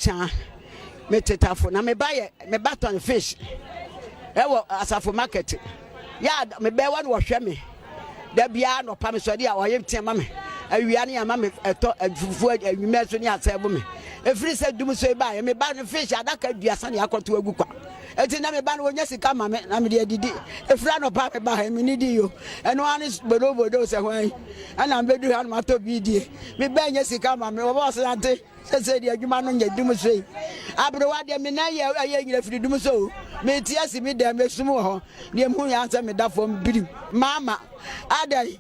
cha me tetafo na me buy me baton fish ewo asafo market ya me be wa no hwe me da bia no pa me so dia oye tiama me awia ne ama me eto afufu anwuma so ne asebo me efiri se dum so ba me ba no fish adaka duasa ne akoto agu kwa eti na me ba no wonya sika ma me na me de didi efira no pa me ba me ni di yo eno ani bodo se hwan ana me du ha no mato bi die me ba nya sika ma me wo bo so ante se di adwuma no nya dum so yi abrewa de me na ye nyina firi dum so me ti asi me de me sum ho de mu ya ansa me da fom birim mama adai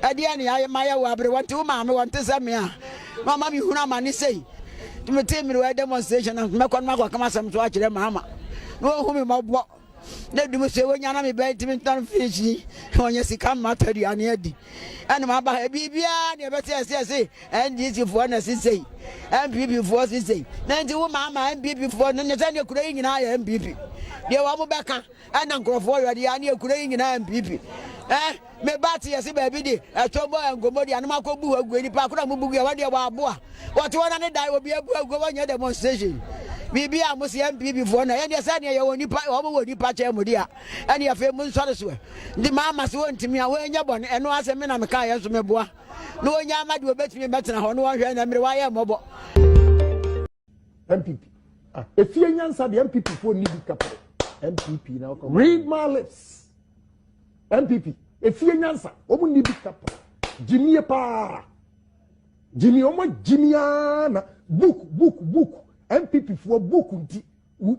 adia ni aye maya wa abrewa ti wo ma me wonte se me a mama mi huna ma ni sei me te mi we demonstration me kon ma kwa kama sam so a kire mama no hu me mabo na dum so wonya na me be ti me tan fish wonya sika matari ane adi ana ma ba bibia ne be te se NDC fo na sisei MPP fo sisei na nti wo mama MPP fo no ne se ne kura nyina ya MPP de wa mo beka ana nkrofo yo de ya ne kura nyina MPP me bati yesi baby di etobo engomo di anuma ko bu agu ni pa kura mu bugu ya wa de wa aboa what wona ne dai obi abu agu wa nya demonstration bibi a mo se MPP fo na ye de se ne ye woni pa wo mo woni pa che mo di a ene ya fe mu nsore so ndi mama se wontimi a wo nya bon eno ase me na me ka ye so me boa no onya amade obetimi betena ho no wo hwe na mere wa ye mobo MPP if you nyansa the MPP fo ni bi kapre MPP now come read my lips MPP if you nyansa omu ni bi kapre Jimmy pa Jimmy omo Jimmyana book MPP for book nti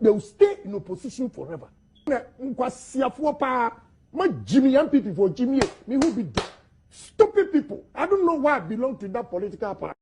they will stay in opposition forever na nkwasiafo pa ma Jimmy MPP for Jimmy me who be dead. Stupid people. I don't know why I belong to that political party.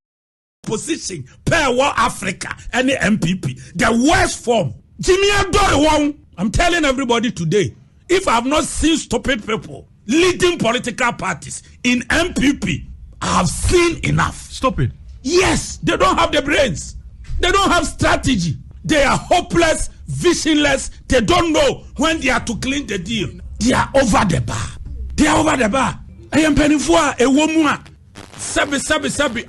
Position per war Africa and the MPP. The worst form. Jimmy Adore. I'm telling everybody today, if I have not seen stupid people leading political parties in MPP, I have seen enough. Stupid. Yes, they don't have the brains. They don't have strategy. They are hopeless, visionless. They don't know when they are to clean the deal. They are over the bar. They are over the bar. I am penny for a woman. Sabi.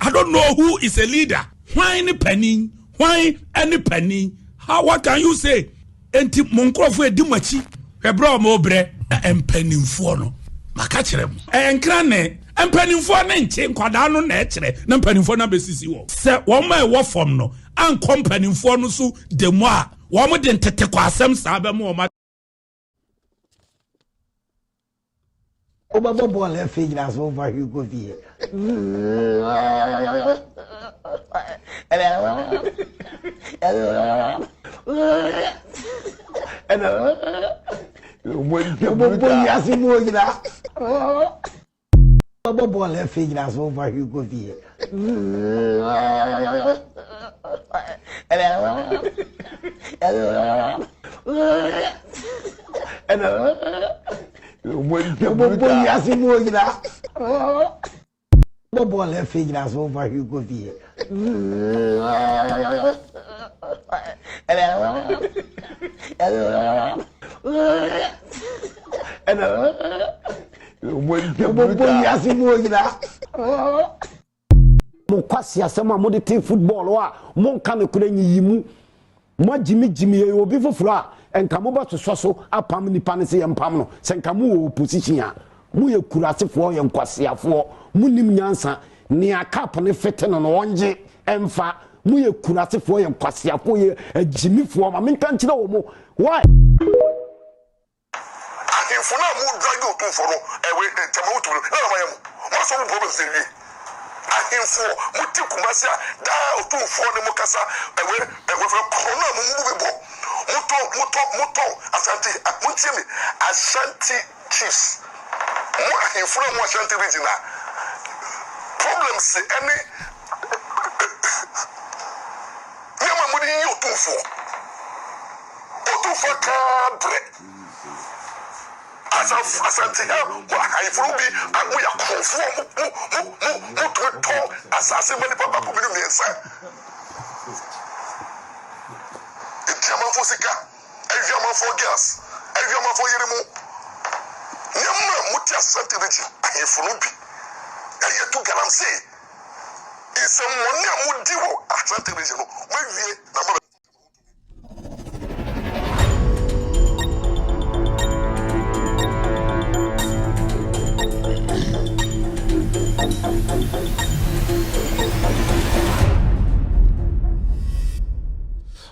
I don't know who is a leader. Why any penny? Why any penny? How? What can you say? Enti monkrofu edimachi. Hebra mo bre. Penny for no. Makachere mo. Enkrane. Penny for na nche nkwada no na echere. Na penny for na besisi wo. Se wo ma e wo form no. An company for no so demo a. Wo mo de ntete kwa asem sa be mo ma. Oba bobo le figure so over you go vie. Bobo yasi mo gina. Bobo le figure so over you go vie. Bobo yasi mo gina. Bobo le figure so over you go vie. Bobo yasi mo gina. Mo kwasi asema mo de team football wa mo nka me kura nyiyimu mo Jimmy e obi foforo a enka mo ba so apam nipa ne se empam no se enka mo opposition a mo ye kurasefo ye nkwasiafo mo nim nyansa ne akap ne fete no wonje emfa mo ye kurasefo ye nkwasiafo ye agimifo ma menka nkire wo mo why info na mo drag o tun foro ewe tema o tun na ma yemo mo so mo problem se wi info mo ti kumasi da o tun foro ne mo kasa ewe fo corona mo mu be bo moto asante muntimi ashanti chiefs mo info mo ashanti region problems any yama mo ni o tun fo ka bre asante wa info bi mo ya konfo mo to asase mani papa ko bi ni ensa Jaman for sika, jaman for gas, jaman for yeremo. Nyama mutia sante reji, ahefunubi. Ayetu galamse. Ise mwanya mudiwo asante reji no. Mwe na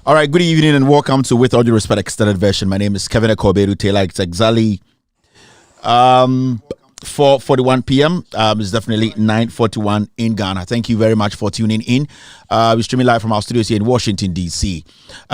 All right, good evening and welcome to With All Due Respect Extended Version. My name is Kevin Akobedu Taylor. It's exactly 4:41 p.m. It's definitely 9:41 in Ghana. Thank you very much for tuning in. We're streaming live from our studios here in Washington, D.C.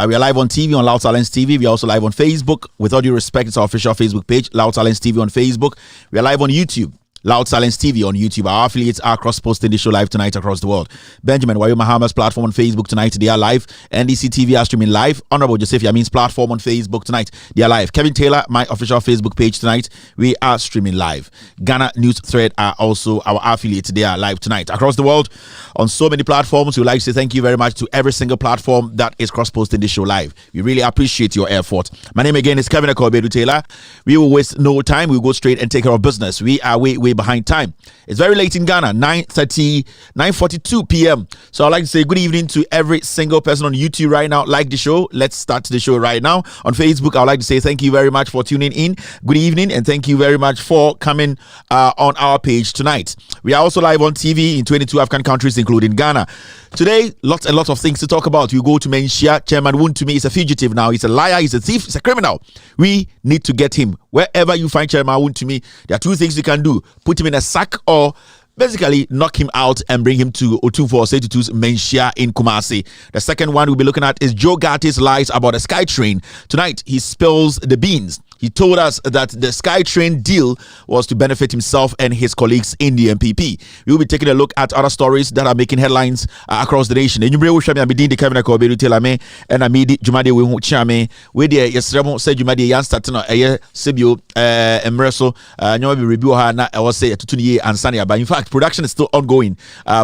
We are live on TV, on Loud Talents TV. We are also live on Facebook. With All Due Respect, it's our official Facebook page, Loud Talents TV on Facebook. We are live on YouTube. Loud Silence TV on YouTube. Our affiliates are cross-posting the show live tonight across the world. Benjamin Wayo Mahama's platform on Facebook tonight, they are live. NDC TV are streaming live. Honorable Joseph Yamin's platform on Facebook tonight, they are live. Kevin Taylor, my official Facebook page tonight, we are streaming live. Ghana News Thread are also our affiliates. They are live tonight across the world on so many platforms. We would like to say thank you very much to every single platform that is cross-posting the show live. We really appreciate your effort. My name again is Kevin Akobedu Taylor. We will waste no time. We will go straight and take care of business. We are way behind time. It's very late in Ghana, 9:42 p.m. So I'd like to say good evening to every single person on YouTube right now. Like the show. Let's start the show right now. On Facebook, I'd like to say thank you very much for tuning in. Good evening and thank you very much for coming on our page tonight. We are also live on TV in 22 African countries, including Ghana. Today, lots and lots of things to talk about. We go to Menshia. Chairman Wontumi is a fugitive now. He's a liar. He's a thief. He's a criminal. We need to get him. Wherever you find Chairman Wontumi, there are two things you can do. Put him in a sack or basically knock him out and bring him to O2482's Menshia in Kumasi. The second one we'll be looking at is Joe Gatti's lies about the SkyTrain. Tonight, he spills the beans. He told us that the SkyTrain deal was to benefit himself and his colleagues in the MPP. We will be taking a look at other stories that are making headlines across the nation. And you bring Kevin Akobedu Taylor me and Amidi Jumade we chame we the yesremo say Jumade yan start no eye sebio emreso nyo be review ha na I was say tutuni ansania. But in fact, production is still ongoing.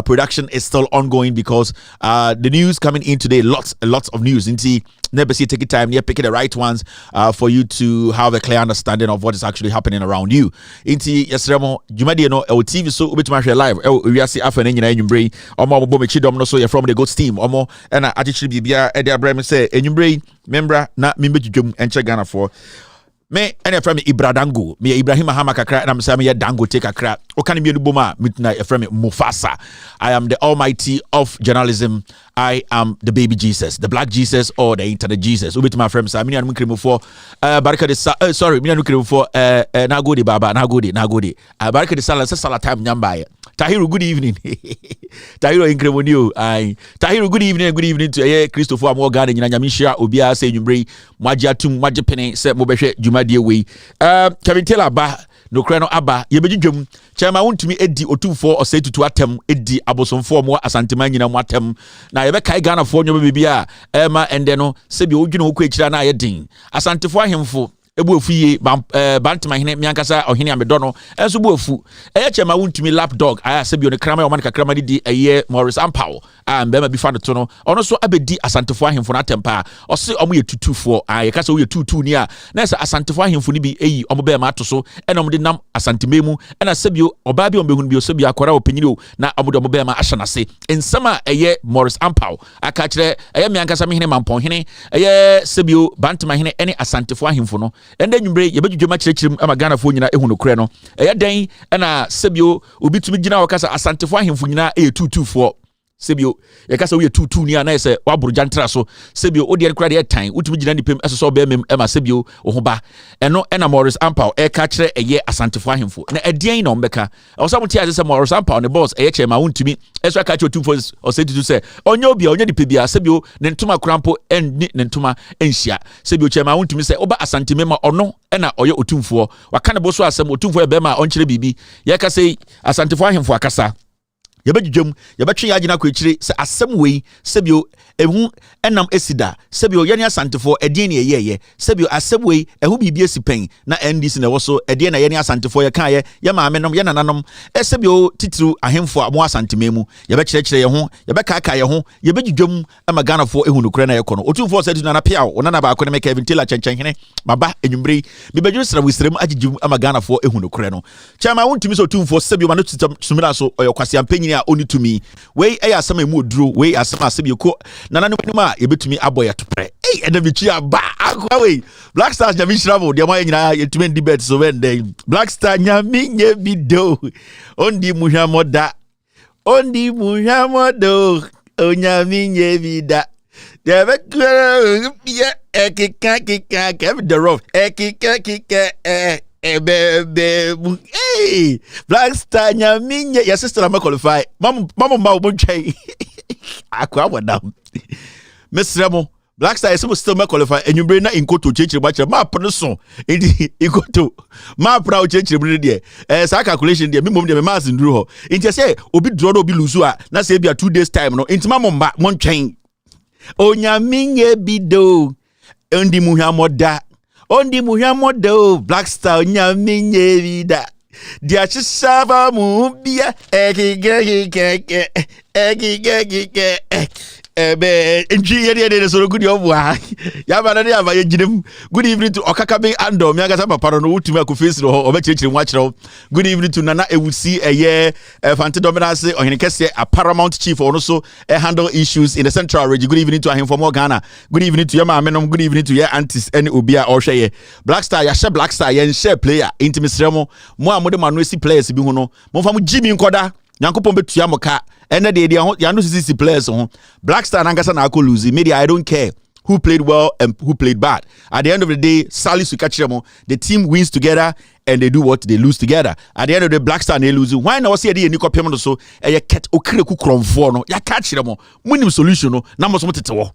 Production is still ongoing because the news coming in today, lots of news. Never see take your time, near picking the right ones for you to have a clear understanding of what is actually happening around you. Inti yesremo Jumadi no TV so ubetuma share live. We are see afa na nyina enwumbre. Omo bobo mechidom no so you from the Goat team. Omo and actually bibia e dey abrem say enwumbre membra na membedwum enche Ghana for me ene from Ibradango me Ibrahim Mahama kakra na me say me Dango take kakra o kan me boma mitna e from Mufasa. I am the almighty of journalism. I am the baby Jesus, the black Jesus or the internet Jesus. Ubit my friends, I mean I'm crimo for baraka de sorry, me no crimo for nagodi baba nagodi baraka de sala time nyamba. Tahiru, good evening. Tahiru incremo new. Tahiru, good evening to Christopher Morgan and Nyamisha Obia say Jumbre Majatum Majapene set Mobeshe Jumadi away. Kevin Taylor ba no kreno aba yebejum Chairman Wontumi edi O24 or say to atem edi abosom for more asanteman nyina mo atem na yebe kai Ghana for nyo bibia ema ende no sebi odwene ho kwechira na ayedin asantefo ahemfo ebu ofuye bantama hene miankasa ohene amedo no enso bu ofu Chairman Wontumi lapdog aya sebi on krama o man kakrama di eye Morris Ampao mbema bi fa no to no ono so abedi asantefo ahemfo na atempa o se omo ye tutufo ayekasa wo ye tutu ni a na esa asantefo ahemfo ni bi eyi omo be ma to so ena omo de nam asantememu ena sebi oba bi ombehun bi o sebi akora opanyiro na omo de omo be ma ahyanase ensama eye Morris Ampao aka kire eye miankasa me hene mampon hene eye sebi bantama hene ene asantefo ahemfo no ende nwumbre yebedwudwema kirekirim ama Ghana fo nyina ehunu kure no eye den ena sebio obitumi gina wakasa asantefo ahemfo nyina tutufo sebio yakasa wo tutu ni ana ese waburu jantra so sebio odi en kura de tan utumi gina nipem eso be mem ema sebio ohoba eno ena Morris Ampao ka kire eye asantefo ahemfo na edien na ombeka osa muti ase se Morris Ampao ne boss eye Chairman Wontumi eso ka kire tutufo o se tutu se onye obi onye dipebia sebio ne ntuma krampo en ne ntuma enhia sebio Chairman Wontumi se oba asantemema ono ena oye otumfo waka ne boso asem otumfo be ma onkyere bibi yakasa asantefo ahemfo akasa yabadwum yabetwe yagina kwechire se asem wei sebio ehu enam esida sebio yane asantefo edin ne yeye sebio asem wei ehu bibia sipen na NDC na woso edin na yane asantefo ye kan ye maame nom ye nananom sebio titru ahemfo amo asantememu yabekire ye ho yabekaka ye ho yabadwum ama Ghana fo ehu nokure na ye kono otumfo se na pia wo na ba ko ne Kevin Taylor chenchenhene maba enwumbre bibadwu sra wisrem agigum ama Ghana fo ehu nokure no Chairman Wontumi so otumfo sebio ma no sumira so oyokwase ampanyi oni to me we asama emu oduro we asama asebe ko nana no ma yebetumi aboya topre ena bichi aba akwa we Black Stars nyami travel de ma nyina yetumi di bet so when dey Black Star nyami nye bido ondi muhamoda onyami nye bida The rough. Hey, Black Star, your sister, I'm qualified. Mama, I down. Miss Remo, Black Star is still qualified, and you bring that in go to change your match. My person, you go to my proud change your brother. As a calculation, the minimum the mass in Drew. It just say, Obi Drodo Obi Luzua, not say be a 2 days time, no, into my mom, one chain. Oh, Yaminye Bido, Undi Muhammad. Ondi Muhammad Black Star Yaminye Vida. Dia chisava mubia good evening to Okakabe Ando. Me agasa papa no wutumi akofesi no ho obechechire nwachiro. Good evening to Nana Ewusi Fante Dominance Ohenikese a Paramount Chief also handle issues in the Central Region. Good evening to Ahim from Ghana. Good evening to Yama Menom. Good evening to your aunties any Obia or Sheye. Black Star ya share Black Star yen share player intimacy remo. Mo amode manuesi players bi hu no. Mo fa mo Jimmy Nkoda. Nyankopon betua mo ka. And the ya no sisi players on Black Star Nangasa na ako lose media. I don't care who played well and who played bad. At the end of the day, Sally Sukachiremo, the team wins together and they do what they lose together. At the end of the day, Black Star they lose. Why not see the Nico Payment so and you cat okreku kromfo no ya catch them winning solution no na mo so tetewo.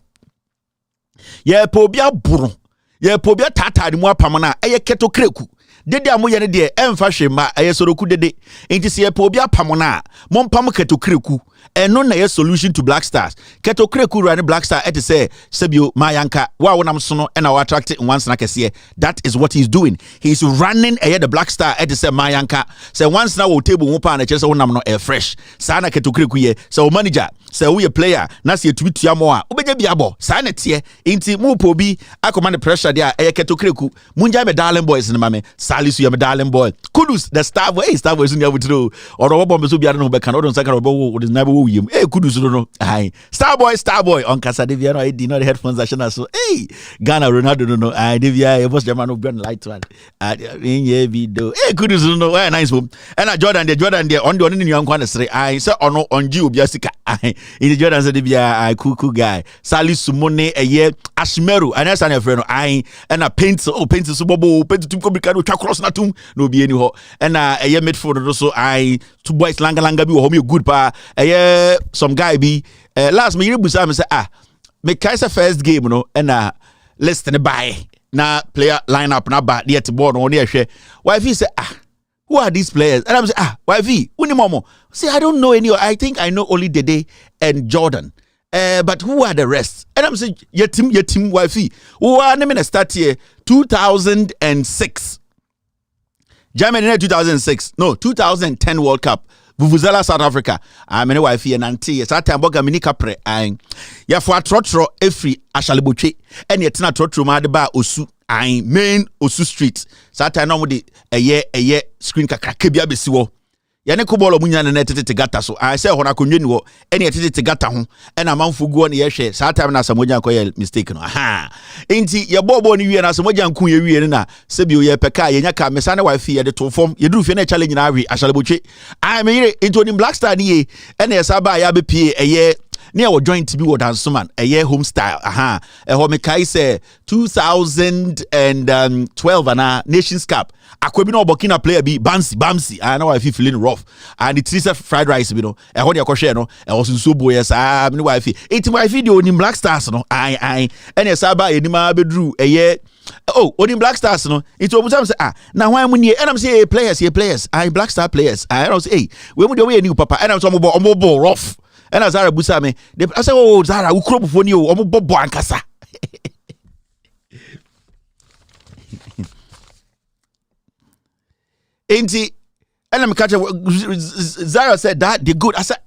Ye pobia buru. Ye pobia tata di mu apamana e ye cat okreku. Dede amoye ne de emfa hwema ayesoroku dede enti se epa obi apamona mompam ketokreku eno na ye solution to Black Stars ketokreku run Black Star et say sebio mayanka wa wonam so no na wa attract once na kese. That is what he's doing. He's running the Black Star et say mayanka say once na wo table wo pa na kese wonam no air fresh sa na ketokreku ye say manager say we a player na say tuitua mo a obeja biabo sa na tie enti mu po bi akomand pressure there ketokreku munja be darling boys na mame Alice, you are my darling boy. Kudus, the star boy, star boy is in your window. Or a bomb so be no back and on second of what is never William. Hey, Kudus, no. Aye, star boy, on Casadivia. I did not headphones. I should so. Hey, Ghana, Ronaldo, no. I Divia, I was German of Grand Light one. In ye video. Hey, Kudus, no. Why nice home. And I Jordan, the on the only young one say, I said, on you, Biasica. I in the Jordan said, I cool guy. Sally Sumone, a year, Ashmeru, and I a friend. I and a paint to Super Bowl, paint to come cross natum no be any ho and a year midfield also I two boys langa bi wo me good pa some guy be last me busa me say me kaisa first game no and listen buy na player lineup na ba there to board on there hwe why he say who are these players and I'm say why we uni momo say I don't know any. I think I know only Dede and Jordan. But who are the rest? And I'm saying your team wifey. Who are name start here 2006. Germany in 2006. No, 2010 World Cup. Vuvuzela South Africa. I'm a wife and auntie. It's at Tamboga Minika pre. Ya for a trotro every ashalibuche. And yet not trotro madeba osu. I main osu street. Sata no mudi a year screen kakakebia besiwo. Yane kubolo munya na netete gata so I say hona konwani wo ene etete gata ho ena manfo guo ne ye hwe saa time na samoja koye mistake no enti ye bobo ni wie na samoja nku ye wie na sebi o ye peka ye nya ka mesa na wife ye de to form ye duru fie na challenge na awi ashalebotwe I mean into the Black Star ni ye ene saba ya be pie eye near our joint be what dance man a year home style a home kai say 2012 and Nations Cup akwebi no Burkina player be Bamsi I know I feel feeling rough and it's a fried rice you know e ho de akoshe no e was so boy yes me wife it my video ni Black Stars no I ene saba enima bedru a year Odin Black Stars no it obusa say na why mu nie and I'm say players I Black Star players I don't say we mu de we new papa and I'm so omo rough. And as Zara busa me, I say, oh Zara, we crop for you, omo bobo ankasa. Enti, and I'm catching. Zara said that they good. I said,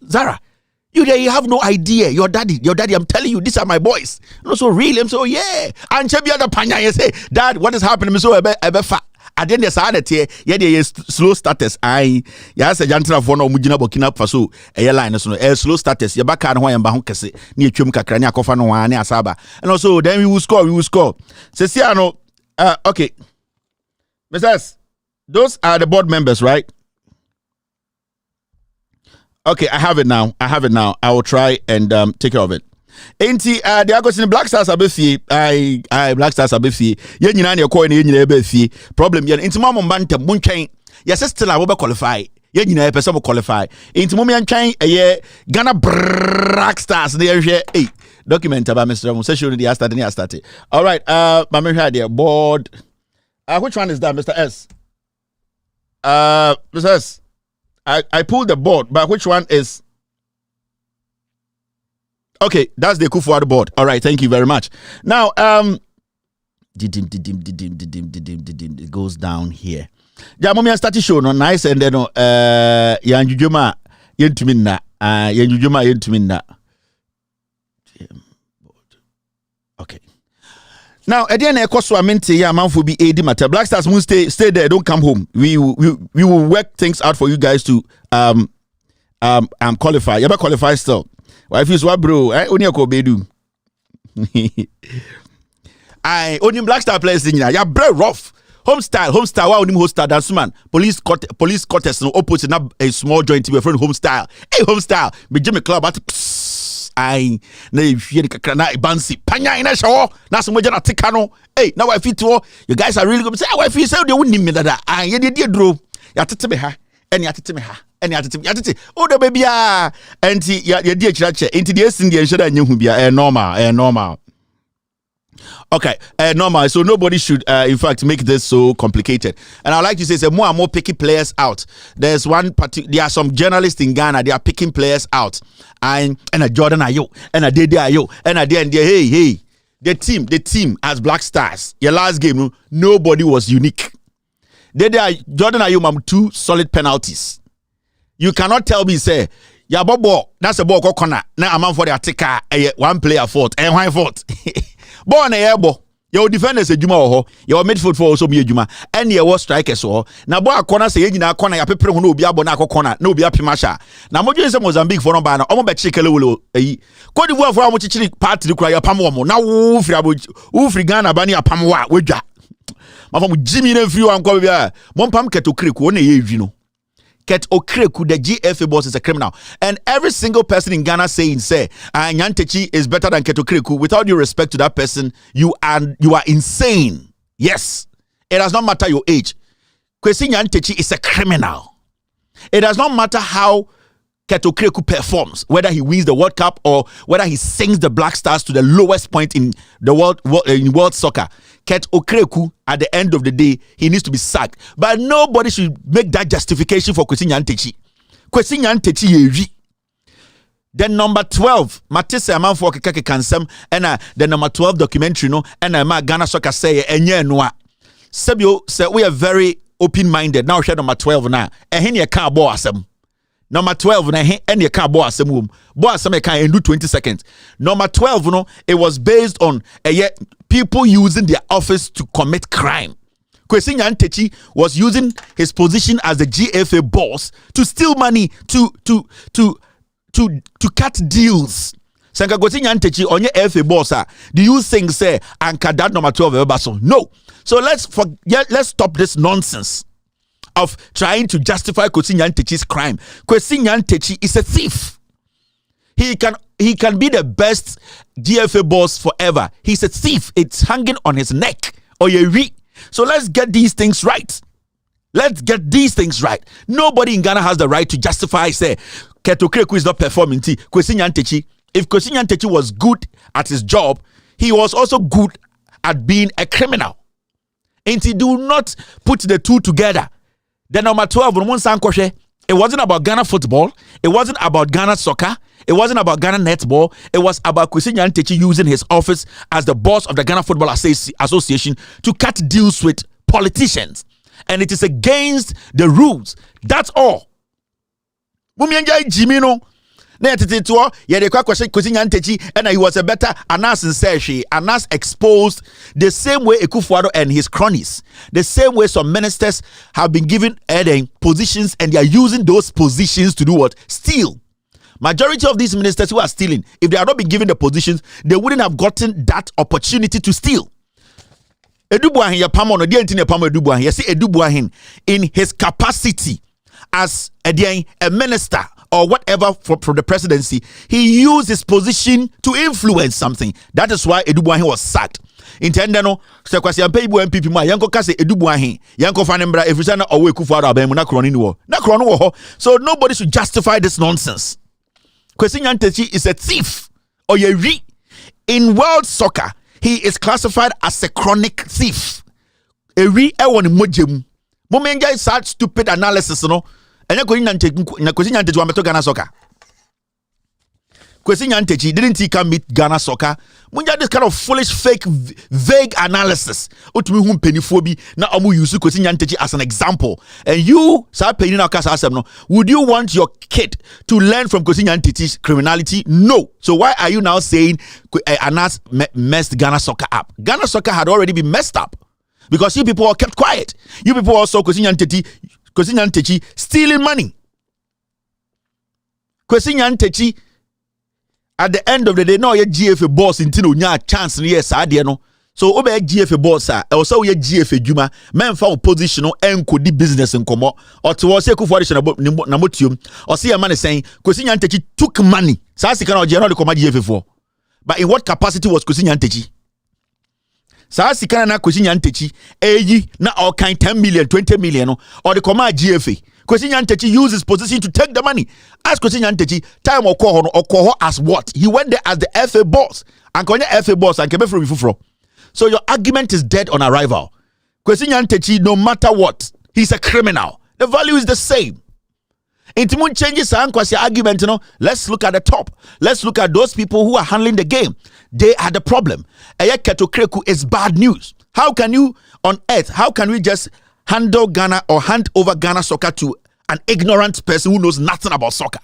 Zara, you have no idea. Your daddy. I'm telling you, these are my boys. No, so really, I'm so yeah. And Chebi other panya, you say, Dad, what is happening? I'm so ebe fat. I didn't decide here. Yeah, slow status. I say jantra for no mujina Burkina Faso. Line so slow status. Ya baka no yamba ho kese. Ni etwem kakra ni akofa no wan ni asaba. And also then we will score. Say no. Okay. Mrs. Those are the board members, right? Okay, I have it now. I will try and take care of it. Enti they are going Black Stars abefie. I Black Stars abefie. Ye nyina na ekọ na ye nyina abefie. Problem ye enti mo mbantam muntwen. Yes still I will qualify. Ye nyina e pese mo qualify. Enti mo miantwen Ghana Black Stars na ye hey document about Mr. Mo session the started. All right, my man there board. Which one is that, Mr. S? Mr. S. I pulled the board, but which one is? Okay, that's the Kufuor board. All right, thank you very much. Now, it goes down here. Ja, mommy started show no nice and then yanjujuma yentumina yanjujuma yentumina. Okay. Now, at the end of the day, yeah, man, for be AD matter. Black Stars will stay there. Don't come home. We will work things out for you guys to qualify. You better qualify still. Why if you swap, bro? Only a bedu. I only Black Star players in here. Yeah, very rough. Home style. Why only home style? That's man. Police quarters no opposite up a small joint to be friend home style. Hey, home style. Be Jimmy Club at. I na yefie kakra na ibansi panya ina show na so moja na tekano hey na wife to you guys are really good say wife say they won't me that ah ye dey draw ya tete me ha eni atete me ha eni atete o do baby ah enti ya dey akirache enti dey sin dey nheda anya hu bia normal okay normal so nobody should in fact make this so complicated and I like to say more and more picking players out. There's one there are some journalists in Ghana, they are picking players out and a Jordan Ayo and a Dede Ayo and a hey the team as Black Stars your last game nobody was unique. Jordan Ayo mam 2 solid penalties. You cannot tell me say ya bobo that's a ball corner na amount for the attacker one player fault and why fault. Born a airbo, your defenders a juma or your midfield for also be a juma, and your strikers or now boy corner say in a corner, a paper who be a bonaco corner, no be a pimasha. Now Mojo is Mozambique for no banner, almost chickalo, Cote d'Ivoire for how much part to cry a pamomo. Now Ufri Ghana Bani a pamoa, with that. My from Jimmy and few and call ya, Mompam Keto Creek, one you know. Ket Okreku, the GIIF boss is a criminal. And every single person in Ghana saying, say, Nyantechi is better than Keto Okreku, without due respect to that person, you are insane. Yes. It does not matter your age. Kwesi Nyantechi is a criminal. It does not matter how Keto Okreku performs, whether he wins the World Cup or whether he sings the Black Stars to the lowest point in the world soccer. Ket Okreku, at the end of the day, he needs to be sacked. But nobody should make that justification for Kwesi Nyantechi. Kwesi Nyantechi yevi. Then number 12, Matisse Amanfo Kekeke Kansem, and the number 12 documentary, no, and Ghana Soccer say, enye noa. Sebio say we are very open-minded. Now share number 12 now. And he can't bo asem. Number 12, and you can't boss some can do 20 seconds. Number 12, no, it was based on people using their office to commit crime. Kwesi Nyantechi was using his position as the GFA boss to steal money to cut deals. Sanka Kwesi Nyantechi on your FA boss, do you think say anka that number 12 no. So let's stop this nonsense of trying to justify Kwesi Nyantechi's crime. Kwesi Nyantechi is a thief. He can be the best GFA boss forever. He's a thief. It's hanging on his neck. So let's get these things right. Nobody in Ghana has the right to justify say Keto Okreku is not performing. Kwesi Nyantechi, if Kwesi Nyantechi was good at his job, he was also good at being a criminal. And he do not put the two together. The number 12, it wasn't about Ghana football. It wasn't about Ghana soccer. It wasn't about Ghana netball. It was about Kwesi Nyantechi using his office as the boss of the Ghana Football Association to cut deals with politicians. And it is against the rules. That's all. Jimino. Kwesi Nyantechi, and he was a better Anas and Sershi. Anas exposed the same way Ekufuor and his cronies, the same way some ministers have been given positions and they are using those positions to do what? Steal. Majority of these ministers who are stealing, if they had not been given the positions, they wouldn't have gotten that opportunity to steal. In his capacity as a minister or whatever from the presidency, he used his position to influence something. That is why Edubuahin was sacked. Intended no, so kwasi ampe ibu MPP ma yanko kase Edubuahin yanko fanembra efrisana owe kufuado abemu na kroni ni wo na kroni wo ho. So nobody should justify this nonsense. Kwesi Nyantakyi is a thief or ye in world soccer. He is classified as a chronic thief. Ewi ewon mojem. Momenja is such stupid analysis no. Enya Kwesi Nyantakyi wa meto Ghana soccer. Kwesi Nyantakyi didn't he come meet Ghana soccer? Munja this kind of foolish, fake, vague analysis. Utumi hu mpenifo bi na omu use Kwesi Nyantakyi as an example. And you, sa penny na kasa asem no, would you want your kid to learn from Kwesi Nyantakyi's criminality? No. So why are you now saying Anas messed Ghana soccer up? Ghana soccer had already been messed up because you people all kept quiet. You people also Kwesi Nyantakyi stealing money. Kwesi Nyantakyi at the end of the day, no, you're GIIF boss until you have a chance. Yes, I know. So, over GIIF boss, also you're GIIF Juma, man for opposition and could do business in Como, or to say Kufuadation about Namotium, or see a man saying, Kwesi Nyantakyi took money. Sasi cannot generally come GIIF for. But in what capacity was Kwesi Nyantakyi? Sasi cannot Kwesi Nyantakyi, na all kind 10 million, 20 million, or the command GIIF. Kwesi Nyantakyi used his position to take the money. Ask Kwesi Nyantakyi, time Okoho as what? He went there as the FA boss. And Konya FA boss and came from Ifufro. So your argument is dead on arrival. Kwesi Nyantakyi, no matter what, he's a criminal. The value is the same. Intimun changes Kwasi argument, let's look at the top. Let's look at those people who are handling the game. They are the problem. Keto Kreku is bad news. How can you on earth, how can we just handle Ghana or hand over Ghana soccer to an ignorant person who knows nothing about soccer?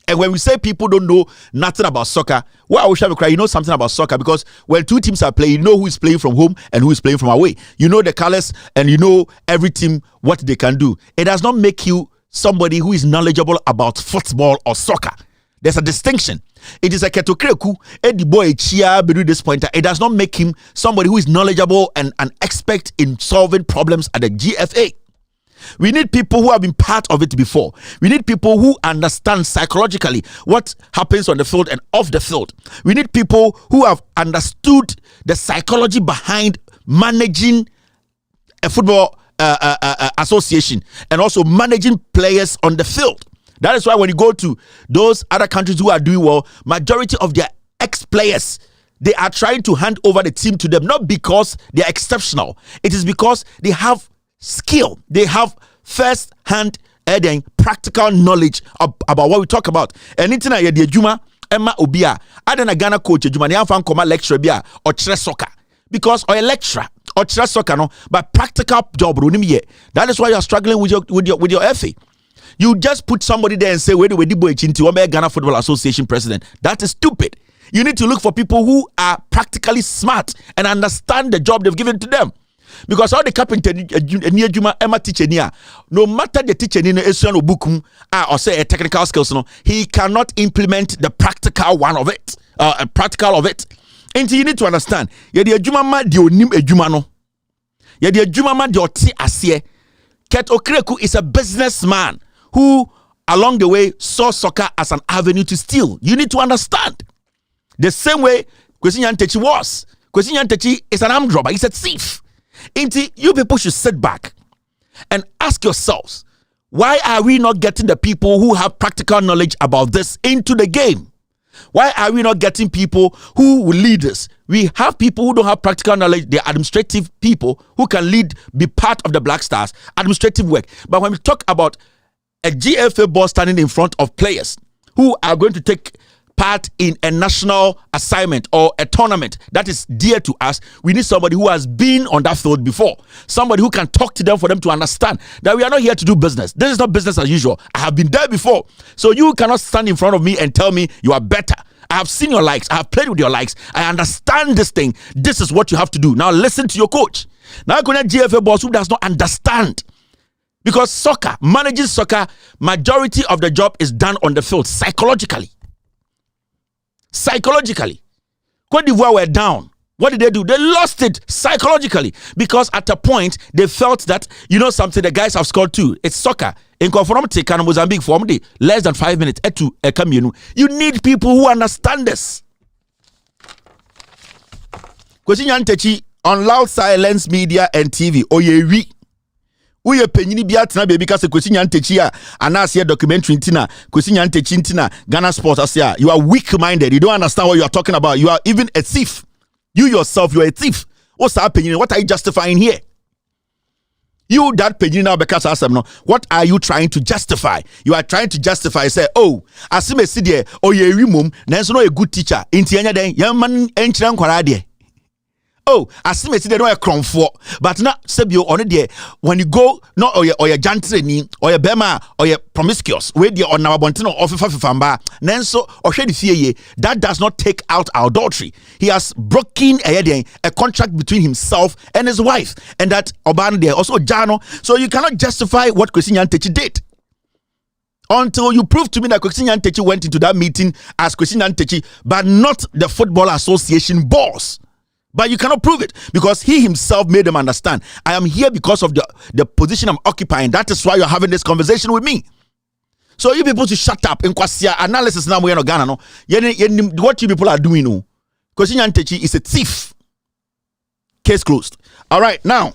And when we say people don't know nothing about soccer, well, I wish I would cry. You know something about soccer because when two teams are playing, you know who is playing from home and who is playing from away. You know the colors and you know every team what they can do. It does not make you somebody who is knowledgeable about football or soccer. There's a distinction. It is a ketokreku, Eddie boy chia bedu this pointer. It does not make him somebody who is knowledgeable and an expert in solving problems at the GFA. We need people who have been part of it before. We need people who understand psychologically what happens on the field and off the field. We need people who have understood the psychology behind managing a football association and also managing players on the field. That is why when you go to those other countries who are doing well, majority of their ex-players, they are trying to hand over the team to them, not because they are exceptional. It is because they have skill. They have first-hand practical knowledge about what we talk about. And it's not the Juma, Emma Obia, I don't Ghana coach, Juma, they have found lecture bia or tre soccer. Because or a lecturer or tre soccer, no, but practical job. That is why you are struggling with your FA. You just put somebody there and say, where do we do into Ghana Football Association president? That is stupid. You need to look for people who are practically smart and understand the job they've given to them. Because all the carpenter near Juma Emma teacher near, no matter the teacher in a book or say a technical skills, he cannot implement the practical one of it. Practical of it. And you need to understand, the Juma ma di onim ejuma no. The Juma ma di oti asye. Ket Okreku is a businessman who along the way saw soccer as an avenue to steal. You need to understand. The same way Kwesi Nyantakyi was. Kwesi Nyantakyi is an armed robber. He's a thief. You people should sit back and ask yourselves, why are we not getting the people who have practical knowledge about this into the game? Why are we not getting people who will lead us? We have people who don't have practical knowledge. They're administrative people who can lead, be part of the Black Stars, administrative work. But when we talk about a GFA boss standing in front of players who are going to take part in a national assignment or a tournament that is dear to us, we need somebody who has been on that field before. Somebody who can talk to them for them to understand that we are not here to do business. This is not business as usual. I have been there before. So you cannot stand in front of me and tell me you are better. I have seen your likes. I have played with your likes. I understand this thing. This is what you have to do. Now listen to your coach. Now I connect GFA boss who does not understand. Because soccer, managing soccer, majority of the job is done on the field psychologically. Psychologically. Cote d'Ivoire were down. What did they do? They lost it psychologically because at a point they felt that, you know something, the guys have scored 2. It's soccer. In conformity, can Mozambique form the less than 5 minutes. You need people who understand this. Kwesi Nyantakyi on Loud Silence Media and TV. Oyewi. Uye penyini bia tena baby kase Kwesi Nyantakyi a anase documentary ntina Kwesi Nyantakyi ntina Ghana Sports asia. You are weak-minded. You don't understand what you are talking about. You are even a thief. You yourself, you are a thief. What's happening? What are you justifying here? You that penyini now because asem. What are you trying to justify? You are trying to justify say, oh, asime si de oyewi mum nanso no a good teacher. Inti enya den yaman enkyira nkwara de. Oh, asime si de no a kromfo. But na sebio on there when you go no or your jantreni or your bema or your promiscuous we dey on our bontino of fifamba nanso ohwe de fie ye, that does not take out adultery. He has broken a contract between himself and his wife, and that oban there also jano. So you cannot justify what Kwesi Nyantakyi did until you prove to me that Kwesi Nyantakyi went into that meeting as Kwesi Nyantakyi, but not the Football Association boss. But you cannot prove it because he himself made them understand. I am here because of the position I'm occupying. That is why you're having this conversation with me. So you people should shut up. In Kwasia analysis now we are Ghana no. What you people are doing no. Kwesi Nyantakyi is a thief. Case closed. All right, now.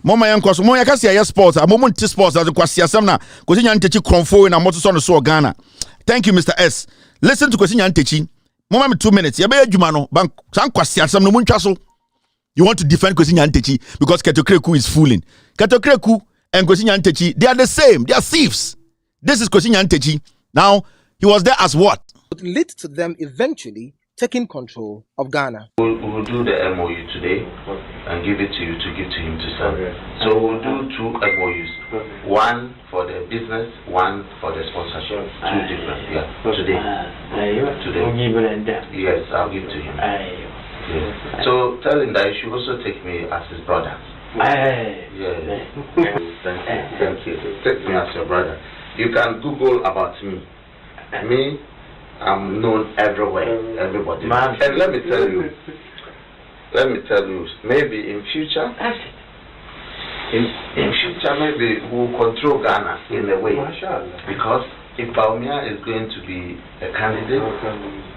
Mama yankwaso mo yakasi ya sports. Amomo nti sports as Kwasia samna. Kwesi Nyantakyi kronfo na moto so Ghana. Thank you, Mr. S. Listen to Kwesi Nyantakyi. Mama 2 minutes. You want to defend Kwesi Nyantakyi because Ketokreku is fooling. Ketokreku and Kwesi Nyantakyi, they are the same. They are thieves. This is Kwesi Nyantakyi. Now, he was there as what? Would lead to them eventually taking control of Ghana. We'll do the MOU today and give it to you to give to him to sign. So we'll do 2 MOUs. One for the business, one for the sponsorship. 2 different. Yeah. Today. Yes, I'll give to him. Yes. So tell him that he should also take me as his brother. Yes. Thank you. Take me as your brother. You can Google about me. I'm known everywhere, everybody. And let me tell you, maybe in future, maybe we'll control Ghana in a way. Because if Baumia is going to be a candidate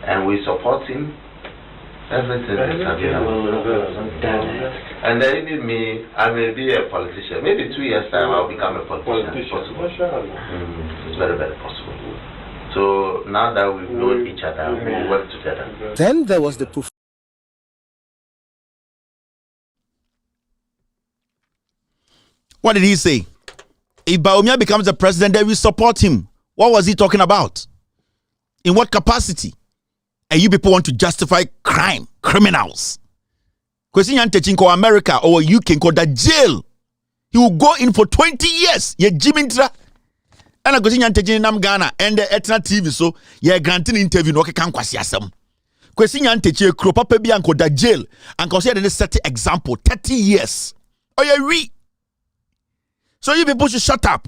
and we support him, everything is available. And then even me, I may be a politician. Maybe 2 years time I'll become a politician. It's possible. It's very, very possible. So now that we've known each other, we work together. Then there was the proof. What did he say? If Baumia becomes the president, then we support him. What was he talking about? In what capacity? And you people want to justify crime, criminals. Kwesi Nyantakyi in America or UK in the jail. He will go in for 20 years. Ye Jimintra. And I go to Nyantakyi nam Ghana and the Etna TV so ye granting interview no kan kwasi asem. Kwesi Nyantakyi kro papa bi anko da jail and consider the set example 30 years. Oh yeah, we. So you people should shut up.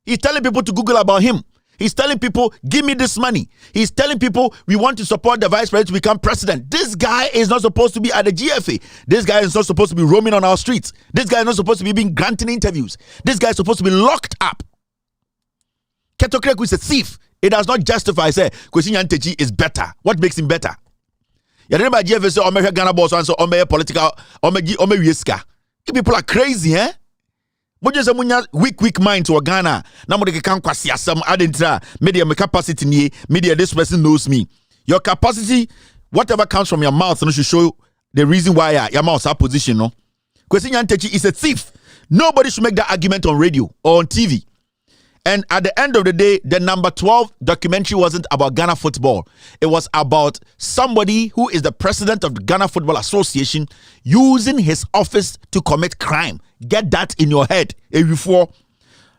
He's telling people to Google about him. He's telling people, give me this money. He's telling people, we want to support the vice president to become president. This guy is not supposed to be at the GFA. This guy is not supposed to be roaming on our streets. This guy is not supposed to be being granting interviews. This guy is supposed to be locked up. Ketokreku is a thief. It does not justify, say, Kwesi Nyantakyi is better. What makes him better? You remember GFA say, Ome Ghana boss, and so Ome political, Ome Wieska. You people are crazy, eh? Moje munya weak mind to Ghana. Na mo de kan kwasi asem adentra media my capacity nie media this person knows me. Your capacity, whatever comes from your mouth, no should show the reason why your mouth's position. No, Kwesi Nyantakyi is a thief. Nobody should make that argument on radio or on TV. And at the end of the day, the number 12 documentary wasn't about Ghana football. It was about somebody who is the president of the Ghana Football Association using his office to commit crime. Get that in your head. Before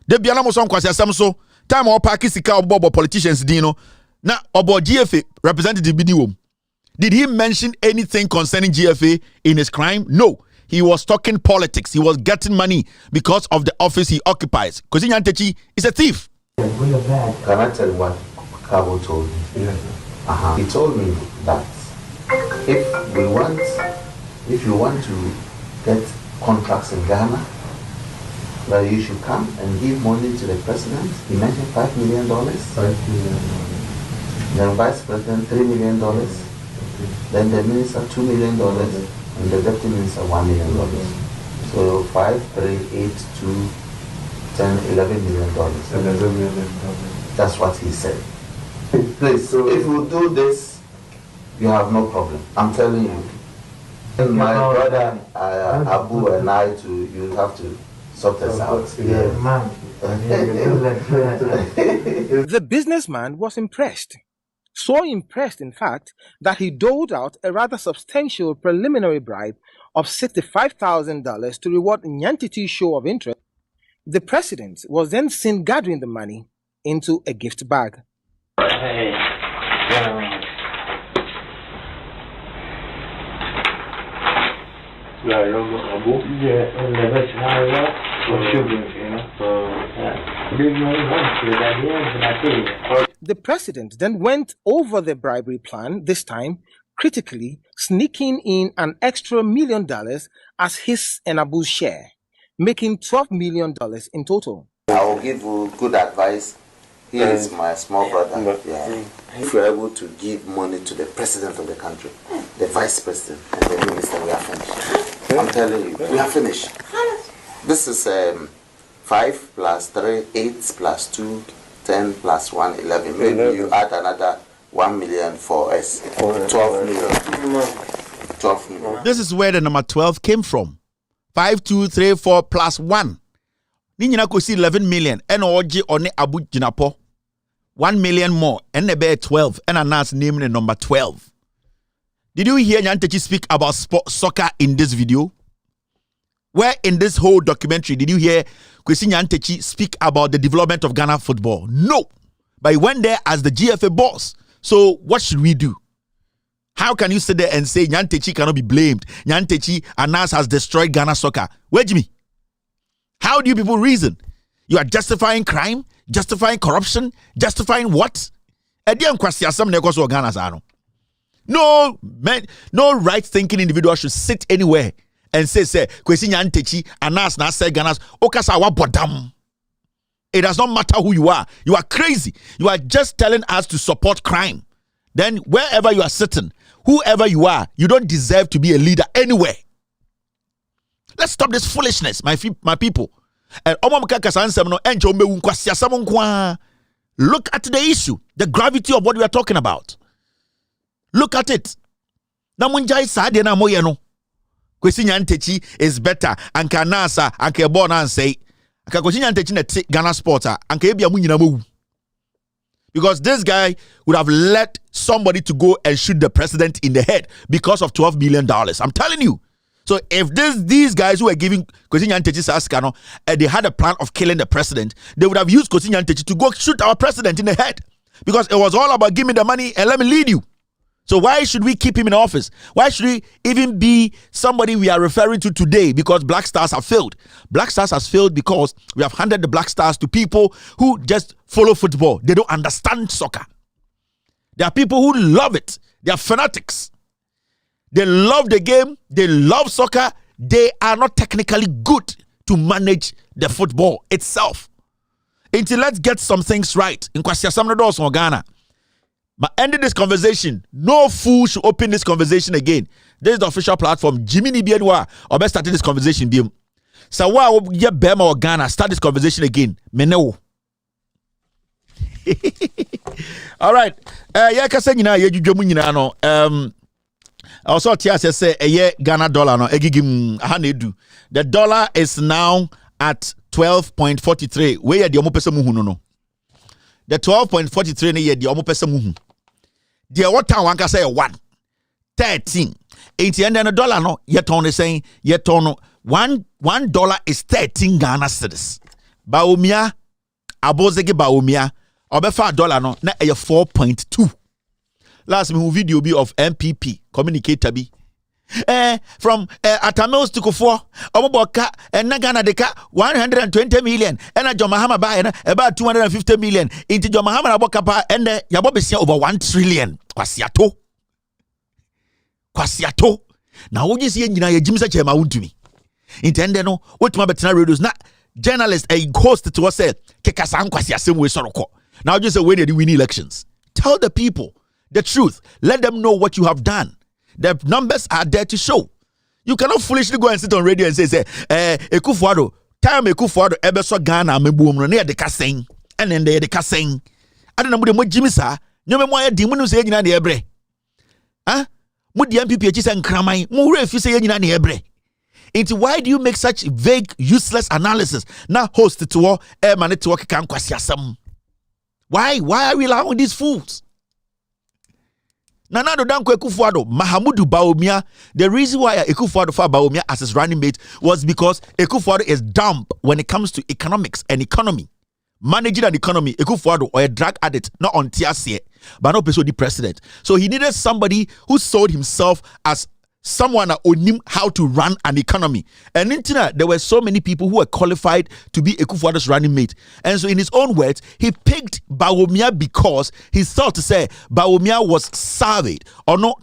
the Bianamo song kwasi asem so time or Pakisika obo politicians dino na obo GFA representative bidiwom. Did he mention anything concerning GFA in his crime? No. He was talking politics. He was getting money because of the office he occupies. Kwesi Nyantakyi is a thief. Can I tell you what Kabo told me? Yes. He told me that if you want to get contracts in Ghana, well, you should come and give money to the president. He mentioned $5 million. $5 million. Then vice president, $3 million. Then the minister, $2 million. And the deputy minister, $1 million. So 5, 3, 8, 2, 10, $11 million. $11 million. That's what he said. Please, so if you do this, you have no problem. I'm telling you. And my brother Abu and I too, you have to sort us out. Yeah. The businessman was impressed. So impressed, in fact, that he doled out a rather substantial preliminary bribe of $65,000 to reward Nyantichi's show of interest. The president was then seen gathering the money into a gift bag. The president then went over the bribery plan, this time critically sneaking in an extra $1 million as his and Abu's share, making $12 million in total. I will give you good advice. He is my small brother. Yeah. If you're able to give money to the president of the country, the vice president, and the minister, we are finished. I'm telling you, we are finished. This is 5 plus 3, 8 plus 2, 10 plus 1, 11. Maybe you add another 1 million for us. 12 million. 12 million. This is where the number 12 came from. 5, 2, 3, 4 plus 1. Ninyina ko see 11 million and oje one Abu Jinapo 1 million more and the 12 and announce name the number 12. Did you hear Nyantechi speak about soccer in this video? Where in this whole documentary did you hear Kwesi Nyantechi speak about the development of Ghana football? No. But he went there as the GFA boss. So what should we do? How can you sit there and say Nyantechi cannot be blamed? Nyantechi Anas has destroyed Ghana soccer. Where Jimmy? How do you people reason? You are justifying crime, justifying corruption, justifying what? No man, no right-thinking individual should sit anywhere and say, Kwesi Nyantechi, Anas na say Ghana's okasa wa bodam. It does not matter who you are. You are crazy. You are just telling us to support crime. Then wherever you are sitting, whoever you are, you don't deserve to be a leader anywhere. Let's stop this foolishness, my people. And look at the issue, the gravity of what we are talking about. Look at it. Kwesi Nyantechi is better. Anka nasa, anka born and say, Kwesi Nyantechi na Ghana sporter, anka ebia mu nyina mu. Because this guy would have let somebody to go and shoot the president in the head because of $12 million. I'm telling you. So if these guys who were giving Kwesi Nyantechi Saskano, they had a plan of killing the president, they would have used Kwesi Nyantechi to go shoot our president in the head. Because it was all about give me the money and let me lead you. So why should we keep him in office? Why should he even be somebody we are referring to today? Because Black Stars have failed. Black Stars has failed because we have handed the Black Stars to people who just follow football. They don't understand soccer. There are people who love it. They are fanatics. They love the game. They love soccer. They are not technically good to manage the football itself. Until let's get some things right. In Kwasi Asamnedo of Ghana. But ending this conversation, no fool should open this conversation again. This is the official platform. Jimmy Nibienwa, or best started this conversation. So why would you Bema or Ghana start this conversation again? Meneo. All right. Yeah, Kasanyina, Yejumunina, no. Also, Tia say a year Ghana dollar, no, egigim, hanedu. The dollar is now at 12.43. Where are the Omopesa Muhu, no? The 12.43 ne ye the Omopesa Muhu. The what time one can say 1 13. 80 and then a dollar no yet on saying yet on $1 is 13 Ghana cedis. Baumia abozege baumia obefa dollar no na 4.2. Last me video be of MPP communicator be from Atamils to Kufo Omoboka and Nagana deka 120 million and a Jomahama buy about 250 million into Jomahama Abokapa and Yabobesia over 1 trillion. Kwasiato. kwasiato na woji si nyina ye jimsa chema Wontumi intende no wotuma betena radios na journalist a host to say kekasa nkwasiasem we sorokọ now you say when they win elections tell the people the truth, let them know what you have done. The numbers are there to show. You cannot foolishly go and sit on radio and say Ekufuado time Ekufuado ebeso Ghana mebuom no na de kaseng and then de kaseng ade na mo de mo jimisa nyome mo ayedi mo no say nyina de ebre mo di MPP echi say nkraman mo wura fi say nyina de ebre. Why do you make such vague useless analysis now host to war man to work kan kwasiasem? Why are we allowing these fools? Nana Danko Ekufuado, Mahamudu Bawumia. The reason why Ekufuado for Bawumia as his running mate was because Ekufuado is dumb when it comes to economics and economy. Managing an economy, Ekufuado or a drug addict, not on TRC, but not the president. So he needed somebody who sold himself as someone who knew how to run an economy. And in Tina, there were so many people who were qualified to be Ekufuado's running mate. And so in his own words, he picked Bawumia because he thought to say Bawumia was savvy or not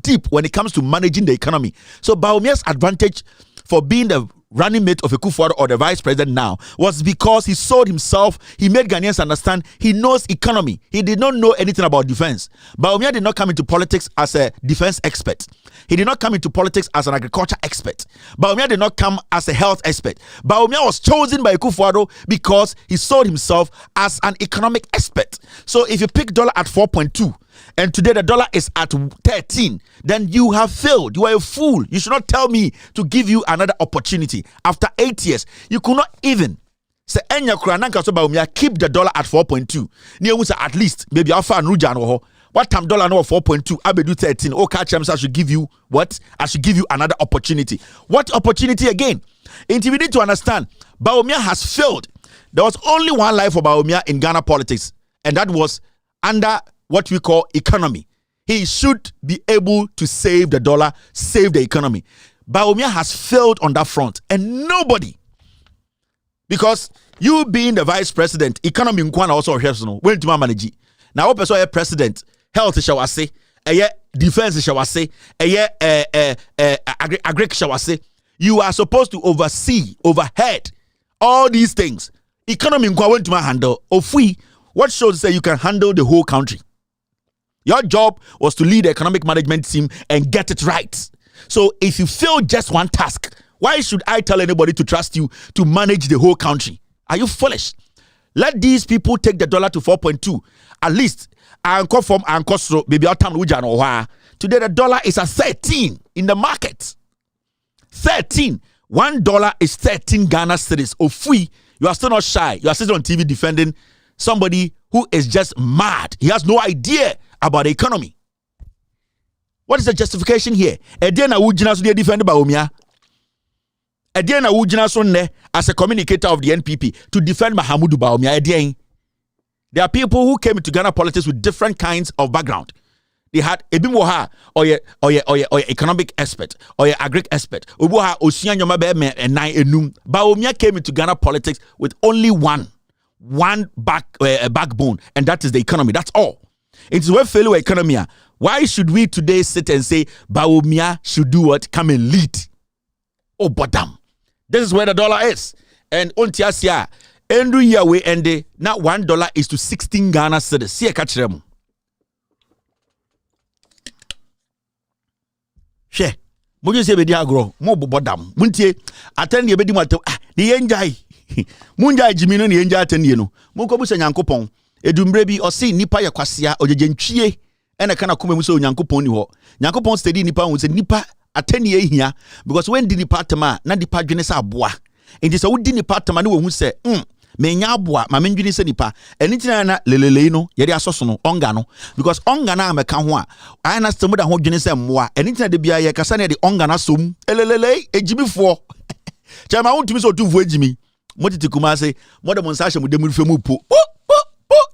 deep when it comes to managing the economy. So Bawumia's advantage for being the running mate of Ekufuado or the vice president now was because he sold himself. He made Ghanaians understand he knows economy. He did not know anything about defense. Bawumia did not come into politics as a defense expert. He did not come into politics as an agriculture expert. Bawumia did not come as a health expert. Bawumia was chosen by Ekufuado because he sold himself as an economic expert. So if you pick dollar at 4.2 and today the dollar is at 13, then you have failed. You are a fool. You should not tell me to give you another opportunity. After 8 years, you could not even say enya kurananka so Bawumia keep the dollar at 4.2. Near at least maybe alpha and rujan. What time dollar now 4.2? I do 13. Oh, catch him. I should give you what? I should give you another opportunity. What opportunity again? And we need to understand, Bawumia has failed. There was only one life for Bawumia in Ghana politics, and that was under what we call economy. He should be able to save the dollar, save the economy. Bawumia has failed on that front, and nobody, because you being the vice president, economy nkwana also no when to manage. Now, what person president, health shall I say, defense shall I say, agric shall I say. You are supposed to overhead all these things. Economy nkwana to handle. What shows that you can handle the whole country? Your job was to lead the economic management team and get it right. So if you fail just one task, why should I tell anybody to trust you to manage the whole country? Are you foolish? Let these people take the dollar to 4.2. At least, today the dollar is at 13 in the market. 13. $1 is 13 Ghana cedis. You are still not shy. You are still on TV defending somebody who is just mad. He has no idea about the economy. What is the justification here? Ediana Wujina so they defend Bawumia. Ediana Wujina so ne as a communicator of the NPP to defend Mahamudu Bawumia. Edian. There are people who came into Ghana politics with different kinds of background. They had Ebimoha or economic expert or agric expert. Obuha Osia Nyoma be and nine enum. Bawumia came into Ghana politics with only one backbone, and that is the economy. That's all. It is what failure economy. Why should we today sit and say Bawumia should do what? Come and lead. Oh, but damn. This is where the dollar is. And on Tiasia, every year we end now $1 is to 16 Ghana cedis. See a catch them. She. Mojo se be dia agro. Mo bobodam. Muntie attend ye be di mato. The enjai. Munjai jimi no ne enjai attend ye no. Monko busa Nyankopon. Edumbre bi osi nipa ye kwasea ojejenchie ena kana kuma mu se Onyankopon ni ho. Nyankopon steady nipa hu se nipa attend ye hia because when di nipa tema na nipa dwene se aboa. Enti se wodi nipa tema ne wo hu se menya aboa ma mendwene se nipa enitina na lelele no ye de asoso no onga no because onga na ameka ho a ayana stemu da ho dwene se mmoa enitina de bia ye kasa na de onga na som elelele ejimifo chama wontumi so tufu ejimi motiti kuma se modem nsa hye modem rufe mu po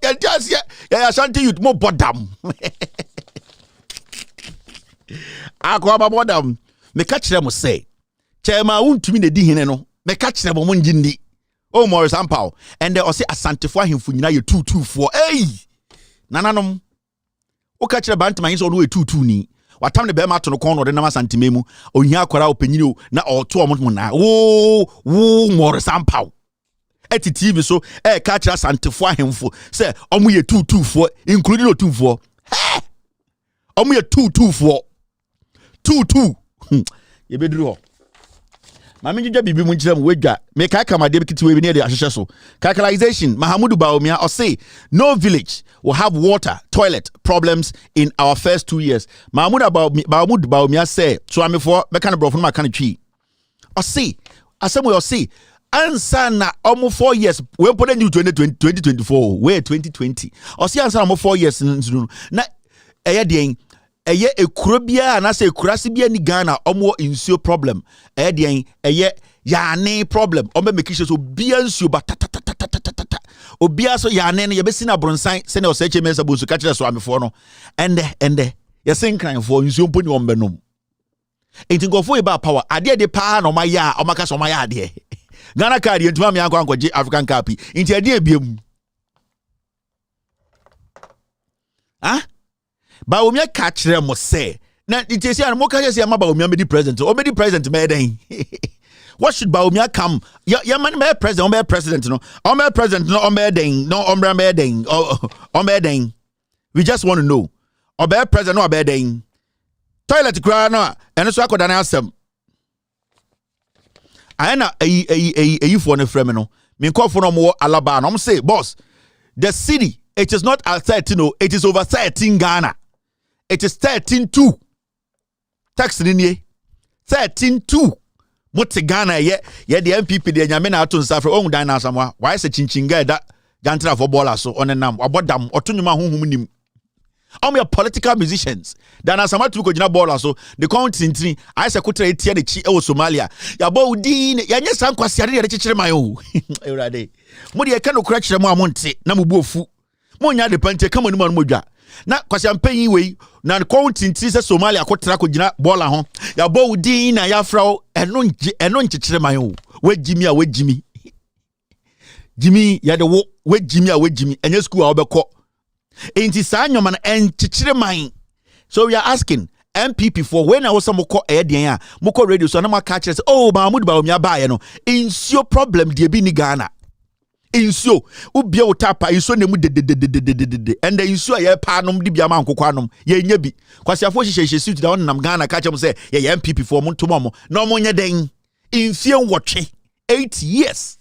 ya just ya shanty youth mo bodam akwa ba bodam me ka kire mo say chama wontumi na di hene no me ka kire mo ngindi oh Morris Ampao and there say asantefo ahemfo nyina ye 224 nananom o ka kire bantama yin so no 22 ni watam ne bema to no kon no de na santimemu ohia akwara opanyini na oto omo na wo more sampaw eti TV so ka kira santefo ahemfo say omo ye 22 including o 2 omo ye 22 ye beduru ho mama njija bibi mu njira mu wedwa me ka kamade bikiti we bi ne de ahwehwe so calculation Mahamudu Bawumia or say no village will have water toilet problems in our first 2 years. Mahamudu Bawumia say so amefo be kan brofo no maka twi or say asem we or say ansa na omo 4 years we put new 2024 we 2020 or say ansa na omo 4 years na eye den eye ekuro bia na say ekurase bia ni Ghana omo insuo problem eye den eye yane problem omo make sure so bia nsuo ba obia so yane no ye besi na bronsan se na oseche mensa bonsu ka kire so amefo no ende ye senkran for nsuo mponi ombenom enti ngofo e ba power ade de pa na omaya omaka so omaya ade Ghana card yentuma me anko African Cup enti ade ebiem Bawumia catch them mo say na itesi an mo ka say ma Bawumia be the president o be the president me den what should Bawumia come ya man me president no me den no omra me den o me den we just want to know o be president no be den toilet kra no eno so akoda na asem ayana ayi for no frame no me nkofo no mo alaba no say boss the city it is not at 13 no it is over 13 Ghana. It is 13-2. Tax ni 13-2. Mote Ghana ye the MPP de nyame na ato nsafre ohun dan na asamwa. Why say chinchinga da jantra for baller so onenam obodam otonwuma honhum nim. All your political musicians. Dan asamwa tu ko gina baller so the country I say kotra etie de chi e Somalia. Ya bo udi ya nye san kwasiade de chichire man o. Ewrade. Mo de ka no kura kire mo amonte na mo bu ofu. Mo nya de pante kama ni mo dwa. Na kwasiampanyi wei na kontinti se Somalia kotra ko gina bola ho ya bo udi na ya fra eno nchechire man o wejimi jimi ya de wo wejimi enye school a obekọ enti sa nyoma na enchechire man. So we are asking MPP for when I was some moko edian moko radio so na maka kire say oh Mahamudu Bawumia baaye no insure problem de bi ni Ghana insuo ubia utapa insuo nemu de and the insuo ye panom di bia man kokwanom ye nya bi kwasiafo hihye suit da wonnam Ghana ka chem say ye MPP for mo ntomo mo na mo nya den infie nwotwe 8 years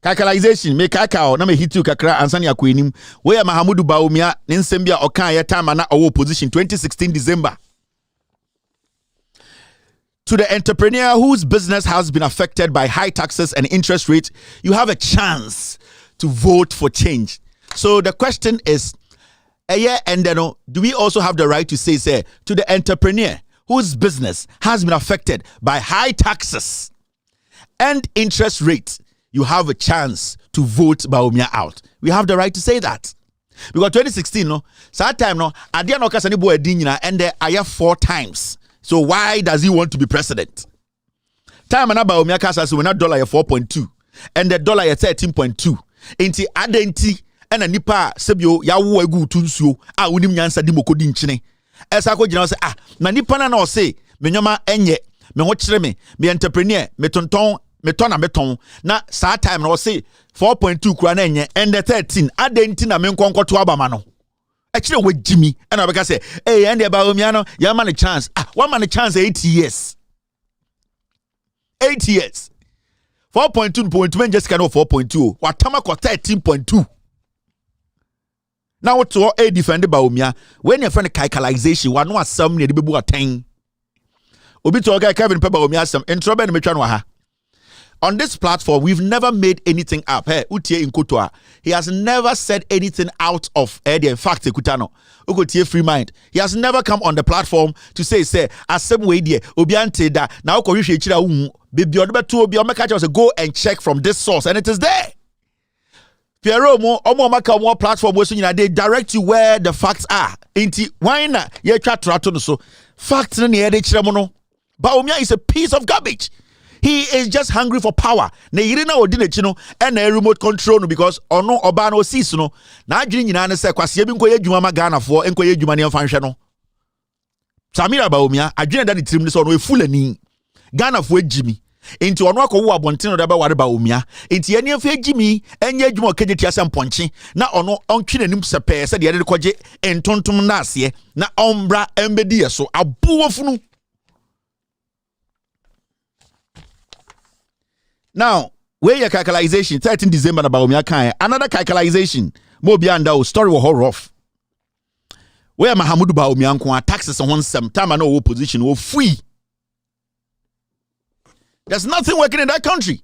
calculation me kakao na me hitu kakra ansani akwenim we ya Mahamudu Bawumia ne nsem bia okan ye time na owo position 2016 December. To the entrepreneur whose business has been affected by high taxes and interest rates, you have a chance to vote for change. So the question is, and then do we also have the right to say to the entrepreneur whose business has been affected by high taxes and interest rates, you have a chance to vote Bawumia out. We have the right to say that. Because 2016, that time, I didn't know Kasanibo Edinyina, and I have 4 times. So why does he want to be president? Time na Bawumia kasa so na dollar 4.2 and the dollar 13.2. Enti adenti ena nipa sebio ya wo agu tunsuo a wonim nyansa di mokodi nchine. Esa ko gina say na nipa na o say menyoma enye me ho kire me entrepreneur me tonton na saa time na o say 4.2 kura na enye and the 13 adenti na me nkonkoto abama no. Actually, with Jimmy and I say, hey, and the Bawumia, you man a chance. 1 man a chance 8 years. 8 years. 4.2 just cannot 4.2. What Tamako 13.2. Now what to a defend Bawumia when your friend calculation one was some near the Bibu at 10. Obi to guy Kevin Bawumia some intro ben me. On this platform, we've never made anything up. Hey, Utie in Kutwa. He has never said anything out of in fact, Kutano. Ugotie free mind. He has never come on the platform to say, as some way there, Obiante da, now baby, go and check from this source, and it is there. Piero mo omo platform they direct you where the facts are. Inti why na ye try to so facts na ye de chire mo no. Bawumia is a piece of garbage. He is just hungry for power. Na yiri na odi na chi no and na remote control no because ono oba na osis no. Na adwene nyina ne se kwase bi nkoye adwuma ma Ghana fo enkoye adwuma ne mfa nhwe no. Samira Baumia, adwene da ne tirim ne so no efulani. Ghana fo ejimi. Enti ono akọwo abonten no da ba ware Baumia. Enti ene afa ejimi enye adwuma okagye asem ponche na ono ontwe nanim sepe se de yede kọgye entontom na ase na ombra embedi yeso abuwofunu. Now, where your calculation 13 December na Baumia kan another calculation mo bia nda o story wo rough. Where Mahamudu Baumia nko taxes on some time no opposition wo free. There's nothing working in that country.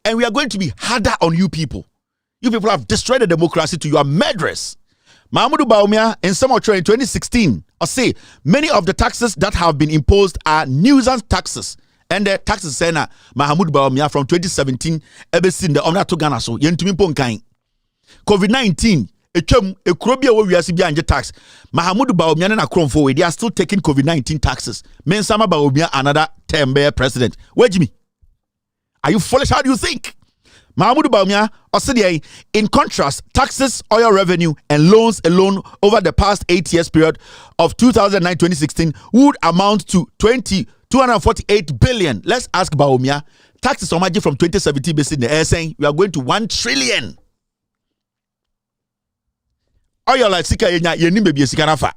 And we are going to be harder on you people. You people have destroyed the democracy to your murderers. Mahamudu Baumia in some in 2016 or say many of the taxes that have been imposed are nuisance taxes. And the taxes say na Mahamudu Baumia from 2017 ever seen the honor to Ghana so yentumi ponkan. COVID-19 etwam ekrobia wo wiase bia anje tax. Mahamudu Baumia na kromfo they are still taking COVID-19 taxes. Mensama Baumia another term bear president. Wejimi. Are you foolish? How do you think? Mahamudu Baumia Osidia, in contrast, taxes, oil revenue, and loans alone over the past 8 years period of 2009-2016 would amount to 248 billion. Let's ask Baumia. Taxes on from 2017 based in the air saying we are going to 1 trillion. Oil like sika yenya yeni baby sika nafa.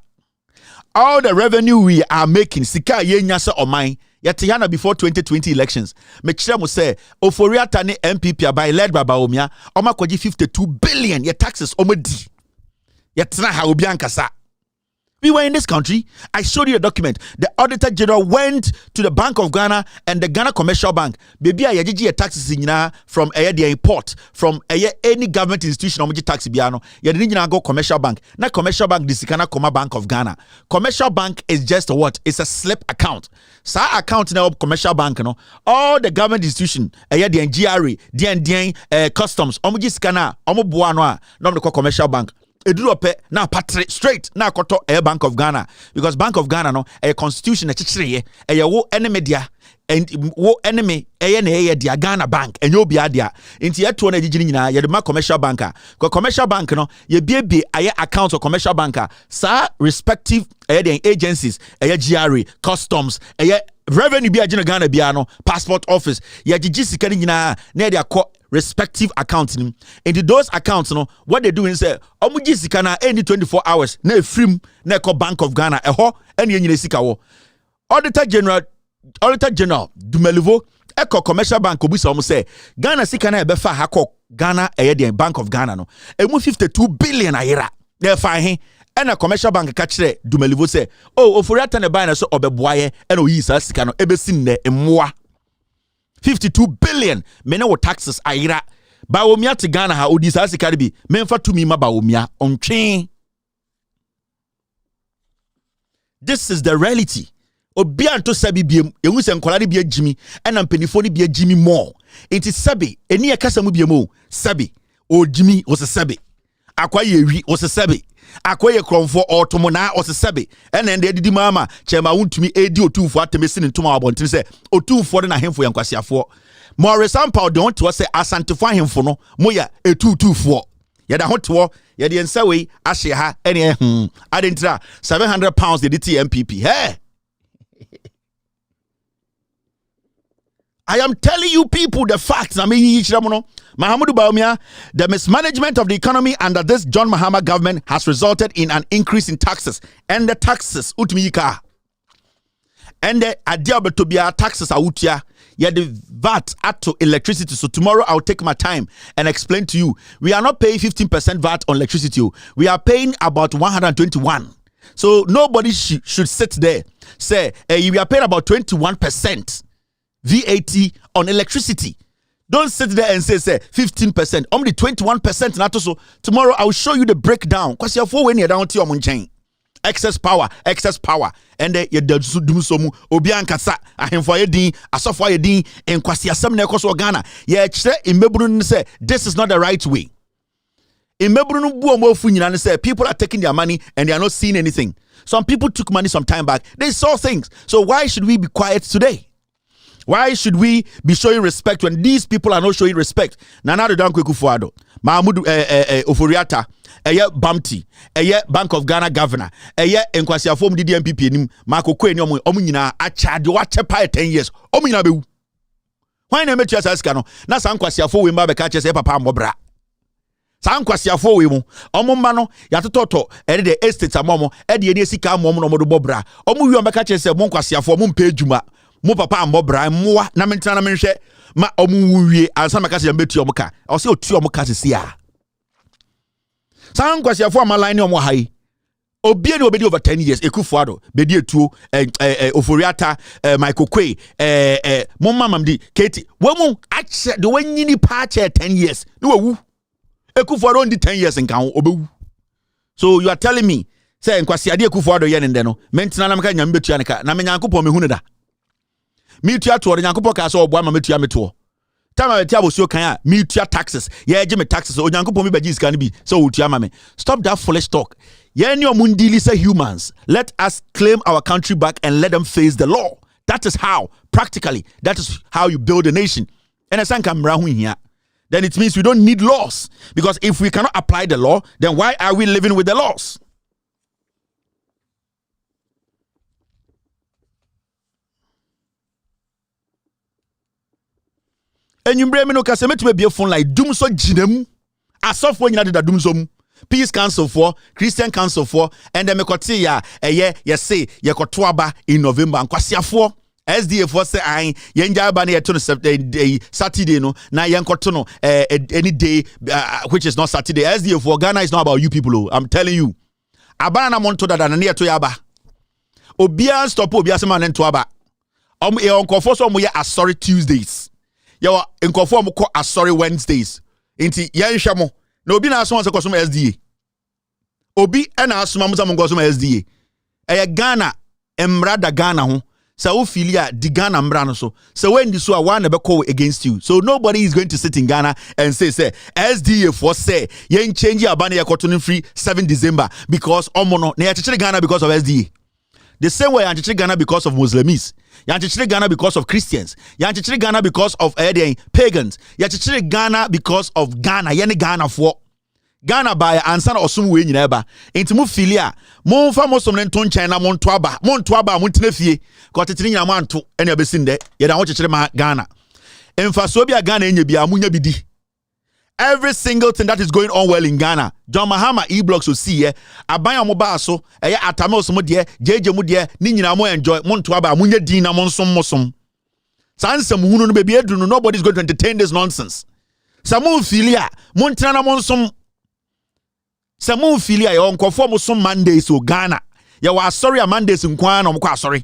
All the revenue we are making sika yenya se omai. Yatihana before 2020 elections. Mechira say Oforiata ne MPP by led by Baumia. Oma kwaji 52 billion. Your taxes omedi. Yatina ha obi ankasa. We were in this country. I showed you a document. The Auditor General went to the Bank of Ghana and the Ghana Commercial Bank. Baby, I yaji taxes in from the import from any government institution. Omoji tax biano. Yadini go Commercial Bank. Na Commercial Bank disikana Koma Bank of Ghana. Commercial Bank is just a what? It's a slip account. Sa account now Commercial Bank no. All the government institution. The GIIF, customs. Omoji skana. Omo buano. No the Commercial Bank. Edurope na patre straight na koto Bank of Ghana because Bank of Ghana no a constitution a chichire a wo enemy dia and wo enemy na dia Ghana Bank and you be dia inti yeto na gigini nyina ye de ma commercial banker because commercial bank no ye biebie aye account of commercial banker sa respective agencies GRA customs revenue bi agina Ghana bia no passport office ye gigi sika nyina na dia respective accounts into those accounts no what they do is say omuji sika na any 24 hours na efrim na ko Bank of Ghana eho ene nyina sika wo Auditor General Dumelivo eko Commercial Bank obusa omo say Ghana sika na ebefa ha ko Ghana Bank of Ghana no emu 52 billion ayira na fa he ena Commercial Bank ka kire Dumelivo say oh oforiata ne ban na so obeboaye ena oyi sa sika no ebesin ne emmoa 52 billion mene wo taxes ayira Baumia to Ghana ha odi sa sika bi memfa tumi ma Baumia ontwe. This is the reality. Obi anto sabi biem ehu se nkolade bia jimi ena mpenifo ni bia jimi more enti sabi eni akasa mu biem o sabi o jimi o se sabi akwa yewi o se sabi akwa ye kromfo otomo na o se sabi ena ende didi mama chema Wontumi edi otumfo atemesi ne ntoma abonten se otumfo de na hemfo yankwasiafo Morris Ampa de on to say asantefo ahemfo no moya etutufo ye da hoto ye de ensawe ahye ha ene adentra 700 pounds de MPP hey I am telling you people the facts. Mahamudu Baumia, the mismanagement of the economy under this John Mahama government has resulted in an increase in taxes. And the taxes, utmika. And the adiabetobia taxes are utia. Yeah, the VAT add to electricity. So tomorrow I'll take my time and explain to you. We are not paying 15% VAT on electricity. We are paying about 121. So nobody should sit there. Say, we are paying about 21%. VAT on electricity. Don't sit there and say 15%. Only 21% not so. Tomorrow I will show you the breakdown. Because you're for when you're down to your chain. Excess power. And you do so obiankasa ahemfo yedin asofo yedin enkwasi asem na ekoso Ghana. Ye kire imebrunu say this is not the right way. Imebrunu bu omofu nyina say people are taking their money and they are not seeing anything. Some people took money some time back. They saw things. So why should we be quiet today? Why should we be showing respect when these people are not showing respect? Nana de Danko Kufuado, Mahamudu Oforiata, Bamti, Bank of Ghana governor, Nkwasiafo mdidi MPP nim, Marco Kwe ni omu nyina achade wache pa 10 years. Omu nyina bewu. Why na metu asaska no? Na sa Nkwasiafo we mba beka chese papa mbobra. Sa Nkwasiafo we mu, omu mma no yatototo de estate amomo de eni sika amomo no modo bobra. Omu wi ombeka chese mo Nkwasiafo mo mpa adwuma. Mo papa mbobra mmoa na mentana na menhwe ma omu wuwie ansa meka se mbetu omuka. O se otu omuka sisi a. Sa Nkwasiafo amaline omo hai. Obie ni obedi over 10 years Ekufuado bedi etuo Oforiata Michael Kwe mumma mamdi Katie wemu ache de wanyini pa che 10 years ni wewu Ekufuado only 10 years nka obewu. So you are telling me say Nkwasiade Ekufuado ye nde no mentina na meka nyam betua ne ka na menyankopon mehunu da mi tua to nyankopon ka so obo ama metua meto tama betia bosio kan a mi tua taxes ye je me taxes onyankopon mi baji sika ne bi so wotua ama me. Stop that foolish talk. Yenyo mundili say humans. Let us claim our country back and let them face the law. That is how, practically, that is how you build a nation. And as here, then it means we don't need laws. Because if we cannot apply the law, then why are we living with the laws? And you bring me no kaseme to be a phone like doom so jinem. As of when you did doom so. Peace Council for Christian Council for and then mekoti ya say yekotoaba in November Nkwasiafo SDA for say I yenja ba na yeto Saturday no na yenkoto no any day which is not Saturday. SDA for Ghana is not about you people. I'm telling you. Abana na monto dada na yeto yaba. Obia stop obia se man nto aba. Onkofo so mo ye asori Tuesdays. Ye nkofo mo ko asori Wednesdays. Inti yenhwe mo na obi na aso won se kosom SDA. Obi na aso ma mo kosom SDA. Ghana emra da Ghana ho. Sa wo filia di Ghana mra no so. So when this so one be call against you. So nobody is going to sit in Ghana and say SDA for say yen change abana yakoto free 7 December because omo no na yachire Ghana because of SDA. The same way yachire Ghana because of Muslims. Yachire Ghana because of Christians. Yachire Ghana because of pagans. Yachire Ghana because of Ghana. Yene Ghana for Ghana by answer osum we nyina ba. Enti mu filia mo fa mo som ne nton China mo nto aba. Mo nto aba mo ntena fie. Ko tetene nyina mo anto ene abesin de. Ye da wo chechire ma Ghana. Emfa so bia Ghana enya bia mo nya bidi. Every single thing that is going on well in Ghana, John Mahama e-blocks will see abanya mo ba so atame oso mo de jeje mo de ni nyina mo enjoy mo nto aba mo nya din na mo nsom mo som. Sansam hunu no baby edu no, nobody is going to entertain this nonsense. Samu filia mo ntena na mo nsom. Samu filia yo nkofo mo som Mondays o Ghana. Ya wa sorry a Mondays nkwan no mo kwa sorry.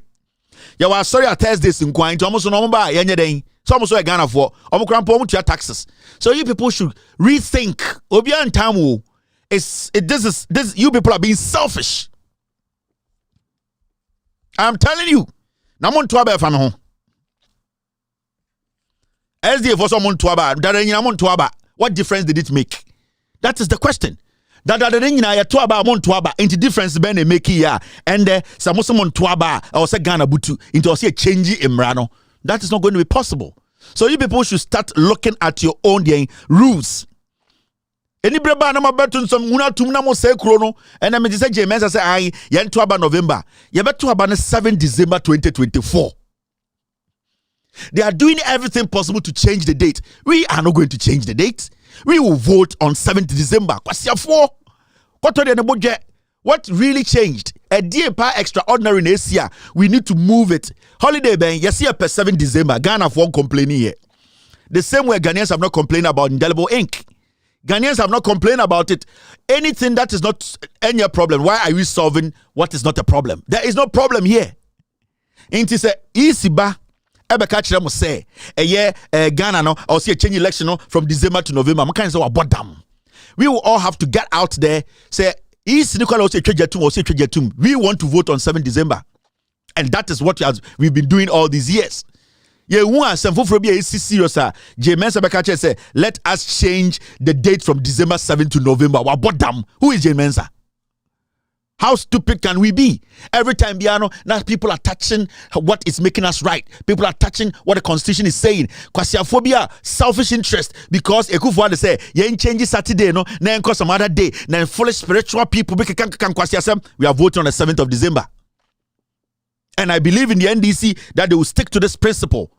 Ya wa sorry a Thursdays nkwan to mo so no mo ba yenye den. Some so Ghana for omo taxes. So you people should rethink. Obian tamu this you people are being selfish. I'm telling you. Namon tuaba fa me ho. SDA for someone tuaba, darenyina mon tuaba. What difference did it make? That is the question. That darenyina ya tuaba mon tuaba into difference ben e make here and samosomon tuaba or say Ghana butu into say change imrano. That is not going to be possible. So you people should start looking at your own rules. Any breba na mabetun some una tumna mo say krono and I say James say I yen to aba November. Ye beto aba 7 December 2024. They are doing everything possible to change the date. We are not going to change the date. We will vote on 7th December. What really changed? A day per extraordinary in Asia. We need to move it. Holiday ben, yes, here per 7 December. Ghana won't complain here. The same way Ghanaians have not complained about indelible ink. Ghanaians have not complained about it. Anything that is not any problem, why are we solving what is not a problem? There is no problem here. It is a easy ba. Ebe catch them say a year Ghana no or see a change election no from December to November. I'm kind of say about them. We will all have to get out there say. We want to vote on 7 December. And that is what we've been doing all these years. Let us change the date from December 7 to November. Who is Jane Mensa? How stupid can we be? Every time, Biano, now people are touching what is making us right. People are touching what the Constitution is saying. Kwasiaphobia, selfish interest, because Ekufuade say, yen change Saturday, no, then cause some other day, then fully spiritual people, we are voting on the 7th of December. And I believe in the NDC that they will stick to this principle.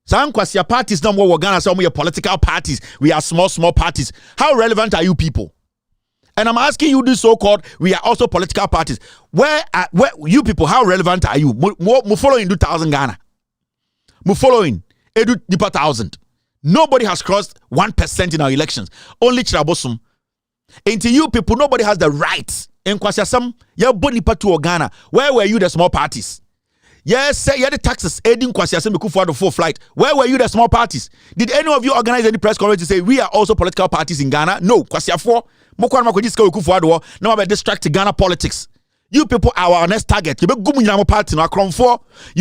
Some Kwasia parties no more Ghana, some are political parties. We are small parties. How relevant are you people? And I'm asking you this so-called, we are also political parties. Where you people, how relevant are you? Mo following 2,000 Ghana. Mo following Edu Nipa 1,000. Nobody has crossed 1% in our elections. Only Chirabosum. Into you people, nobody has the right. In Kwasiasam, you Nipa to Ghana. Where were you, the small parties? Yes, say the taxes aiding Kwasiasam for the full flight. Where were you, the small parties? Did any of you organize any press conference to say we are also political parties in Ghana? No, Kwasiafo. Now about distract Ghana politics. You people are our next target. You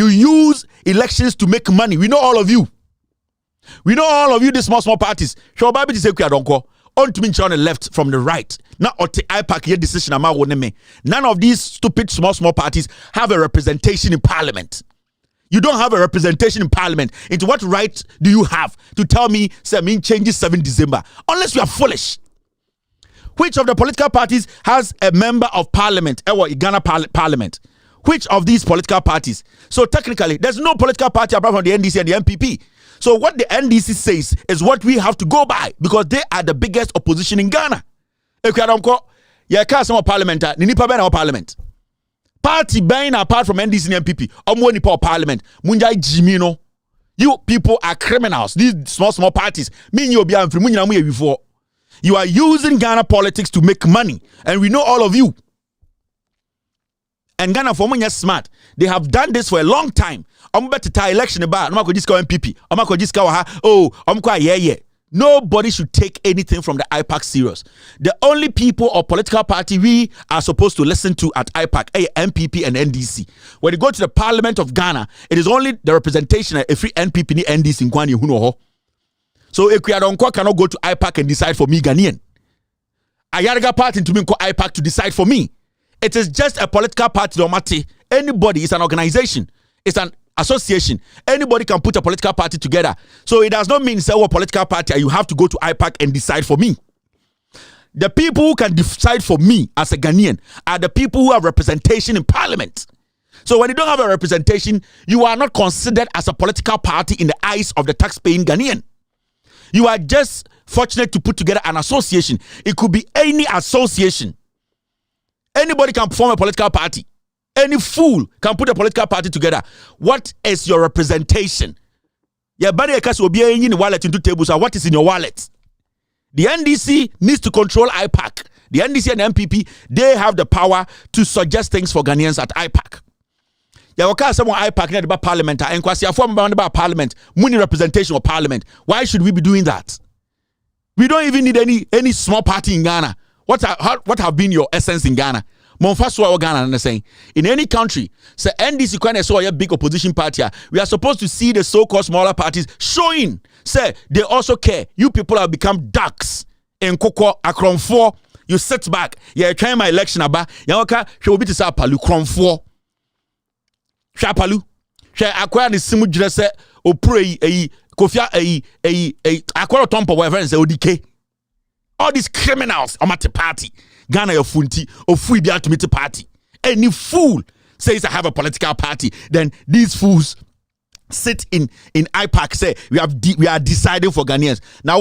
use elections to make money. We know all of you. We know all of you, the small parties. Show Bible to say on to me on the left from the right. Now IPAC your decision. None of these stupid small parties have a representation in parliament. You don't have a representation in parliament. Into what right do you have to tell me say mean changes 7 December? Unless you are foolish. Which of the political parties has a member of parliament? Ghana parliament. Which of these political parties? So technically, there's no political party apart from the NDC and the MPP. So what the NDC says is what we have to go by because they are the biggest opposition in Ghana. Parliament. Party buying apart from NDC and MPP. Parliament. Munjai Jimino. You people are criminals. These small parties. Before. You are using Ghana politics to make money. And we know all of you. And Ghana for money smart. They have done this for a long time. I'm about to tie election about. I'm going to MPP. I'm going to Nobody should take anything from the IPAC serious. The only people or political party we are supposed to listen to at IPAC, MPP and NDC. When you go to the Parliament of Ghana, it is only the representation of every NPP and NDC in Kwani Hunoho. So Ekuyadonko cannot go to IPAC and decide for me, Ghanaian. Ayaraga party to me call IPAC to decide for me. It is just a political party, no matter. Anybody is an organization. It's an association. Anybody can put a political party together. So it does not mean say a political party you have to go to IPAC and decide for me. The people who can decide for me as a Ghanaian are the people who have representation in parliament. So when you don't have a representation, you are not considered as a political party in the eyes of the tax-paying Ghanaian. You are just fortunate to put together an association. It could be any association. Anybody can form a political party. Any fool can put a political party together. What is your representation? Your body will be in the wallet into tables. So what is in your wallet? The NDC needs to control IPAC. The NDC and MPP, they have the power to suggest things for Ghanaians at IPAC. There will someone IPAC near the parliament and Kwasi form about parliament, money representation of parliament. Why should we be doing that? We don't even need any small party in Ghana. What have been your essence in Ghana? Monfaswa Ghana saying in any country, say NDC when I saw a big opposition party, we are supposed to see the so-called smaller parties showing. Say they also care. You people have become ducks in Koko Akron 4. You sit back. You're trying my election about Yawaka, she will be to say Palu Kron 4. Shapalu, she acquire the simu dress or pray a kofia a aqua tompa whatever and say ODK. All these criminals are at the party. Ghana your funti or free the ultimate party. Any fool says I have a political party, then these fools sit in IPAC say we are deciding for Ghanaians. Now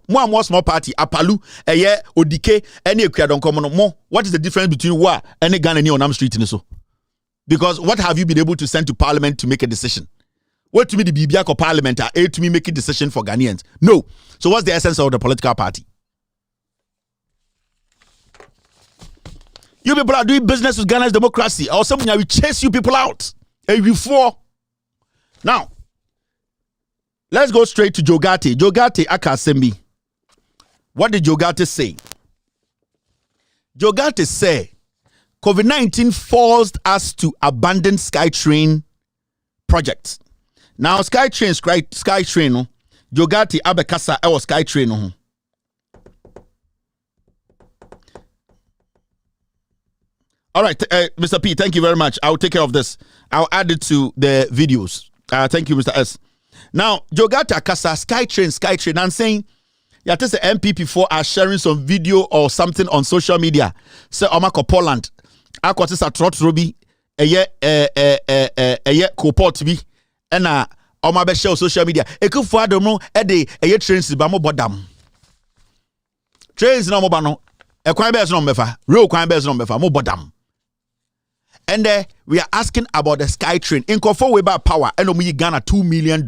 more small party Apalu ODK any don't come on more. What is the difference between wa any Ghanaian on Am Street in so? Because what have you been able to send to parliament to make a decision? What to me the Bibiako parliament are to me make a decision for Ghanaians? No. So what's the essence of the political party? You people are doing business with Ghana's democracy. Or something I will chase you people out. And before. Now, let's go straight to Jogate. Jogate Akasembi. What did Jogate say? Jogate said, COVID-19 forced us to abandon SkyTrain project. Now, SkyTrain, no, Jogate Abekasa, I was SkyTrain, no. All right, Mr. P, thank you very much. I'll take care of this. I'll add it to the videos. Thank you, Mr. S. Now, Jogata Kasa, Skytrain, I'm saying, yeah, this the MPP4 are sharing some video or something on social media. Say, Omako Poland, Aquatis a trot ruby, co-port be, and Oma share social media. A good father, no, a day, a trains to Bamo Bodam. Trains no mobano, a crime bears no mefa, real crime bears no mefa, mo bodam. And we are asking about the Skytrain. In Kofo we buy power and we Ghana $2 million.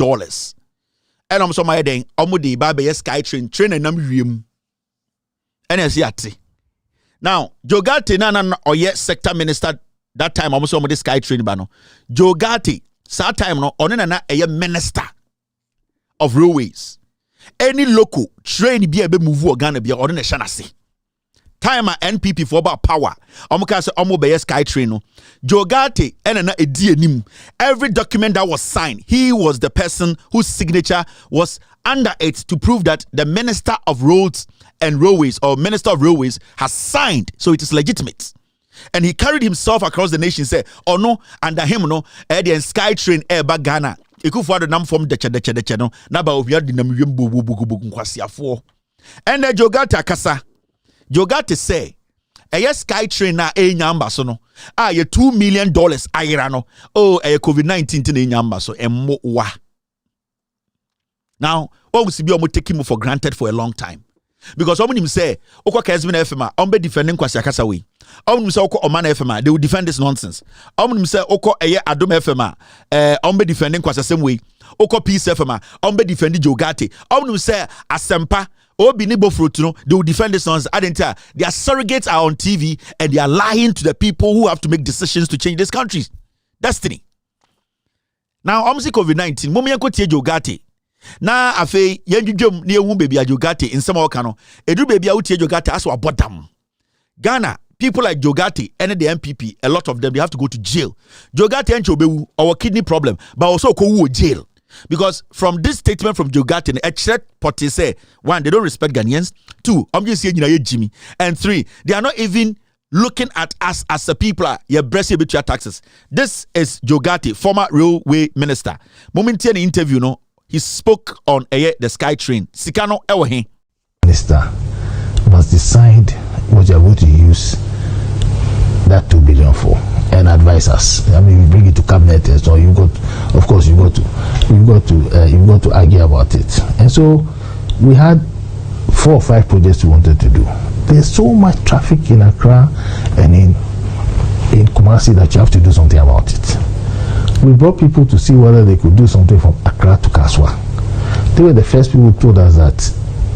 And I'm so my day, Omudi buy Skytrain, train and I'm and as yet. Now, Jogati Nana or yet sector minister that time almost on the Skytrain bano. Jogati, that time no on a minister of railways. Any local train be a be move Ghana be on the Shanasi. Time NPP for about power. Omukase Omobe Skytrain no. Jogate and nim. Every document that was signed, he was the person whose signature was under it to prove that the Minister of Roads and Railways or Minister of Railways has signed, so it is legitimate. And he carried himself across the nation. Say, oh no, under him no, the Skytrain back Ghana. Ikufu the nam from the no. Naba obiya di nam yembu bugu kwasiafo. And the Jogate Akasa. Jogate say, a Skytrain na nyamba so no. Ye $2 million ayira no. Oh, COVID-19 to nyamba so emmo wa. Now, what we be taking for granted for a long time. Because someone him say, Oko Kesmin FMA, ombe defending Kwasi Akasa way. Him say Oko Oman FMA, they will defend this nonsense. Him say Oko Adom FMA, ombe defending Kwasi same way. Oko Peace FMA, ombe defending Jogate. Him say Asempa, Obi Nibo Frutuno, they will defend this nonsense. I didn't tell. Their surrogates are on TV and they are lying to the people who have to make decisions to change this country's destiny. Now, I'm sick COVID-19. Momi yanko tie Jogate. Na afe yenjum ne ehu baby Jogate in some okano. Edu baby utie Jogate as wa bodam. Ghana, people like Jogate and the MPP, a lot of them they have to go to jail. Jogate and Chobewu our kidney problem, but also go jail. Because from this statement from Jogate, a threat party say, one, they don't respect Ghanaians. Two, I'm just saying Jimmy. And three, they are not even looking at us as a people. You're breasting with your taxes. This is Jogate, former railway minister. Momentary interview, no, he spoke on the Skytrain. Sikano Ewahe. Minister must decide what you're going to use that $2 billion for and advise us. I mean, you bring it to cabinet, so you got, of course, you got to argue about it. And so we had 4 or 5 projects we wanted to do. There's so much traffic in Accra and in Kumasi that you have to do something about it. We brought people to see whether they could do something from Accra to Kaswa. They were the first people who told us that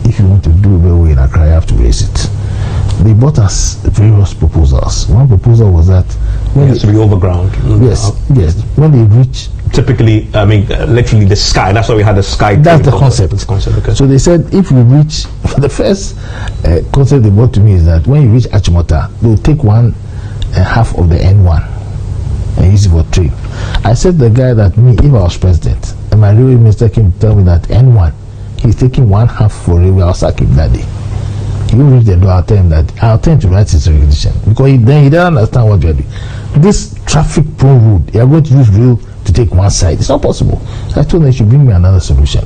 if you want to do a railway in Accra, you have to raise it. They brought us various proposals. One proposal was that when it has to be overground. Yes. When they reach, typically, I mean, literally the sky. That's why we had the sky. That's the concept. Okay. So they said if we reach, the first concept they brought to me is that when you reach Achimota, they'll take 1.5 of the N1 and use it for trade. I said to the guy that if I was president and my railway minister came to tell me that N1, he's taking 1/2 for railway, I'll sack him that day. You reach the door, I'll tell him that I'll tell him to write his regulation because then he doesn't understand what you're doing. This traffic prone road, you're going to use rail to take one side. It's not possible. So I told them they should bring me another solution.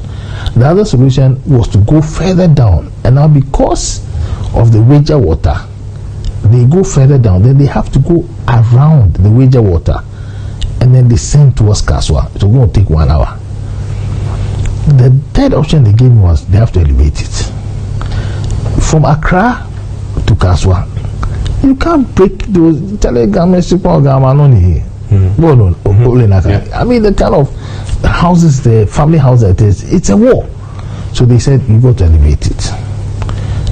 The other solution was to go further down, and now because of the wager water, they go further down. Then they have to go around the wager water, and then they send towards Kaswa. It's going to take 1 hour. The third option they gave me was they have to elevate it. From Accra to Kaswa, you can't break those I mean, the kind of houses, the family house that is, it's a war. So they said you got to elevate it.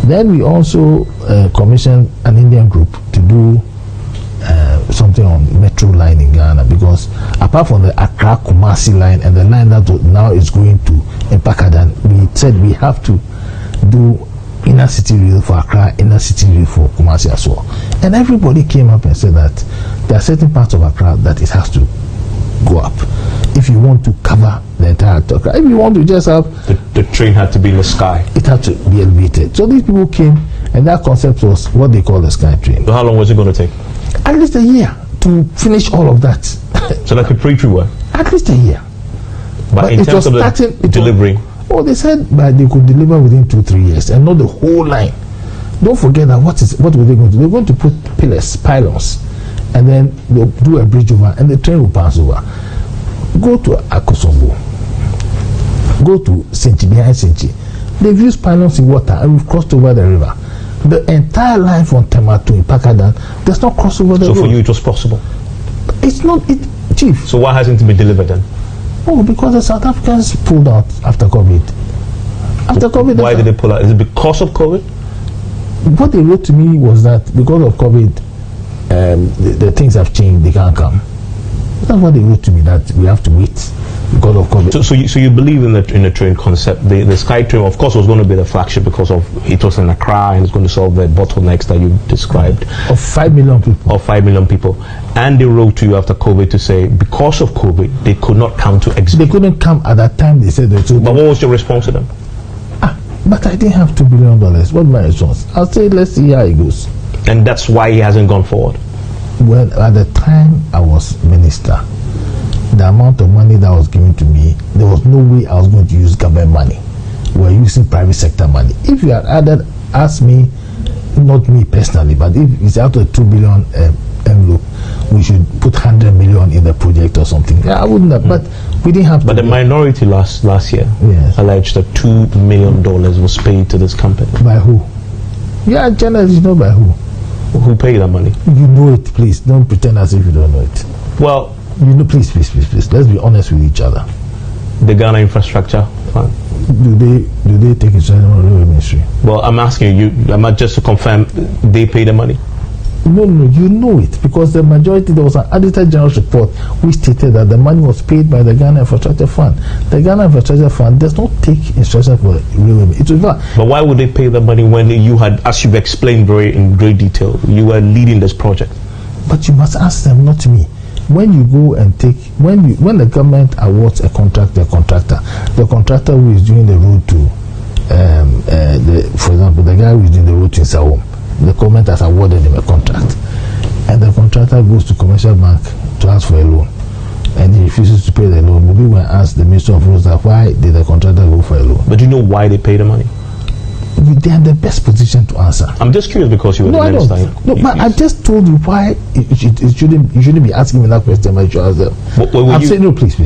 Then we also commissioned an Indian group to do something on metro line in Ghana, because apart from the Accra Kumasi line and the line that now is going to Mpakadan, we said we have to do inner city rail for Accra, inner city rail for Kumasi as well. And everybody came up and said that there are certain parts of Accra that it has to go up if you want to cover the entire Accra. If you want to just have the train had to be in the sky, it had to be elevated. So these people came, and that concept was what they call the sky train. So how long was it going to take? At least a year to finish all of that. So like a pre-tree work? At least a year. But in terms of the delivery? They said that they could deliver within 2-3 years and not the whole line. Don't forget that what were they going to do? They're going to put pylons, and then they'll do a bridge over, and the train will pass over. Go to Akosombo. Go to Senchi, behind Senchi. They've used pylons in water, and we've crossed over the river. The entire line from Tema to Ipakadan does not cross over the river. So for you it was possible? It's not, Chief. So why hasn't it been delivered then? Oh, because the South Africans pulled out after COVID. Why did they pull out? Is it because of COVID? What they wrote to me was that because of COVID, the things have changed, they can't come. That's what they wrote to me, that we have to wait because of COVID. So you believe in the train concept? The SkyTrain, of course, was going to be the flagship because of it was in Accra and it's going to solve the bottlenecks that you described. Of 5 million people. Of 5 million people. And they wrote to you after COVID to say because of COVID, they could not come to execute. They couldn't come at that time, they said. But what was your response to them? But I didn't have $2 billion. What's my response? I'll say, let's see how it goes. And that's why he hasn't gone forward? Well, at the time I was minister, the amount of money that was given to me, there was no way I was going to use government money. We were using private sector money. If you had asked me, not me personally, but if it's out of 2 billion envelope, we should put 100 million in the project or something. Yeah, I wouldn't have, but we didn't have to. But the minority last year alleged that $2 million was paid to this company. By who? Yeah, journalists know by who. Who paid that money? You know it, please. Don't pretend as if you don't know it. Well, you know, please. Let's be honest with each other. The Ghana Infrastructure Fund. Do they take instruction from the Railway Ministry? Well, I'm asking you. I'm just to confirm. They pay the money. No, you know it because the majority. There was an Auditor General's report which stated that the money was paid by the Ghana Infrastructure Fund. The Ghana Infrastructure Fund does not take instructions for railway. But why would they pay the money when you had, as you've explained in great detail, you were leading this project? But you must ask them, not me. When you go and when the government awards a contract, the contractor who is doing the road to, for example, the guy who is doing the road to Insawam, the government has awarded him a contract, and the contractor goes to commercial bank to ask for a loan, and he refuses to pay the loan. Maybe when asked the Minister of Roads that why did the contractor go for a loan? But you know why they pay the money? They are in the best position to answer. I'm just curious because you were the minister. But I just told you why you shouldn't be asking me that question. But you ask them. I'm saying no, please.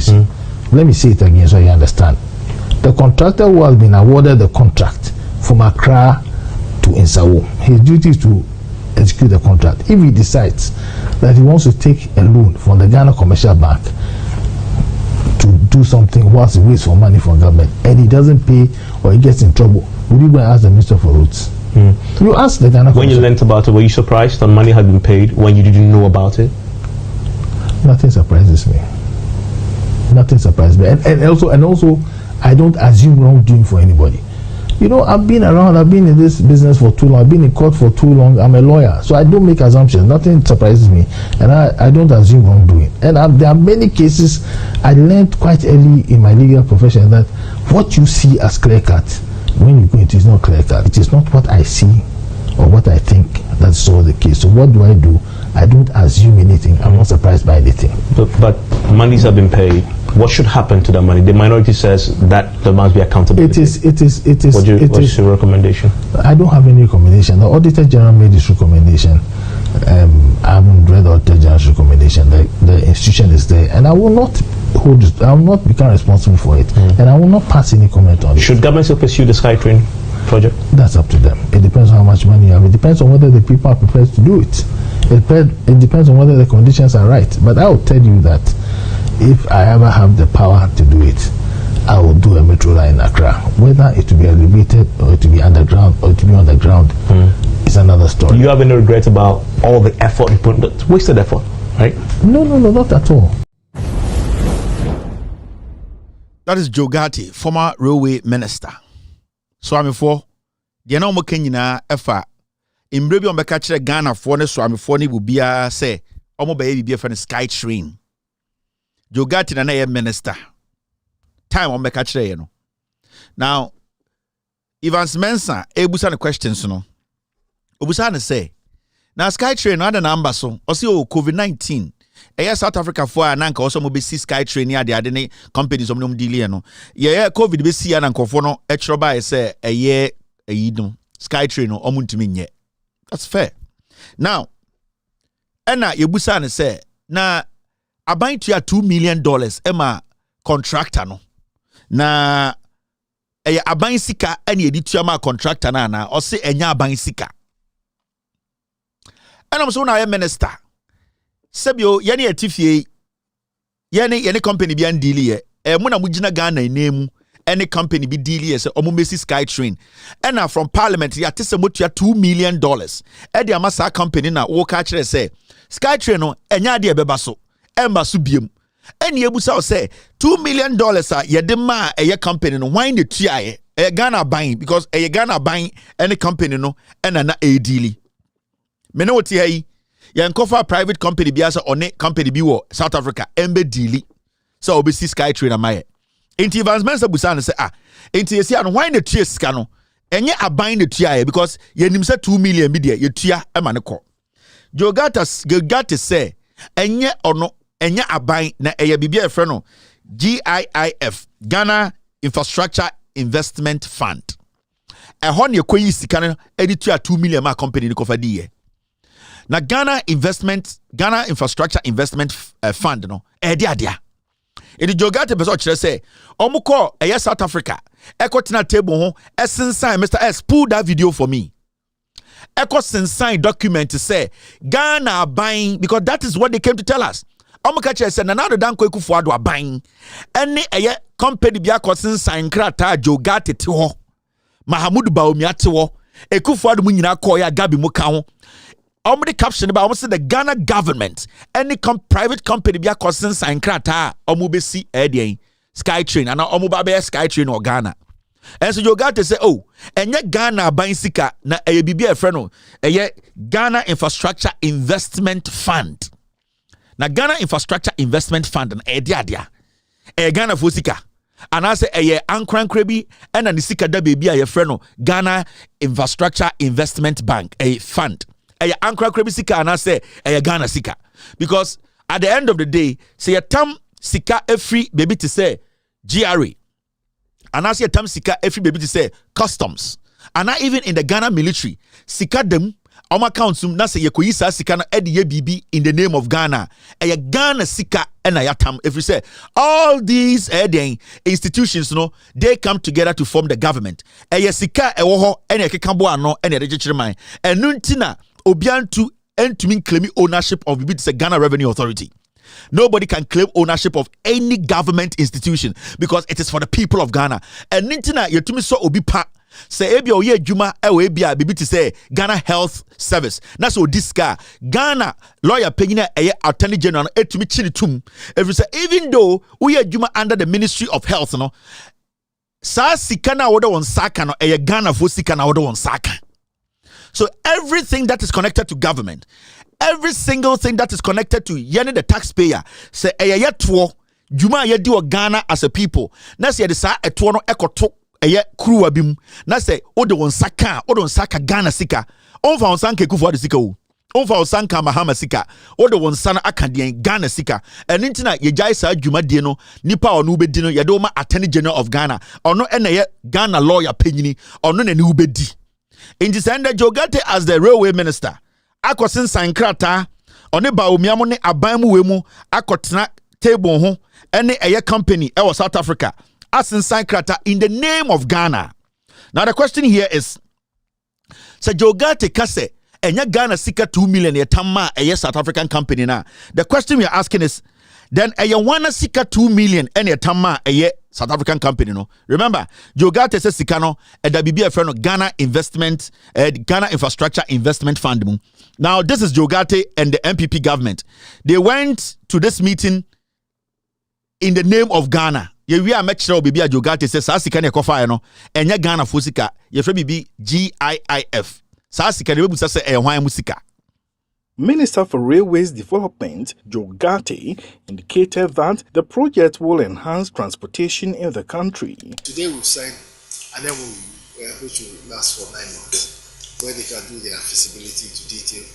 Let me say it again so you understand. The contractor who has been awarded the contract from Accra to Insawo, his duty is to execute the contract. If he decides that he wants to take a loan from the Ghana Commercial Bank to do something whilst he waits for money from government and he doesn't pay or he gets in trouble, would you go and ask the Minister for Roads? You ask the Ghana. When you learnt about it, were you surprised that money had been paid when you didn't know about it? Nothing surprises me. Nothing surprises me. And also, I don't assume wrongdoing for anybody. You know, I've been around, I've been in this business for too long, I've been in court for too long, I'm a lawyer, so I don't make assumptions. Nothing surprises me, and I don't assume wrongdoing. And there are many cases I learned quite early in my legal profession that what you see as clear cut, when you go into it is not clear cut. It is not what I see or what I think that's all the case. So what do? I don't assume anything. I'm not surprised by anything. But monies have been paid. What should happen to that money? The minority says that there must be accountability. It is. What's your recommendation? I don't have any recommendation. The Auditor General made this recommendation. I haven't read the Auditor General's recommendation. The institution is there, and I will not become responsible for it, and I will not pass any comment on it. Should government still pursue the SkyTrain project? That's up to them. It depends on how much money you have. It depends on whether the people are prepared to do it. It depends on whether the conditions are right. But I will tell you that if I ever have the power to do it, I will do a metro line in Accra. Whether it will be elevated or it will be underground or it will be on the ground is another story. Do you have any regret about all the effort you put? Wasted effort, right? No, not at all. That is Joe Gatti, former railway minister. So I'm for the no Kenyina efa in Brebi on Becatcher Ghana for the Swami for will be a say, almost baby be a friend SkyTrain. Joe Gatti and I am minister. Time on Becatcher, you know. Now, Evans Mensa, Ebusan questions, no. Obusan say, Now SkyTrain no the number so. O see COVID-19. South Africa for ananka also mo be see SkyTrain near the ne companies om no deal no. COVID be see ananka for no etroba say no SkyTrain no omuntumi nye. That's fair. Now, ena yebusa ne say na aban to $2 million ema contractor no. Na aban sika ene yedi to ma contractor na o se enya aban sika. Ena so na minister. Sebio yene atifie yene company bi an deal ye. Mu na mugina Ghana name any company be deal ye say omo mesi SkyTrain. Ena from parliament ya tese motua $2 million. E de amasa company na wo ka kire say SkyTrain no enya de beba so. Emba so biem. Eni ebusa o say $2 million a yede ma eye company no why the tua e Ghana buying because eye Ghana buying any company no ena na e deal. Me no tie yi yen kofa private company bi asa one company bi wo South Africa embe deal. So obesi SkyTrain amaye. Inti Evans Mensa busa say inti yesi an why the tua sika no enye aban the tua because yenim say 2 million bi de ye tua e ma ne ko. Jogata say enye ono enya aban na eye bibia e frɛ no GIIF Ghana Infrastructure Investment Fund. Ehon ye koyi sika no editua 2 million ma company ni kofa di ye. Na Ghana Infrastructure Investment Fund no edi adia. Edi Jogate beso kire say omuko eye South Africa ekotena table ho esensan Mr. S pull that video for me. Eko sensan document say Ghana buying because that is what they came to tell us. Omukache say na now the danko ekufu ado buying any eye company bia kosensan krata Jogate te ho Mahamud Baumia te ho ekufu ado mu nyina call ya Gabi mu ka ho. The caption about almost the Ghana government any private company bia kosensan krata omubesi SkyTrain and omubabe SkyTrain or Ghana. And so you got to say, oh, and yet Ghana buying sika na bibi friend Ghana Infrastructure Investment Fund. Na Ghana Infrastructure Investment Fund and dia Ghana fosika. And I say ankran krebi and an sika da baby a friend Ghana Infrastructure Investment Bank fund. Ankran krebi sika and I say Ghana sika. Because at the end of the day, say a tam sika every baby to say GRA. And I see a time sika every baby to say customs. And not even in the Ghana military, sika them on my council na say yekoyisa sika na edi ye bibi in the name of Ghana. Ghana sika and ayatam. If you say all these institutions, they come together to form the government. Sika ewoho ene kekambo ano ene regichirman. And nuntina obiantu entumi claim ownership of bibi to say Ghana Revenue Authority. Nobody can claim ownership of any government institution because it is for the people of Ghana. And nintina yetumi so obi pa say ebi oye adwuma ewe bia bibi to say Ghana Health Service. Na so this guy Ghana lawyer panyina eye attorney general etumi chiri tum. If you say even though oye adwuma under the Ministry of Health sa sika na wodo won saka no eye Ghana fo sika na wodo won saka. So everything that is connected to government, every single thing that is connected to the taxpayer, say to Juma yedi o Ghana as a people. Na say sa eto no ekoto crew abim. Na say odo won saka Ghana sika. Onfa on sanka ekufu ade sika o. Onfa on sanka Mahama sika. Odo won sana akadien Ghana sika. Enintina ye jai sa Juma die no nipa onu ubedi no yede o ma Attorney General of Ghana. Ono ene Ghana lawyer penyini. Ono ne ubedi. Inti sende Jogate as the railway minister. Akosin sankrata one ba omiamo ne aban mu wemu akotena table ho ene eye company e South Africa asin sankrata in the name of Ghana. Now the question here is so Jogate kase enya Ghana sika 2 million ye tamma eye South African company na. The question we are asking is then eye wana sika 2 million ene tamma eye South African company no. Remember, Jogate says Sikano and the BBA friend of Ghana Investment, Ghana Infrastructure Investment Fund. Now, this is Jogate and the MPP government. They went to this meeting in the name of Ghana. We are make sure BBA Jogate says Sasikane Kofa no and ya Ghana Fusika, ye BB GIIF. Sasikane Busa say Musika. Minister for Railways Development, Jogate, indicated that the project will enhance transportation in the country. Today we've signed an MOU which will last for 9 months, where they can do their feasibility to detail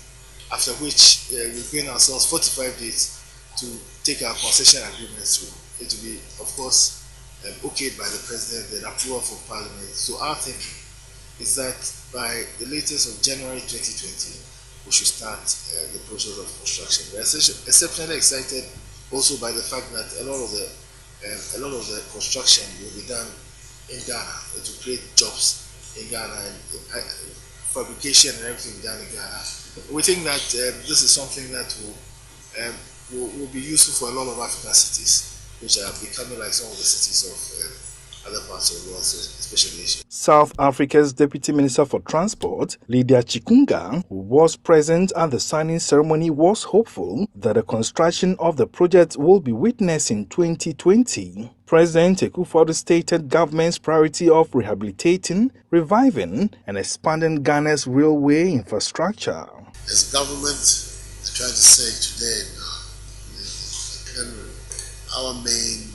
after which we've given ourselves 45 days to take our concession agreements through. It will be, of course, okayed by the president, then approval from parliament. So our thinking is that by the latest of January 2020, we should start the process of construction. We're exceptionally excited also by the fact that a lot of the construction will be done in Ghana to create jobs in Ghana, and fabrication and everything done in Ghana. We think that this is something that will be useful for a lot of African cities, which are becoming like some of the cities of other parts of the world, especially Asia. South Africa's Deputy Minister for Transport, Lydia Chikunga, who was present at the signing ceremony, was hopeful that the construction of the project will be witnessed in 2020. President Akufo-Addo stated government's priority of rehabilitating, reviving, and expanding Ghana's railway infrastructure. As government, I try to say today, our main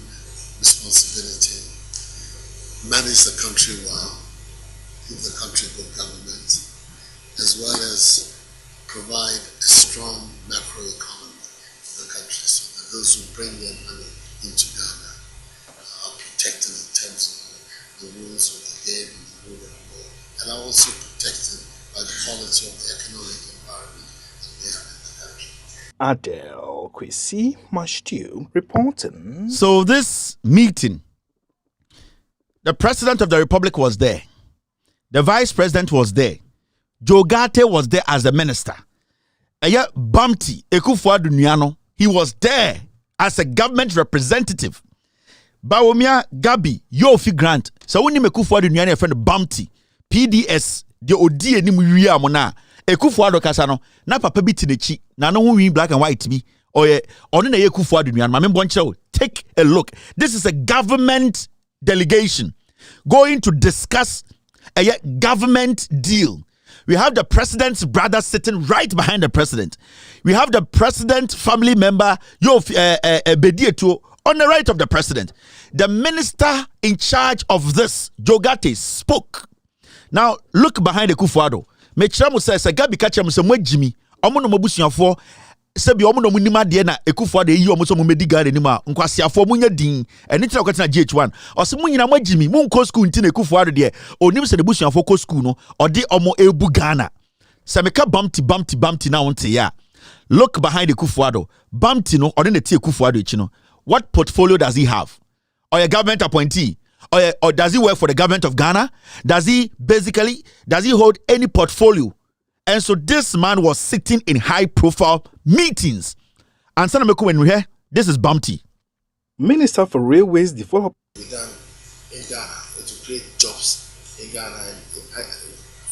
responsibility, manage the country well, give the country good government, as well as provide a strong macro economy for the country, so that those who bring their money into Ghana are protected in terms of the rules of the game and the rule of law, and are also protected by the quality of the economic environment that we have in the country. Adele Kwesi Mashtu reporting. So this meeting, the President of the Republic was there. The Vice President was there. Joe Garte was there as the minister. Bamti Akufo-Addo Nuano, he was there as a government representative. Bawumia Gabi Yofi Grant. So when you Akufo-Addo Nuano friend Bamti PDS the odi enim wiya mo na Akufo-Addo kasa no na papa bi tinechi na no wi black and white bi oye ono na Akufo-Addo Nuano ma me bonche. Take a look. This is a government delegation going to discuss a government deal. We have the president's brother sitting right behind the president. We have the president family member Bedieto on the right of the president. The minister in charge of this, Jogate, spoke. Now look behind the Akufo-Addo. Mechamu says a gabi kacha mwe Jimmy omono mabusuafo sebi omono munima de na Akufo-Addo yi omo so mumedi gare nima nkwasiafo munya din eni tira kwatena GIIF1 ose munyina magimi munko school ntina Akufo-Addo de onim se de busuafo ko school no ode omo ebu Ghana semeka bamti na wonte ya. Look behind Akufo-Addo. Bamti no ode na tie Akufo-Addo echi no. What portfolio does he have? Or a government appointee? Or does he work for the government of Ghana? Does he hold any portfolio? And so this man was sitting in high profile meetings. And when we hear this is Bamti. Minister for Railways Development. We done in Ghana to create jobs in Ghana and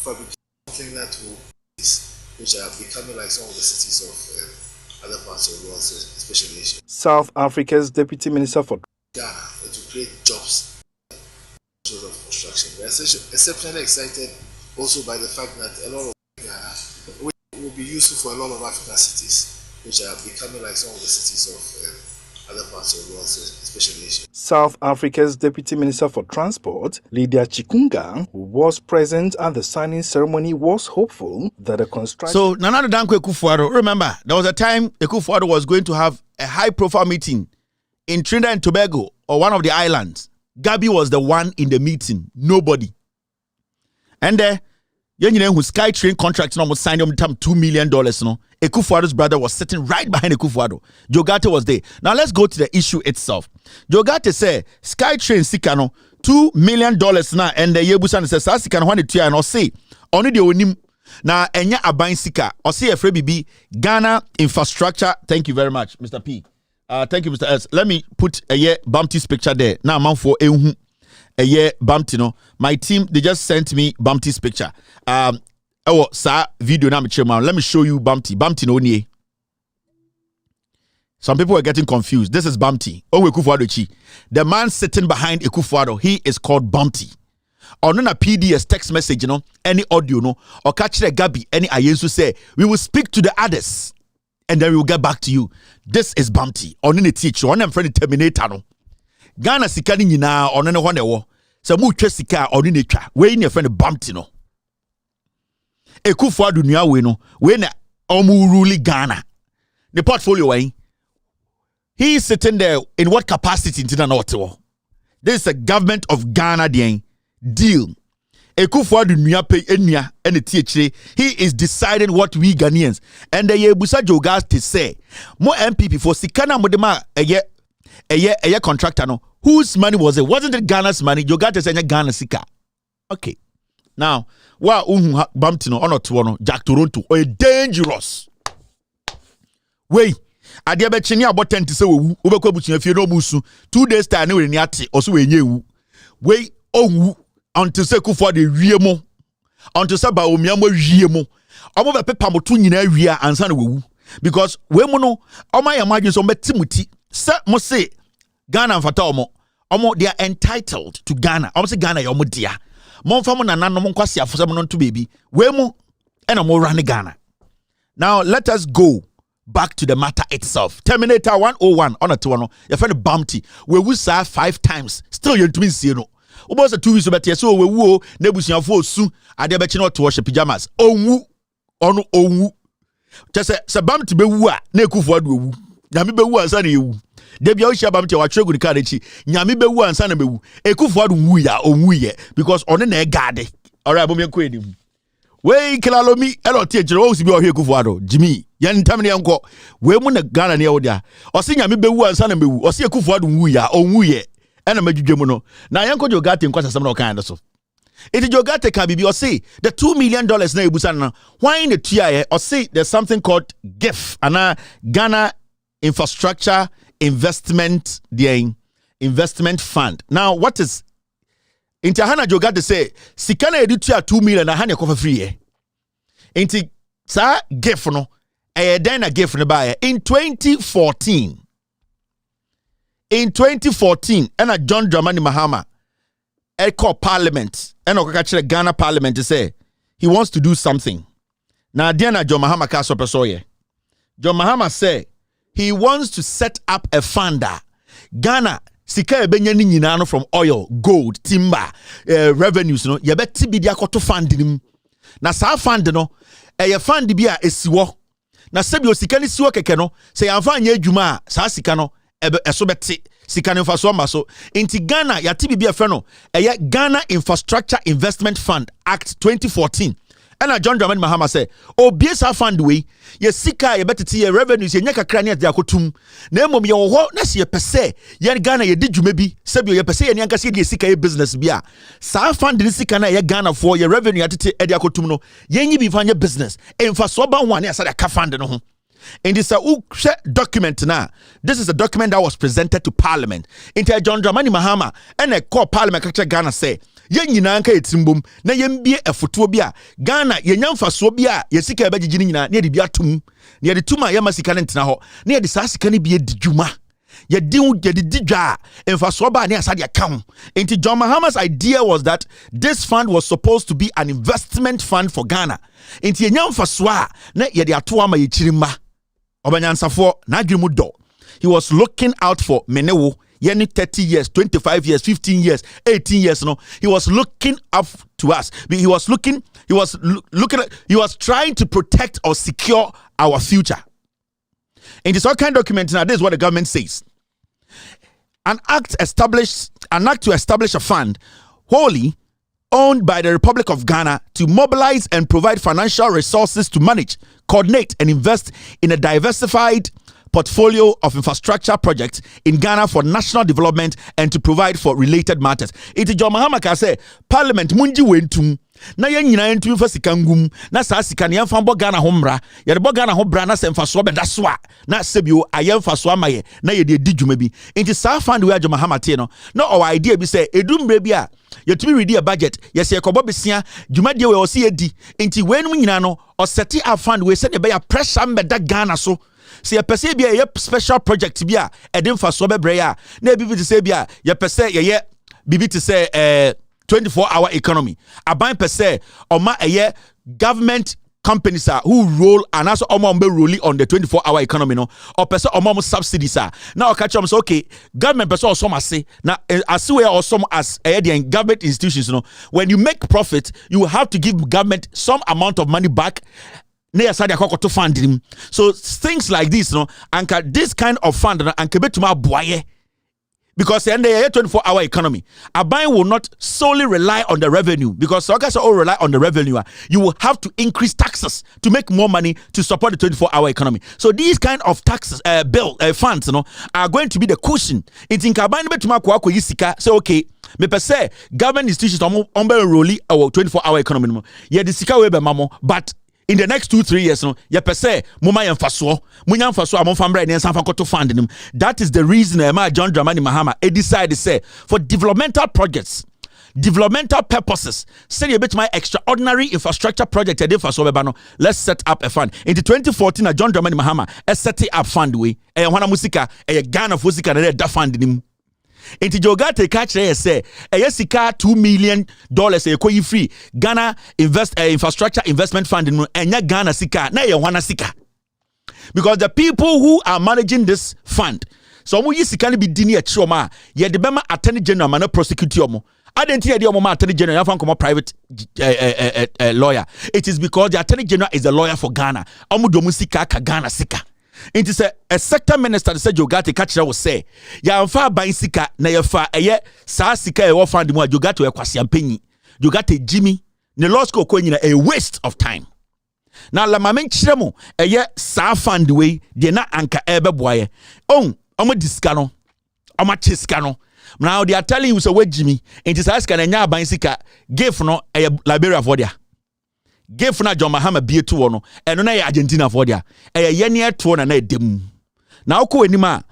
fabricate something that will which are becoming like some of the cities of other parts of the world, especially Asia. South Africa's Deputy Minister for Ghana to create jobs of construction. We're exceptionally excited also by the fact that a lot of Ghana will be useful for a lot of African cities, which are becoming like some of the cities of other parts of the world, especially Asia. South Africa's Deputy Minister for Transport, Lydia Chikunga, who was present at the signing ceremony, was hopeful that the construction... So, Nana Dankwa Akufo-Addo, remember, there was a time Akufo-Addo was going to have a high-profile meeting in Trinidad and Tobago, or one of the islands. Gabi was the one in the meeting. Nobody. And who SkyTrain contract almost signed him $2 million. No, Akufo-Addo's brother was sitting right behind Akufo-Addo. Jogate was there. Now let's go to the issue itself. Jogate said SkyTrain sikano $2 million na and the yebusan says sikano when it and say only the onim na enya aban sika or say a bibi Ghana infrastructure. Thank you very much, Mr. P. Thank you, Mr. S. Let me put a year Bamti's picture there. Now, man for a year Bamti no. My team they just sent me Bamti's picture. Sa video na me chairman. Let me show you Bamti. Bamti no nie. Some people are getting confused. This is Bamti. Akufo-Addo. The man sitting behind Akufo-Addo, he is called Bamti. Or no PDS text message, you know, any audio, no, or catch the Gabi, any ayensu say, we will speak to the others. And then we will get back to you. This is Bamti. On the teacher, on them friend terminator. No. Ghana sikani nyina on ne one ewo. So mu twa sika on ne twa. We ne friend Bamti no. Akufo-Addo nua we no. We na Omu rule Ghana. The portfolio he is sitting there in what capacity in Tinanoto? This is a government of Ghana deal. Ekufuadu nuape enya ene THA. He is deciding what we Ghanaians and the Yebusa Jogas to say. More MPP for Sikana Modema a contractor no. Whose money was it? Wasn't it Ghana's money? Jogate senya Ghana sika. Okay. Now, wa Bamtino ono tuono Jack Toronto or dangerous. Wait. Adia be chini about 10 to say we ubekwa buchina fie no musu 2 days time we ni ate oso we nye wu we owu until say Kufuor de wiemo until say ba omiamo wiemo omo be pepa moto nyina wia ansa na wewu because we mu no omo ya madwe so betimuti say mo say Ghana mfata omo they are entitled to Ghana omo say Ghana ya omo dia mo mfa mo nananom nkwase afose mo no to baby we mu ena mo run Ghana. Now let us go back to the matter itself. Terminator 101 on a tuano. Your friend Bounty. We will say 5 times. Still you to me see no. About 2 weeks about so we woo nebusian for soon. I dare bet you not to wash your pajamas. Oh woo. Just say Bounty be woo. Ne Kufuor woo. Nyami be woo answer you. Debi Osha Bounty wa tregu ni karechi. Nyami be woo answer na be woo. Kufuor woo ya woo ye because on the guard. Alright, bomi enko wey kilalomi elo tie jiro o si bi o hwe Kufuor Jimmy yan tamne yanko we mu na Ghana ne wodia o se nyame bewu ansa na mewu o se Kufuor wu ya o wu ye ena madwudwe mu no na yanko Jogate nkwasa sam na o kan so iti Jogate ka bibi o se the $2 million na ebusa na why the tia o se there's something called GIIF ana Ghana Infrastructure Investment Fund. Now what is Inti hana Jogate say sikana editua 2 million na hana kofa free ye. Inti sa GIIF no den na GIIF no ba in 2014. In 2014 ena John Dramani Mahama called Parliament ena okaka kire Ghana Parliament to say he wants to do something. Na Diana John Mahama ka so peso ye. John Mahama say he wants to set up a fund. Ghana sika ebenya ni nyina no from oil, gold, timber, revenues no ye beti bi dia koto fund nim. Na sa fund no fund bi a esiwo. Na sebi o sika ni siwo keke no se yanfa anya adwuma a sa sika no eso beti sika no fa so ma so. Inti Ghana ya ti bi afa no Ghana Infrastructure Investment Fund Act 2014. And John Dramani Mahama say, "Oh, BSA fund we ye sika ye betiti ye revenues ye nyaka krani at yakotum. Na emom ye wo na se ye pese ye Ghana ye di dwuma bi sebi ye pese ye nyanka se ye sika ye business bi a. Sa fund ni sika na ye Ghana for ye revenue atete e yakotum no ye nyi bi fanye business. Emfa so ba wan asa ka fund no ho." In this document now, this is a document that was presented to Parliament. Into John Dramani Mahama and a core Parliament Ghana say, "Yen nyina nka etimbum na yembie efoto bi a Ghana yenyamfa so bi a yesika ebe gigini nyina na de bi atum na de tuma ya masika ne ntena ho na de sa sika ne bi edidwuma ye didwa emfa so ba na asa de account." Into John Mahama's idea was that this fund was supposed to be an investment fund for Ghana. Into yenyamfa so a na ye de ato ama ye chirima obanyansafo na adwemu do. He was looking out for menewo. 30 years, 25 years, 15 years, 18 years. No, he was looking up to us. He was trying to protect or secure our future. In this all kind document now, this is what the government says: an act to establish a fund wholly owned by the Republic of Ghana to mobilize and provide financial resources to manage, coordinate, and invest in a diversified portfolio of infrastructure projects in Ghana for national development and to provide for related matters. It is John Mahama ka say Parliament munji wentum na ye nyina entum fa sika ngum na sa sika ne yemfa bo Ghana ho mra ye de bo Ghana ho bra na semfa so be da so a na sebio ayemfa so amaye na ye de didwuma bi. It is sa fund we John Mahama te no na our idea bi say edumbre bi a yetumi ready a budget yes ye kobo besia dwuma de we o se edi enti wenu nyina no o seti a fund we se ne be ya pressure mbeda Ghana so. See, a pese be a special project be a edin for so bebrea. Ne bibi to say be a pese ye bibi to say 24-hour economy. A ban pese or ma a government companies who roll and also be rolling on the 24-hour economy no or pese or subsidies now catch them so okay government person also must say now as we or some as government institutions when you make profit you have to give government some amount of money back. na yasa de akoko to fund him. So things like this, no, anka this kind of fund na anka betuma boaye. Because in the 24-hour economy, a bank will not solely rely on the revenue. Because so all rely on the revenue, you will have to increase taxes to make more money to support the 24-hour economy. So these kind of taxes, funds, are going to be the cushion. It's in Kabani betuma kwa yisika. Say okay, me per se government institutions on role our 24-hour economy. Yeah, the sika we be mamo, but in the next 2-3 years, ya per se, munya mfaso amon fambre ne sanfa koto fund nim. That is the reason John Dramani Mahama decided to say for developmental projects, developmental purposes, say you bet my extraordinary infrastructure project let's set up a fund. In the 2014, John Dramani Mahama set up fund we wana musika Ghana musika na da fund nim. Inti Jogate catch say sika $2 million e free Ghana infrastructure investment fund in enya Ghana sika na ye wana sika, because the people who are managing this fund so mu yisika ni bi dini e chioma ye de bema attorney general ma na prosecute omo adenti ye de omo ma attorney general yafa nkomo private lawyer. It is because the attorney general is a lawyer for Ghana. Omo do mu sika ka Ghana sika. It is a sector minister said Jogate catcher was say ya mfa ban sika na ya fa sa sika e wo fund mu Jogate we kwase ampanyi Jogate Jimmy ne law school ko nyina a waste of time. Na la mamen kire mo sa fund we de na anka ebeboaye omo diska no omo chiska no. Now they are telling you so we Jimmy it is ask na nya ban sika GIIF no Liberia for there. GIIF na John Mahama bie to no eno na Argentina for dia yene to na edem. Now ko enima,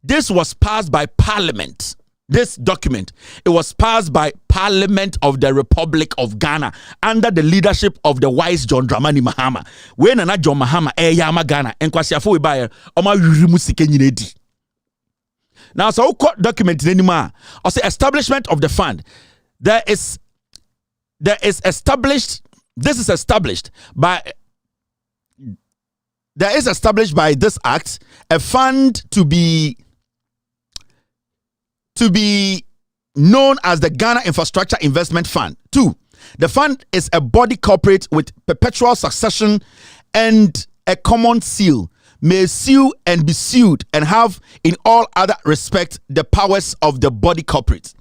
this was passed by parliament. This document, it was passed by Parliament of the Republic of Ghana under the leadership of the wise John Dramani Mahama. When na John Mahama yama Ghana enkwasiafo we buy oma wirimu sike nyina di. Now so court document anymore or say establishment of the fund, there is established by this act a fund to be known as the Ghana Infrastructure Investment Fund. 2, the fund is a body corporate with perpetual succession and a common seal, may sue and be sued, and have in all other respects the powers of the body corporate.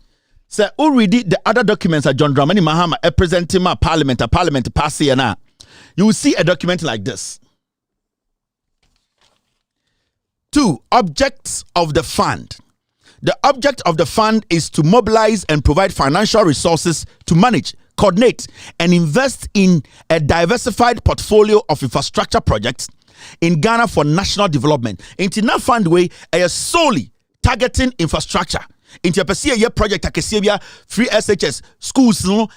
So already the other documents that John Dramani Mahama presenting my parliament pass here now. You will see a document like this. 2, objects of the fund. The object of the fund is to mobilize and provide financial resources to manage, coordinate, and invest in a diversified portfolio of infrastructure projects in Ghana for national development. Into that fund way, solely targeting infrastructure. Into a project akesebia free SHS schools no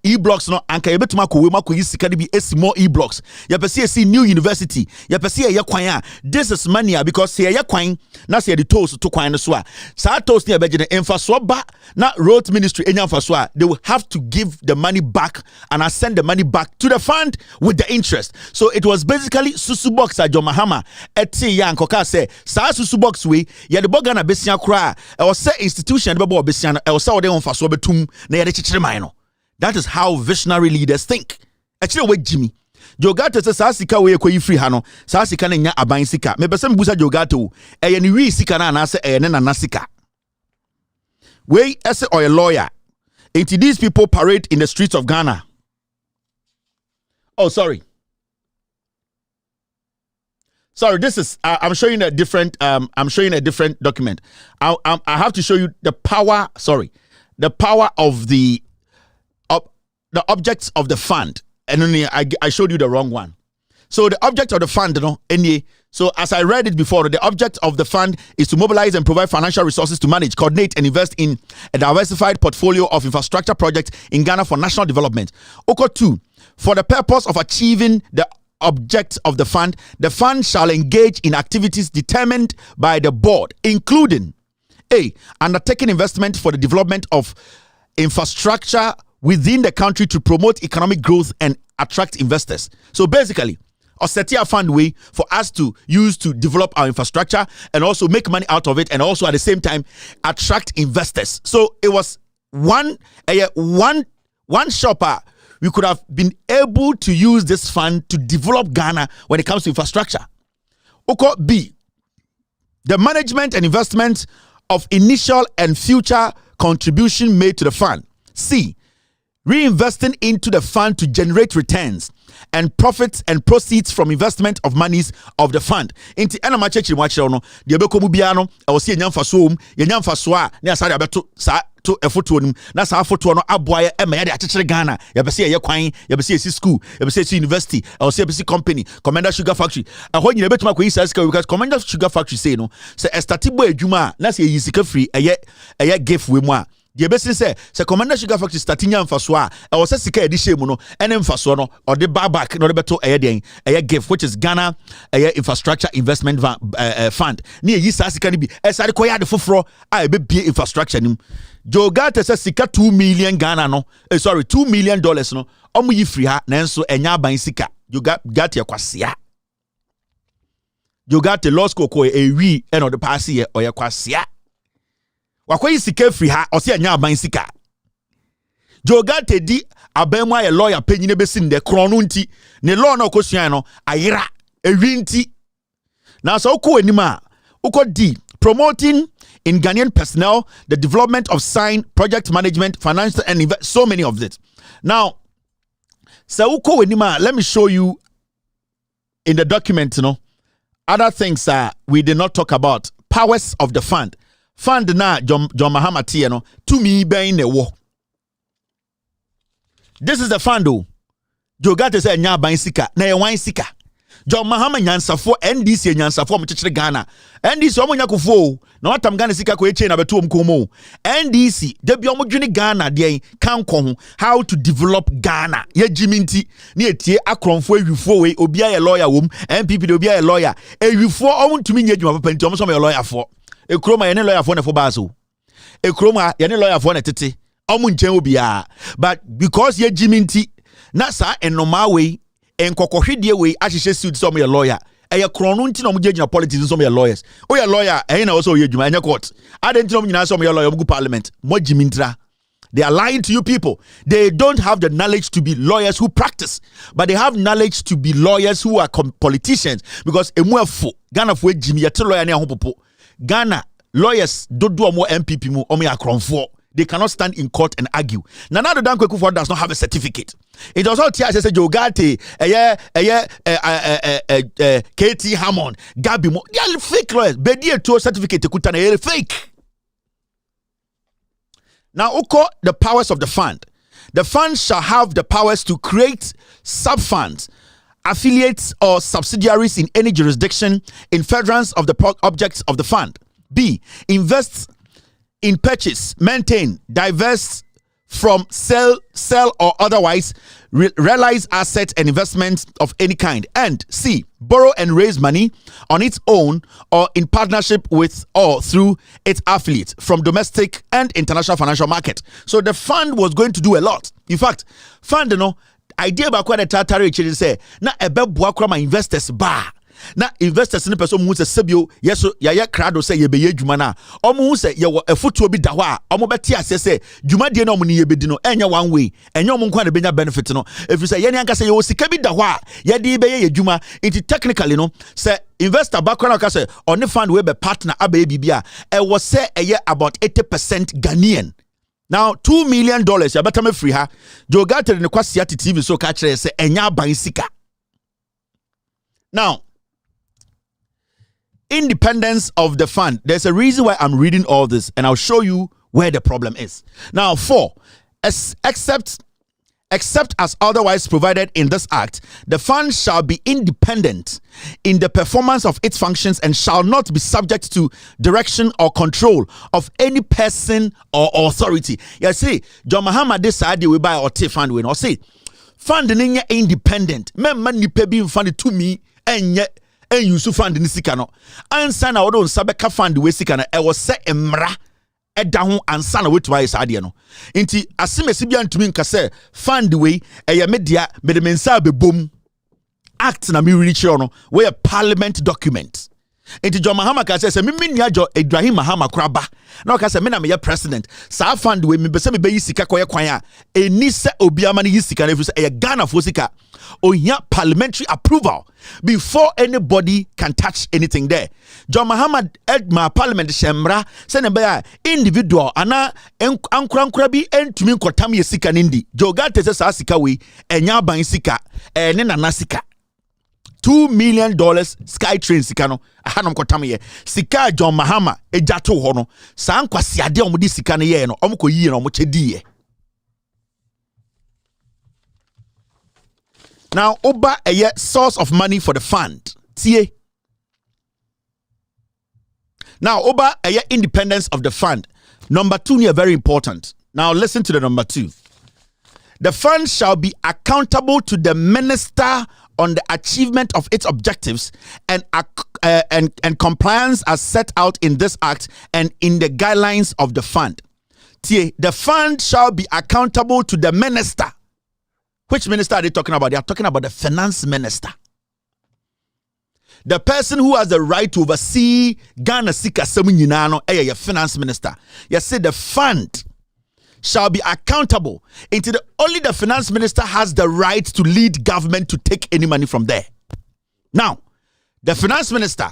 e-blocks no anka yebetuma ko wema ko yisika de bi esi more e-blocks ya see new university ya ye kwan. This is money because ye kwan na se the tolls to kwan no so a sa tolls ne beje de emfaso ba na road ministry enya emfaso a they will have to give the money back and send the money back to the fund with the interest. So it was basically susu box a John Mahama eti ya nkoka say sa susu box we ye de boga na besia kra I was say institution bebo obesiano I was say ode onfaso betum na ye de chichire man no. That is how visionary leaders think. Actually we Jimmy Jogate say sa sika we ekoyi free ha no sa sika na nya aban sika me pese mbusa Jogate o eye ni wi sika na na say eye ne na sika we ese or a lawyer until these people parade in the streets of Ghana. Oh sorry, this is I'm showing a different document. I have to show you the power of the objects of the fund, and only I showed you the wrong one. So the object of the fund, so as I read it before, the object of the fund is to mobilize and provide financial resources to manage, coordinate, and invest in a diversified portfolio of infrastructure projects in Ghana for national development. Oko 2, for the purpose of achieving the objects of the fund shall engage in activities determined by the board, including A, undertaking investment for the development of infrastructure within the country to promote economic growth and attract investors. So basically, a Setia fund way for us to use to develop our infrastructure and also make money out of it, and also at the same time attract investors. So it was one shopper we could have been able to use this fund to develop Ghana when it comes to infrastructure. B, the management and investment of initial and future contribution made to the fund. C, reinvesting into the fund to generate returns and profits and proceeds from investment of monies of the fund. Inti ena ma chechi mwa chero no de be komu bia no e wo se enya mfaso enya mfaso a na asa de abeto sa to efoto nim na sa afoto no aboa e ma ya de akekere Ghana ya be se ye kwan ya be se esi school ya be se esi university e wo se be se company Commander Sugar Factory ho nyina betuma ko isa sika because Commander Sugar Factory say no se estatibo adwuma na se yi sika free eye GIIF we mu a the best say Commander Sugar Factory starting mfaso a e wo se sika edi shemu no ene mfaso no or the back no beto GIIF, which is Ghana Infrastructure Investment Fund. Ni yi sa sika ni bi e sare koya de foforo a e be bie infrastructure nim. Jogate say sika 2 million Ghana no $2 million no omo yi free ha nanso enya ban sika. Jogate yakwasea. Jogate law school ko wi e no de pass ye oyakwasea. Wakoyi sika free ha o se anya aban sika. Jogate di abemu aye lawyer penyine besi nde krono nti ne law na okosua no ayira ewi nti na so ko anima uko di promoting in Ghanaian personnel the development of sign project management financial and so many of it. Now so uko anima, let me show you in the document other things we did not talk about. Powers of the fund na John Mahama tie no to me ben ne wo. This is the fund o. Jogate say nya ban sika na ye wan sika. John Mahama nyansafo NDC nyansafo mo kekere Ghana. NDC omo nyakofo na watam Ghana sika ko eche na beto omkomo. NDC de bi omo dwene Ghana de kan ko ho how to develop Ghana. Ye jiminti na etie akronfo awifo we obi aye lawyer wom MPP de obi aye lawyer. Awifo omo ntumi nya adwuma papa nti omo so me lawyer fo. Ekroma yene lawyer for ne for baso. Ekroma yene lawyer for ne tete. Omu nchen obia. But because ye jiminti na sa enoma we enkokohwedie we ahihye suit so me lawyer. Eye krono nti na omu judge politics so me lawyers. O ye lawyer na also ye dwuma enya court. Adenti no nyina so me lawyer omu parliament. Mo jimintra. They are lying to you people. They don't have the knowledge to be lawyers who practice, but they have knowledge to be lawyers who are politicians because emuafo Ghana fo jimi ye te lawyer na hopopo. Ghana lawyers don't do more MPP mu omo yakronfo. They cannot stand in court and argue. Nana Addo Dankwa Akufo-Addo does not have a certificate. It does not tell us Jogate KT Hammond Gabi mo. They are fake lawyers. Bedie to certificate kutana fake. Now uko the powers of the fund. The fund shall have the powers to create sub-funds, affiliates or subsidiaries in any jurisdiction in furtherance of the objects of the fund. B, invest in purchase, maintain, divest from, sell or otherwise realize assets and investments of any kind. And C, borrow and raise money on its own or in partnership with or through its affiliates from domestic and international financial market. So the fund was going to do a lot. In fact, fund idea about what the Tatari say na ebe boakra investors ba. Na investors ne person mu se sebio yeso ya krado se ye beye dwuma na omo se ye wo afutuo bi da ho a omo beti ase se dwuma die na omo ne ye bedi no enya one way enya omo nkwa de benya benefit no efi se ye ne anka se ye wo sika bi da ho a ye de beye ye dwuma it technically no se investor background ka se on the fund we be partner abaye bibia e wo se eye about 80% Ghanaian. Now $2 million ya better me free ha Jogate ne kwasia TV so ka kire se enya ban sika. Now independence of the fund. There's a reason why I'm reading all this, and I'll show you where the problem is. Now, 4, except as otherwise provided in this act, the fund shall be independent in the performance of its functions and shall not be subject to direction or control of any person or authority. You see, John Mahama decided we buy or take fund we no say fund independent. Memma nipa bi fund to me and yet and you fund ni sika no ansa na wodo nsabeka fund we sika na e wo se emra eda ho ansa na wetu ayi saade no nti asemesi bia ntumi nka se fund we eye media me de mensa bebom act na me reach no we a parliament document Enti John Mahama ka say me nia Jo Ibrahim Mahama kraba na ka say me na me president sa fund we me be say me be sika koye kwan a eni se obiama ne sika na fu say e Ghana fo sika ohia parliamentary approval before anybody can touch anything there. John Mahama Edma Parliament shemra say ne be individual ana ankura bi entumi nkotam ye sika nindi Jogate say sa sika we enya ban sika ne nana sika $2 million sky train sika no ahanom kotam ye sika John Mahama ejato ho no sa nkwase ade omudi sika no ye no omko yi no omchedi ye. Now oba a source of money for the fund tie. Now oba a independence of the fund. Number 2 here very important. Now listen to the number 2. The fund shall be accountable to the minister on the achievement of its objectives and compliance as set out in this act and in the guidelines of the fund. The fund shall be accountable to the minister. Which minister are they talking about? They are talking about the finance minister. The person who has the right to oversee Ghana Sika Semuninano, a finance minister. You say the fund shall be accountable until only the finance minister has the right to lead government to take any money from there. Now, the finance minister,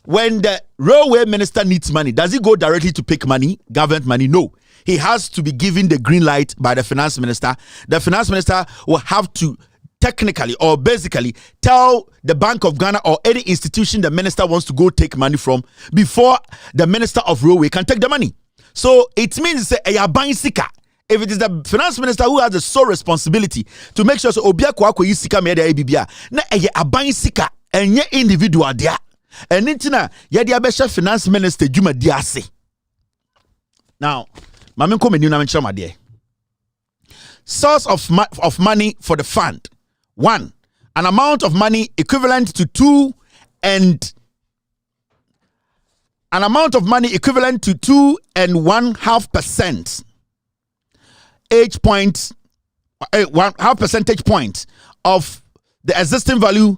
when the railway minister needs money, does he go directly to pick money, government money? No. He has to be given the green light by the finance minister. The finance minister will have to technically or basically tell the Bank of Ghana or any institution the minister wants to go take money from before the minister of railway can take the money. So it means say a buying sika. If it is the finance minister who has the sole responsibility to make sure so obia kwa yi sika me dey bibia na a buying sika enye individual dia enintina ye dia be finance minister djuma dia ase. Now mame ko menu na me chama de source of money for the fund. 1, an amount of money equivalent to 2.5% half percentage point of the existing value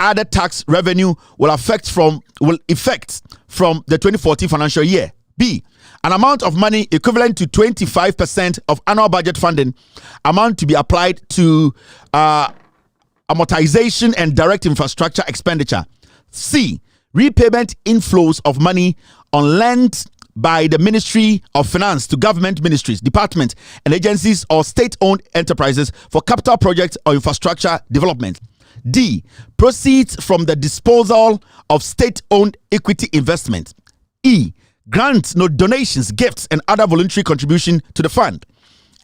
added tax revenue will effect from the 2014 financial year. B, an amount of money equivalent to 25% of annual budget funding amount to be applied to amortization and direct infrastructure expenditure. C, repayment inflows of money on lent by the Ministry of Finance to government ministries, departments, and agencies or state-owned enterprises for capital projects or infrastructure development. D, proceeds from the disposal of state-owned equity investment. E, grants, donations, gifts, and other voluntary contribution to the fund.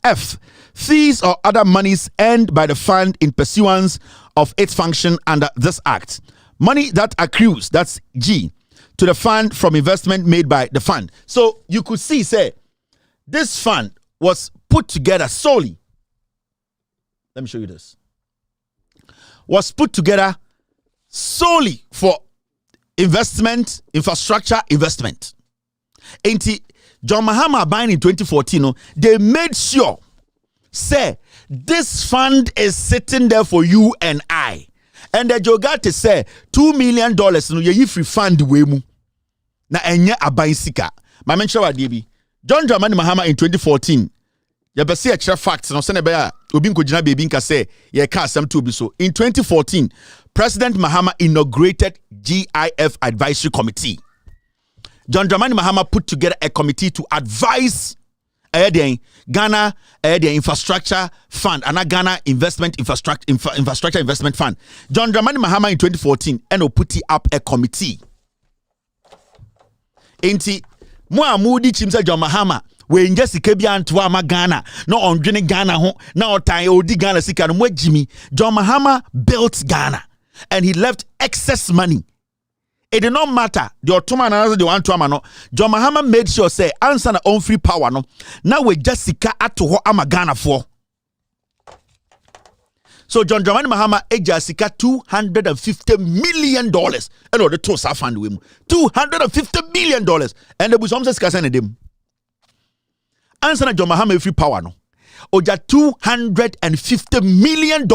F, fees or other monies earned by the fund in pursuance of its function under this act. Money that accrues, that's G, to the fund from investment made by the fund. So you could see, say, this fund was put together solely. Let me show you this. Was put together solely for investment, infrastructure investment. Ain't John Mahama buying in 2014, they made sure, say, this fund is sitting there for you and I. And the Jogate say $2 million no ye free fund we mu. Na enye aban sika. Ma mention wa debi. John Dramani Mahama in 2014. Ya be say a facts no se ne be a obi nkogina bebi nka say ye ka asem to obi so. In 2014, President Mahama inaugurated GIIF Advisory Committee. John Dramani Mahama put together a committee to advise Ghana infrastructure fund and Ghana infrastructure investment fund. John Dramani Mahama in 2014 and put up a committee. Enti mo amudi chimsa John Mahama we nje sika bia anto ama Ghana na ondwene Ghana ho na otan odi Ghana sika no mo Jimmy. John Mahama built Ghana and he left excess money. It did not matter the Ottoman and the one to amano. John Mahama made sure say answer na own free power no. Now we just sika ato ho ama Ghana for. So John Dramani Mahama eja sika $250 million in order to fund we $250 million and the busom sika send them. Answer na John Mahama free power no. Oja $250 million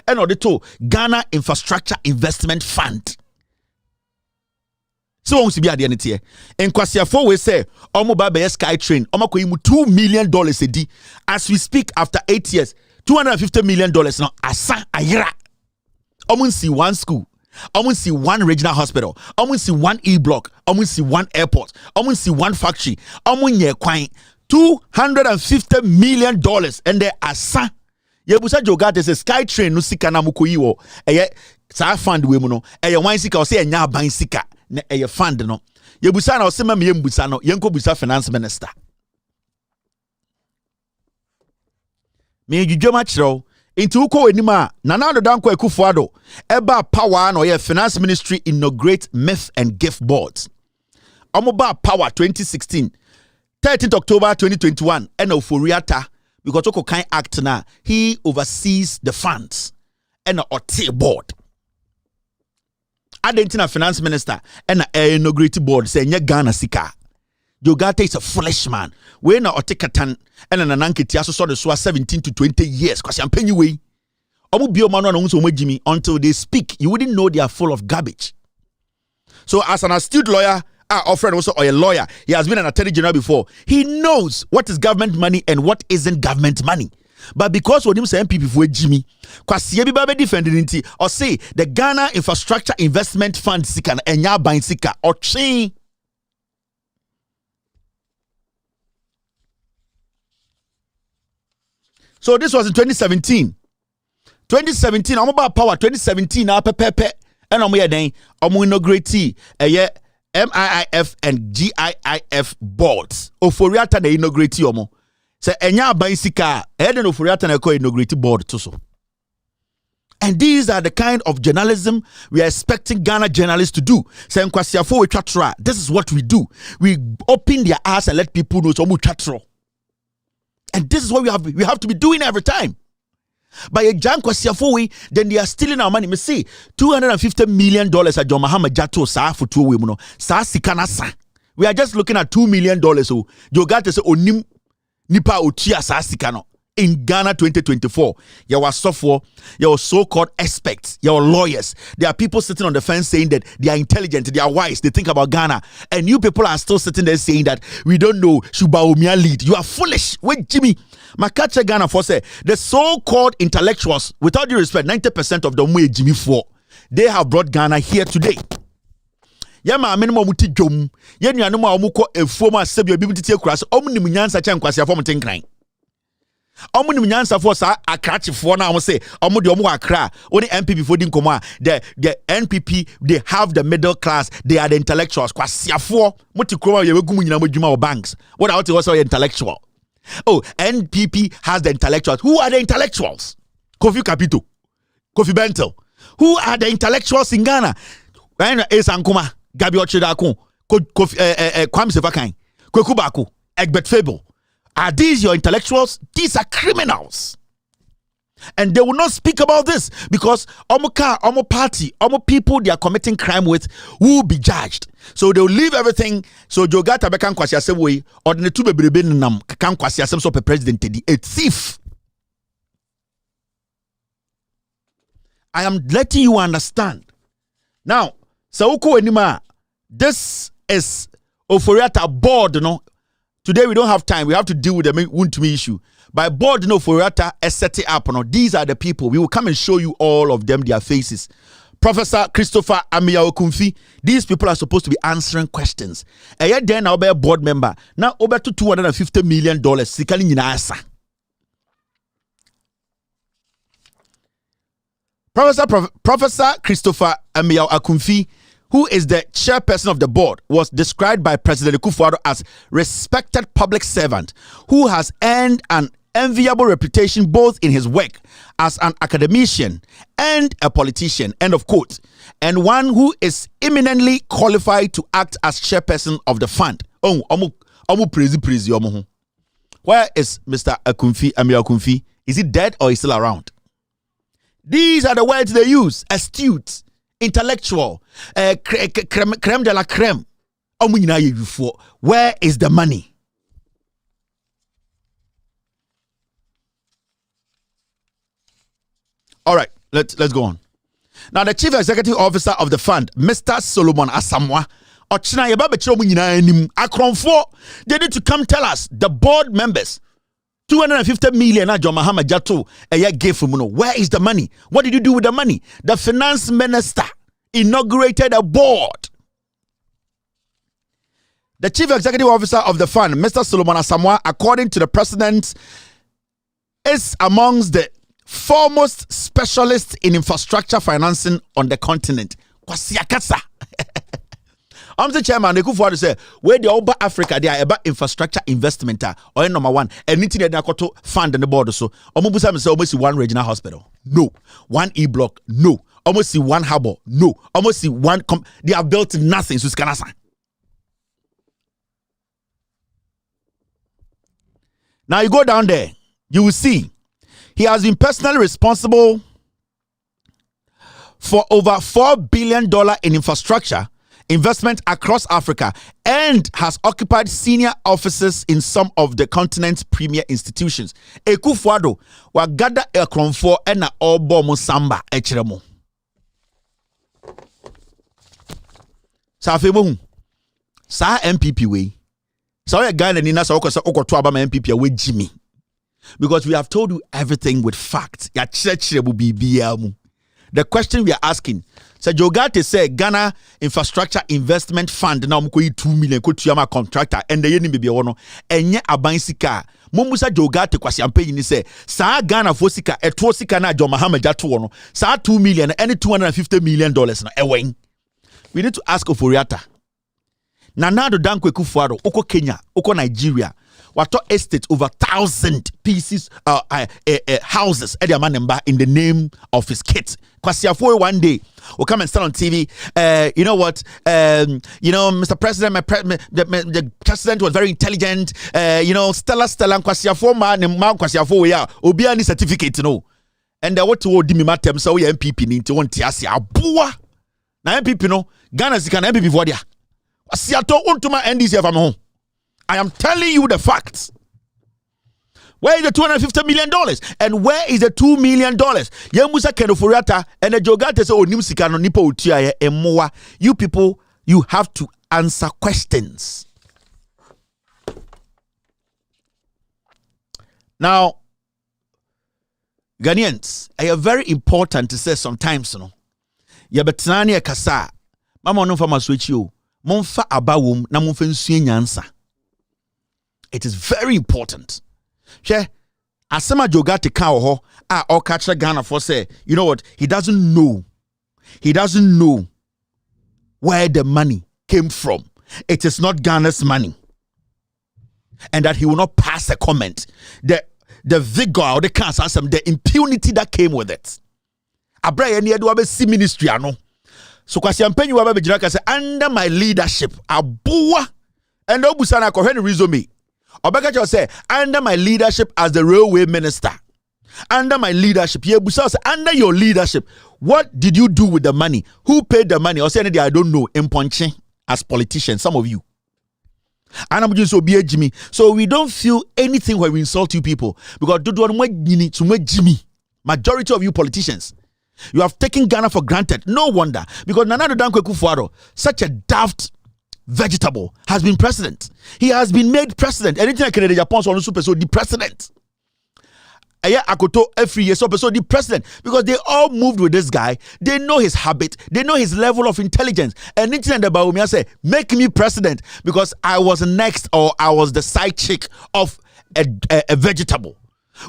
in order to Ghana Infrastructure Investment Fund. So won't be at the end here. And Kwasiafo we say, Omo Baba Sky Train, Omo Koimu $2 million a day. As we speak, after 8 years, $250 million now. Asa Ayra. Omo see one school. Omo see one regional hospital. Omo see one e-block. Omo see one airport. Omo see one factory. Omo nye kwine $250 million. And they asa. Yebusa Jogate says Sky Train no sika na mukoyi wo. Eye sa fund we mu no. Eye wan sika o say enya ban sika. Na eye fund no yebusa na osema me yembusa no yenko busa finance minister me dwudwama kiro inti uko enima na na dodanko akufuado eba power no ye finance ministry inaugurate GIIF and GIIF boards omoba power 2016 13th October 2021 and oforiata because oko kan act na he oversees the funds and a board Argentina finance minister and a inaugurated board say nye Ghana sika. Jogate is a foolish man. We na otekatan and an anketi aso so the 17 to 20 years because I'm paying you way. Omu bio manu na unso Jimmy until they speak, you wouldn't know they are full of garbage. So as an astute lawyer, our friend also or a lawyer, he has been an attorney general before. He knows what is government money and what isn't government money. But because when him say MPP for Jimmy, kwasi ebi ba be defending nti or say the Ghana Infrastructure Investment Fund sika na enya ban sika or chain. So this was in 2017. 2017, I'm about power 2017 na pepepe and omo ye den omo inaugurate MIIF and GIIF boards. Oforiata na inaugurate omo. Say enya ban sika eden oforiata na ko inaugurate board to so. And these are the kind of journalism we are expecting Ghana journalists to do. Say nkwasiafo we twatro. This is what we do. We open their eyes and let people know so mu twatro. And this is what we have to be doing every time. By a Jan Kwasiafo, then they are stealing our money. Me say $250 million at John Mahama Jato sa for 2 women. Sa sikana sa. We are just looking at $2 million. So Jogate say onim nipa otia sa sikano. In Ghana 2024, your software, your so-called experts, your lawyers, there are people sitting on the fence saying that they are intelligent, they are wise, they think about Ghana, and you people are still sitting there saying that we don't know Shubaumia lead. You are foolish. Wait, Jimmy. Makache Ghana for say the so-called intellectuals, without due respect, 90% of them were Jimmy for. They have brought Ghana here today. Yama minimum muti jom. Yenu anuma omuko efoma sebio bibiti kras. Omni munyansa cha nkwasi afom tenkran. Omu ni nyansa for sa akrachifo na omu say omu de omu akra only MPP for din komo the NPP they have the middle class, they are the intellectuals kwasiafo muti kroma ye wegum nyina modwuma o banks what are also intellectual. Oh, NPP has the intellectuals. Who are the intellectuals? Kofi Kapito, Kofi Bentel. Who are the intellectuals in Ghana? Esankuma, Gabi Ochidako, Kofi Kwame Sefakan, Kweku Baku, Egbert Fable. Are these your intellectuals? These are criminals. And they will not speak about this because omo party, omo people they are committing crime with will be judged. So they will leave everything. So Jogata bekan kwasi asem way or the two bebrebe nam kan kwasi asem so president tedi a thief. I am letting you understand. Now, Sauko Enima, this is Oforiata board, no. Today we don't have time. We have to deal with the Wontumi issue. By board, no, Oforiata is setting up. No, these are the people. We will come and show you all of them, their faces. Professor Christopher Amiao-Kumfi. These people are supposed to be answering questions. And yet then I'll be a board member. Now over to $250 million. Sikali nyinasa. Professor Christopher Amiao-Kumfi, who is the chairperson of the board, was described by President Akufo-Addo as respected public servant who has earned an enviable reputation both in his work as an academician and a politician, end of quote, and one who is eminently qualified to act as chairperson of the fund. Where is Mr. Amiao-Kumfi? Is he dead or is he still around? These are the words they use: astute, intellectual, creme de la creme. Where is the money? All right, let's go on. Now, the chief executive officer of the fund, Mr. Solomon Asamoah, ochina ye ba be kire mu nyina anim akronfo they need to come tell us the board members 250 million na John Mahama Jato GIIF mu no. Where is the money? What did you do with the money? The finance minister inaugurated a board. The chief executive officer of the fund, Mr. Solomon Asamoah, according to the president, is amongst the foremost specialists in infrastructure financing on the continent. Kwasiakasa. I'm the chairman. They could for say where the over Africa they are about infrastructure investment or number one. Anything that they got to fund in the border. So almost see one regional hospital. No. One E-block. No. Almost see one harbor. No. Almost see one. They have built nothing. So it's kind of sign. Now you go down there, you will see he has been personally responsible for over $4 billion in infrastructure investment across Africa and has occupied senior offices in some of the continent's premier institutions. Ekufuado wa gada ekronfo ena obo musamba echiremo. Sa afemo sa MPP we. So a guy in Nina Soko MPP away Jimmy. Because we have told you everything with facts. The question we are asking, so Jogate say Ghana Infrastructure Investment Fund now mko 2 million ko tuyama contractor and the yeni be wono enye abansika. Mumusa Jogate kwasi ampe ni say sa Ghana fo sika eto sika na John Mahama Jato wono sa 2 million and $250 million na ewen. We need to ask Oforiata. Nanado Dankwe Kufuado, Oko Kenya, Oko Nigeria, Wato estate over 1,000 pieces, houses, in the name of his kids. Kwasiafo one day will come and stand on TV. You know what? Mr. President, the president was very intelligent. Stella, Kwasiafo man, Kwasiafo ya Obiani certificate no. And what to do me matem so we MPP ni to want tiasi abua. Na MPP no Ghana zikana MPP vodia. Siato untuma NDC from home. I am telling you the facts. Where is the $250 million? And where is the $2 million? Yemusa Kenoforiata and the Jogate say Onimsikano Nipo Utia Emoa. You people, you have to answer questions. Now, Ghanaians, it is very important to say sometimes, Yabetanani Kasa, Mama no fama switch you. Monfa abawum na monfa nsue nyansa. It is very important. She asema Jogate ka ho a o catch Ghana for say, you know what? He doesn't know where the money came from. It is not Ghana's money. And that he will not pass a comment. The vigor or the cancer, the impunity that came with it. Abraya ni edwa see ministry ano. So kwasi ampenyi wa babejiraka say under my leadership abua and obusana ko hwe resume obeka say under my leadership as the railway minister, under my leadership ye busa say under your leadership what did you do with the money, who paid the money or say anything I don't know in punching as politicians, some of you. And I'm just so be Jimmy, so we don't feel anything when we insult you people because Jimmy, majority of you politicians, you have taken Ghana for granted. No wonder. Because Nana Dankwe Kufuado, such a daft vegetable, has been president. He has been made president. Anything I can do, Japan, so the president. Akoto every year, so the president. Because they all moved with this guy. They know his habit. They know his level of intelligence. And anything that Baumia say, make me president because I was next or I was the side chick of a vegetable.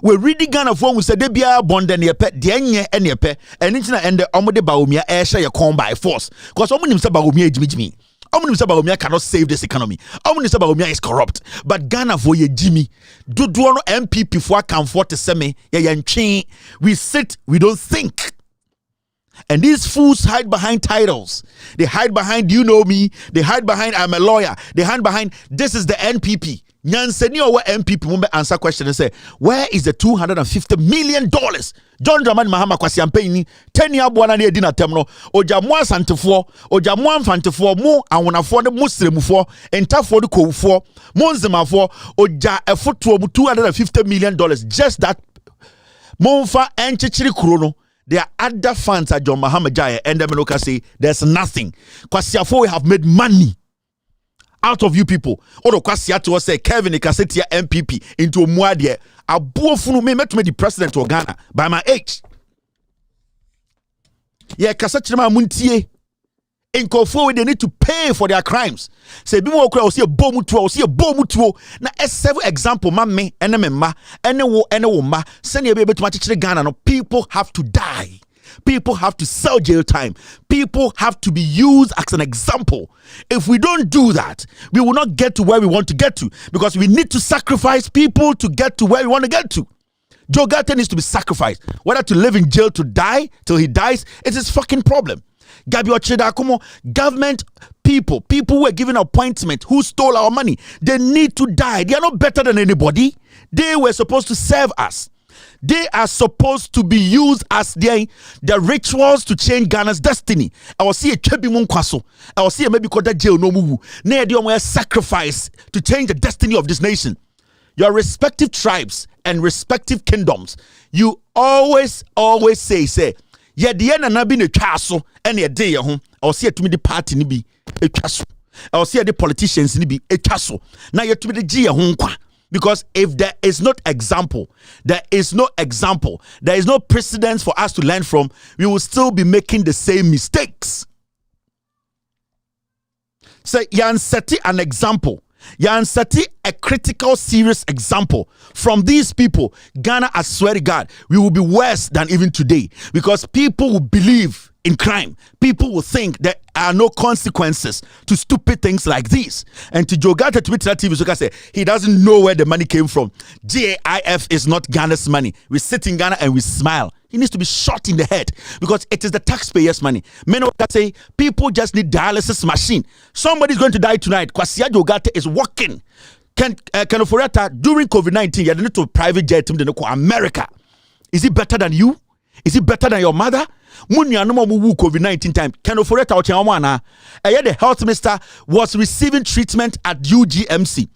We reading Ghana form we say they be a bond and ye pet the and ye pet and it's not end the omode baumia air share come by force. Because someone himself baumia Jimmy. Baumia cannot save this economy. Baumia is corrupt. But Ghana for ye Jimmy. Do no MPP for come for to semi we sit, we don't think. And these fools hide behind titles. They hide behind you know me. They hide behind I'm a lawyer. They hide behind this is the NPP. Nyanseni or MPP will answer question and say, where is the $250 million? John Dramani Mahama kwasi ampeni 10 year bwana ne edina temno oja mo asantefo oja mo amfantefo mo awonafo ne muslimfo entafo de kowfo mo nzemafo oja efoto $250 million just that monfa enchichiri kuro no. There are other funds at John Mahama Jaya and the Meloka say there's nothing. Kwasiafo we have made money. out of you people. Odo kwasia to say Kevin Ikasetia MPP into Muadie. Abuofunu me met me the president of Ghana by my age. Yeah, Kasachima Muntie. In Kofo, they need to pay for their crimes. Say, be more crowd, see a bomutuo, see a bomutuo. Now, as several example, mamma, enema, enema, send your baby to match Ghana. No, people have to die. People have to sell jail time. People have to be used as an example. If we don't do that, we will not get to where we want to get to, because we need to sacrifice people to get to where we want to get to. Joe Gata needs to be sacrificed. Whether to live in jail to die till he dies, it's his fucking problem. Gabi Ochedakumo, government people who were given appointment, who stole our money, they need to die. They are not better than anybody. They were supposed to serve us. They are supposed to be used as the rituals to change Ghana's destiny. I will see a chebi munkwaso. I will see a maybe called that jail no mugu. Ne di sacrifice to change the destiny of this nation. Your respective tribes and respective kingdoms, you always say, yeah, the end and be a castle and a day home. I'll see it to me the party ni be a castle. I'll see the politicians ni be a castle. Now you to me the G home. Because if there is not example, there is no precedence for us to learn from, we will still be making the same mistakes. So Yan seti an example. Yan seti a critical, serious example. From these people, Ghana, I swear to God, we will be worse than even today. Because people will believe in crime. People will think there are no consequences to stupid things like this. And to Jogata Twitter TV, so I say he doesn't know where the money came from. GIIF is not Ghana's money. We sit in Ghana and we smile. He needs to be shot in the head because it is the taxpayers' money. Many of that say people just need dialysis machine. Somebody's going to die tonight. Kwasia Jogata is working. Ken Oforiatta during COVID-19, you had to private jet him to America. Is he better than you? Is he better than your mother? COVID-19 time. Ken Oforiatta Ochiawana. The health minister was receiving treatment at UGMC.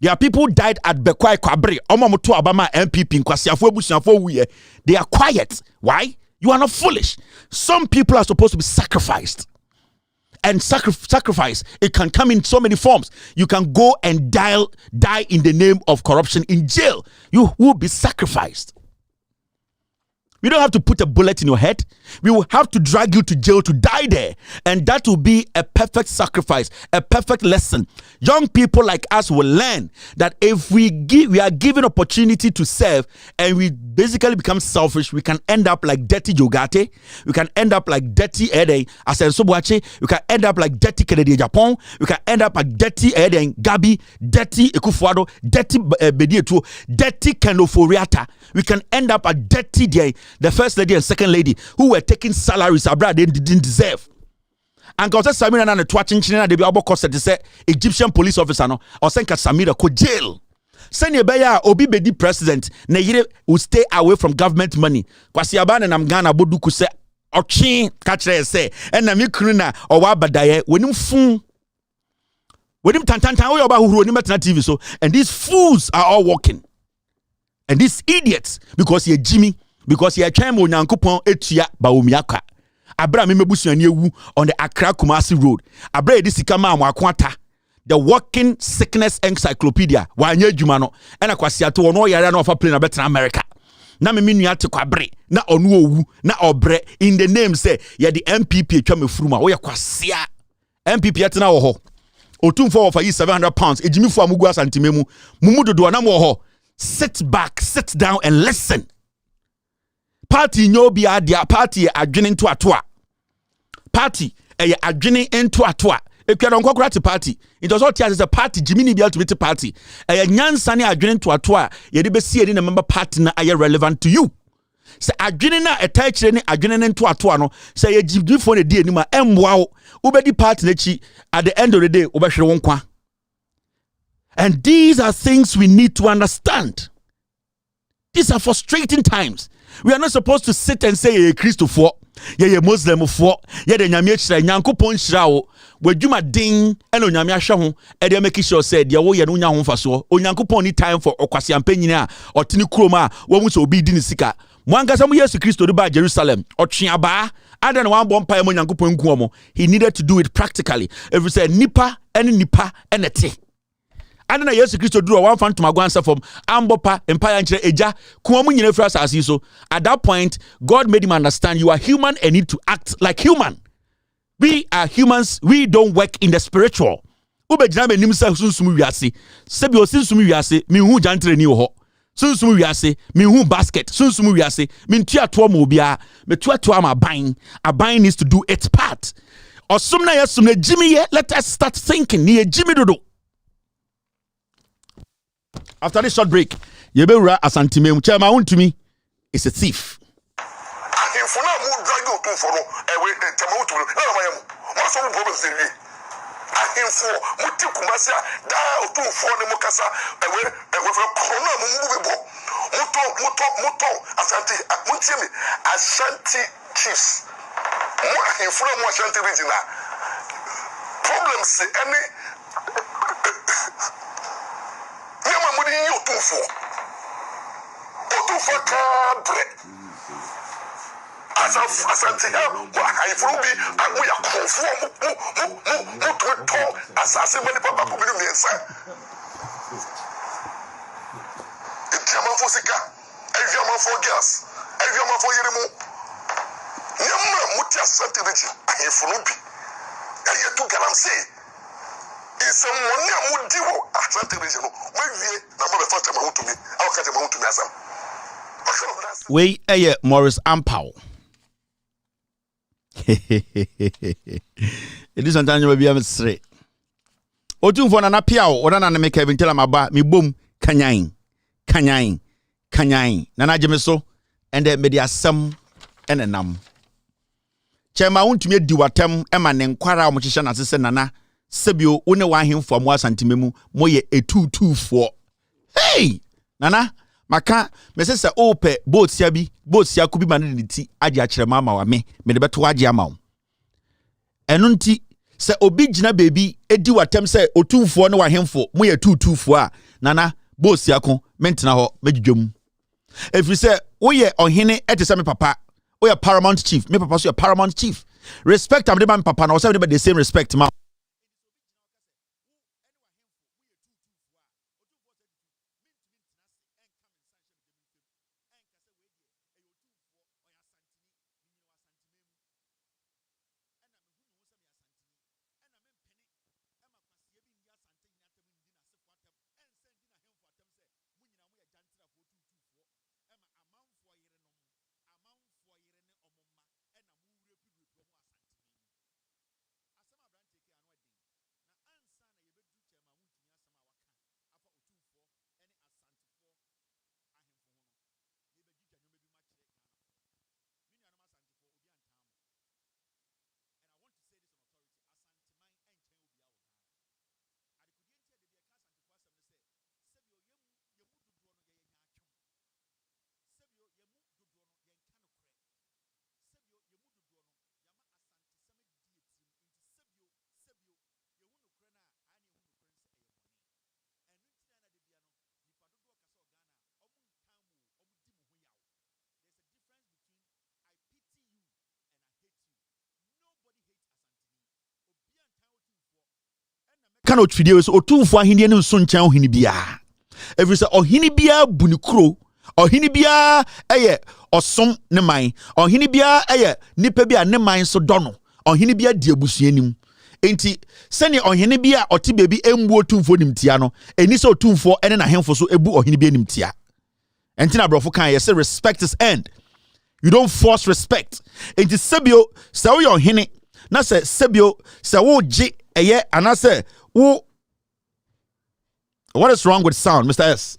There are people who died at Bekwai Kwabri. Omamutu Obama MPP in Kwasiafo Ebusiafo. They are quiet. Why? You are not foolish. Some people are supposed to be sacrificed. And sacrifice, it can come in so many forms. You can go and die in the name of corruption in jail. You will be sacrificed. We don't have to put a bullet in your head. We will have to drag you to jail to die there. And that will be a perfect sacrifice, a perfect lesson. Young people like us will learn that if we are given opportunity to serve and we basically become selfish, we can end up like dirty Jogate. We can end up like dirty Ede Asensobuache. We can end up like dirty Kennedy Japan. We can end up like dirty Ede Gabi, dirty Ekufuado, dirty Bedietu, dirty Ken Oforiatta. We can end up a dirty the first lady and second lady who were taking salaries abroad they didn't deserve. And because Samira and the twatching China they be able to say Egyptian police officer no or send Samira ko jail. Send your beya obi bedi president na yire will stay away from government money. Kwasi abana na Ghana bodu ku se ochi kachre say and na me kunu na owa badaye wenim fun wenim tantantan we oba huru onim metna TV so and these fools are all walking. And these idiots, because you're Jimmy, because you're Chamo Nankupon Etia Baumiaka. Abra Mebusuan on the Accra Kumasi Road. Abra Disikama Wakwata. The Walking Sickness Encyclopedia. Wanye Jumano. And a Kwasiato no Yarano of a plane better America. Na me minuate kwabre. Na onuowu. Na obre. In the name say, ya the MPP chame fruma. Oya kwasia. MPP atina oho. Otum for offer you £700. Ejimi for amugwa santimemu. Mumudo do na mo ho. Sit back, sit down and listen. Party no be adia party adwene to atoa. Party adwene into atoa. If you don't go to party, it was all as a party, Jimmy be able to meet a party. Nyansa ne adwene to atoa, ye de be see any member party na are relevant to you. Say adwene na etachire ne adwene into atoa no, say ye Jimmy for the day anima emwa ubedi party na chi at the end of the day obehwere won kwa. And these are things we need to understand. These are frustrating times. We are not supposed to sit and say, "Ye Christo for, ye Muslim for, ye the nyame chira nyankopon chira wo, wadwuma din eno nyame ahwe ho, e de make sure said ye wo ye no nya ho faso. Onyankopon ni time for okwase ampanyini a otini kroma wo mu so obi di ni sika. Mo ankasa mo Yesu Kristo de ba Jerusalem, otwe aba Other than one bomb pie he needed to do it practically. If you say nipa and a tea. I don't know yes Christo do one fan to my answer from Ambopa Empire and Eja Kuamu so at that point God made him understand you are human and need to act like human. We are humans, we don't work in the spiritual. Ube jame nimsa sunsumu wiase. Sebi o sunsumu wiase mi hu jantre ni ho. Sunsumu wiase mi hu basket. Sunsumu wiase mi ntua to mo bia me tua to am aban needs to do its part. Osumna yasumna jimi ye let us start thinking ni jimi dodo. After this short break, Yebewura Asantime Chairman Wontumi is a thief. Ashanti chiefs. Problems any Asante Haifurubi and we are conform assassin many papa community. If Fosika, if you for gas, if you for Yeremo, Yama Mutia Santa Region, Haifurubi, and yet to Galamse. It's a money Mudiwo Atlantic region. Maybe number the first time I want to me. I'll catch him to me as we Morris Ampao. It is sometimes you be a straight. Otum for an appeal or an make Kevin tell him about me boom kanyain. Nana Jemeso and then media some and a num. Chema won't me do what tem Emma Nenquara Musician as a nana. Sebio one want him for more santimemu moye a 224. Hey Nana maka mese se ope boat sia kubi maniti agi akere mama wa me de beto agi ama wo eno nti se obi gina baby edi watem se otumfo ne wahemfo moye 224 a Nana boat sia ko mentena ho medwedwam efri se woye ohene etese me papa woye paramount chief me papa so your paramount chief respect am de man papa na wo se de the same respect ma. Cannot videos or two for Hindian Sunchan Hinibia. Every say or Hinibia Bunikro or Hinibia or some nemai or Hinibia Nipebia nemai so dono or Hinibia diabusianim. Enti send or Hinibia or Tibaby embo 2 for Nimtiano and this or 2 for and a handful so ebu or Hinibia Nimtia. And Tina Brofokan, say respect is end. You don't force respect. Enti Sebio, say your Hini, na say Sebio, say wo J and I say. What is wrong with sound, Mr. S?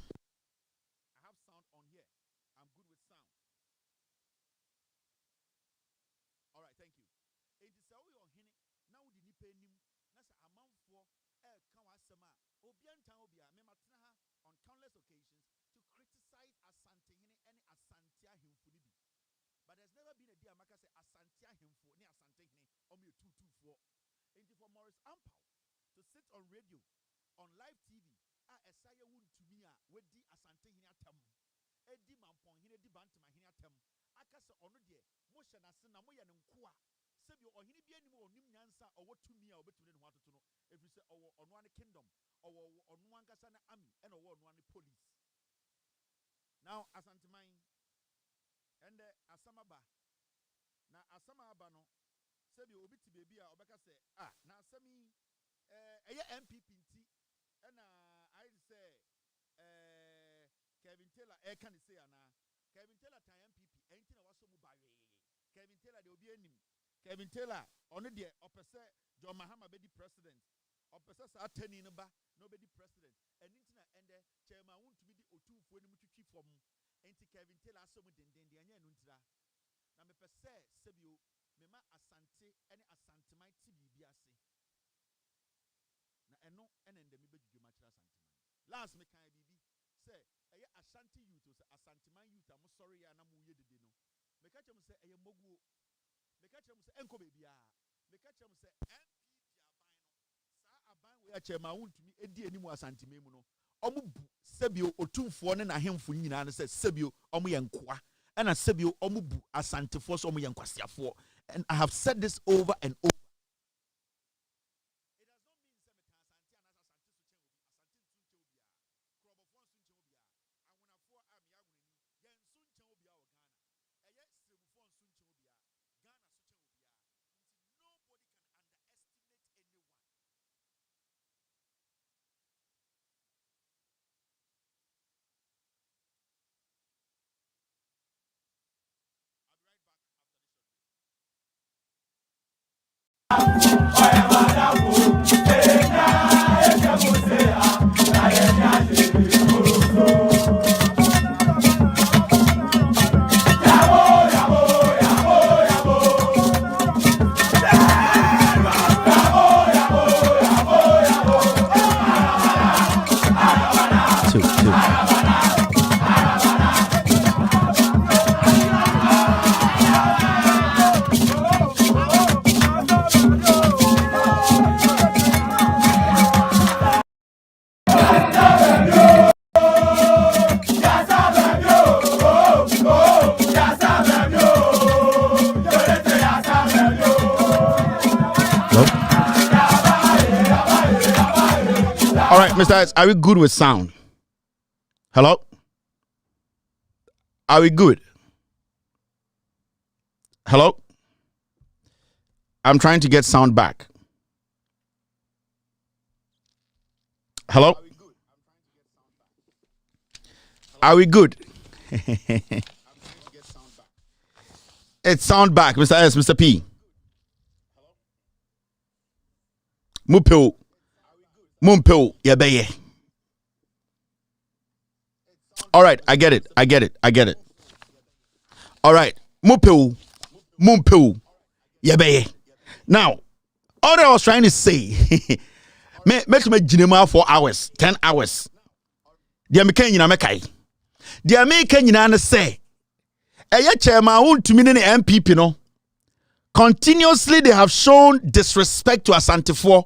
On radio, on live TV, Esaya Wontumi wedi Asante hini atam. Edi mampon hini di bantima hini atam. kasa ono de mo hye na se na mo ye ne nko a sebi ohene bi anim onim nyansa owo tumi a obetumi ne ho atoto no every say owo ono an kingdom owo ono ankasa na army and owo ono an police. Now asanteman and asamaba na asamaba no sebi obi ti baby a obeka say na asami eye MPP nti and I say Kevin Taylor can say ana Kevin Taylor time MPP anything na waso mu bawe Kevin Taylor de obi anim Kevin Taylor ono de opese John Mahama be di president opese sa atani no ba no be di president anything na ende chairman Wontumi di otumfo ni mutwitwi fom enti Kevin Taylor aso mu denden de anya no ntira na me pese sebio mema asante ene asanteman ti bibia ase na eno ene ndem be dwudwo ma kira asanteman last me kan bibi say eye Ashanti youth say asanteman youth am sorry ya na mu ye dede no me ka chem say eye moguo me ka chem say enko bebia me ka chem say MPP aban no sa aban we achema Wontumi edi enimu asanteman mu no omu bu sebio otumfo ne na hemfo nyina ne say sebio omu ye nkoa and sebio omu bu asantefo so omu ye nkwasiafo. And I have said this over and over. All right, Mr. Ice, are we good with sound? Hello? Are we good? Hello? I'm trying to get sound back. Hello? Are we good? It's sound back, Mr. S, Mr. P. Mupeo. Mumpeo, yabeye. All right, I get it. All right, Mupeo, yabeye. Now, all I was trying to say, make me jinema 4 hours, 10 hours. The American mekai. The American say, chairman Wontumi ne MPP no. Continuously, they have shown disrespect to Asantefo.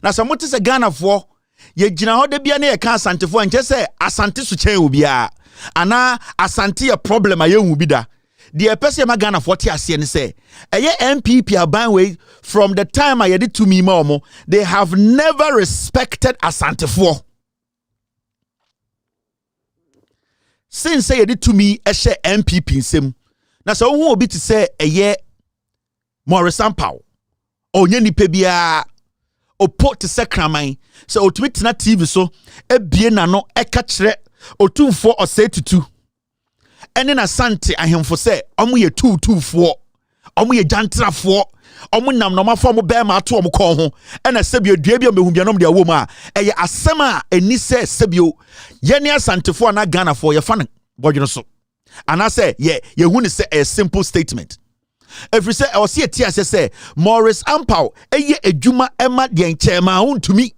Na samote se Ghana for ye gina ho de bia na ye ka Asante for nche se Asante su chen obi a ana Asante ye problem a ye hu bi da de e pese ma Ghana for ti ase ne se eye MPP aban we from the time I did to me ma they have never respected Asante for since say did to me e she MPP nsem na so hu obi ti se eye Morris Sampao onye nipa bia opo te se kraman se otumi tena TV so ebie na no eka kire otumfo osetutu ene na Asante ahemfo se omo ye tuutufo omo ye jantrafo omo nam no mafo mo be ma ato omo kon ho ena sebio dua bia mehubia no de awom a eye asem a eni se sebio ye ne Asantefo na Ghana fo ye fa ne bodweno so ana se ye hu ne se a simple statement. If you say, I was here, say, Morris Ampao, eye ejuma emma de chairman Wontumi.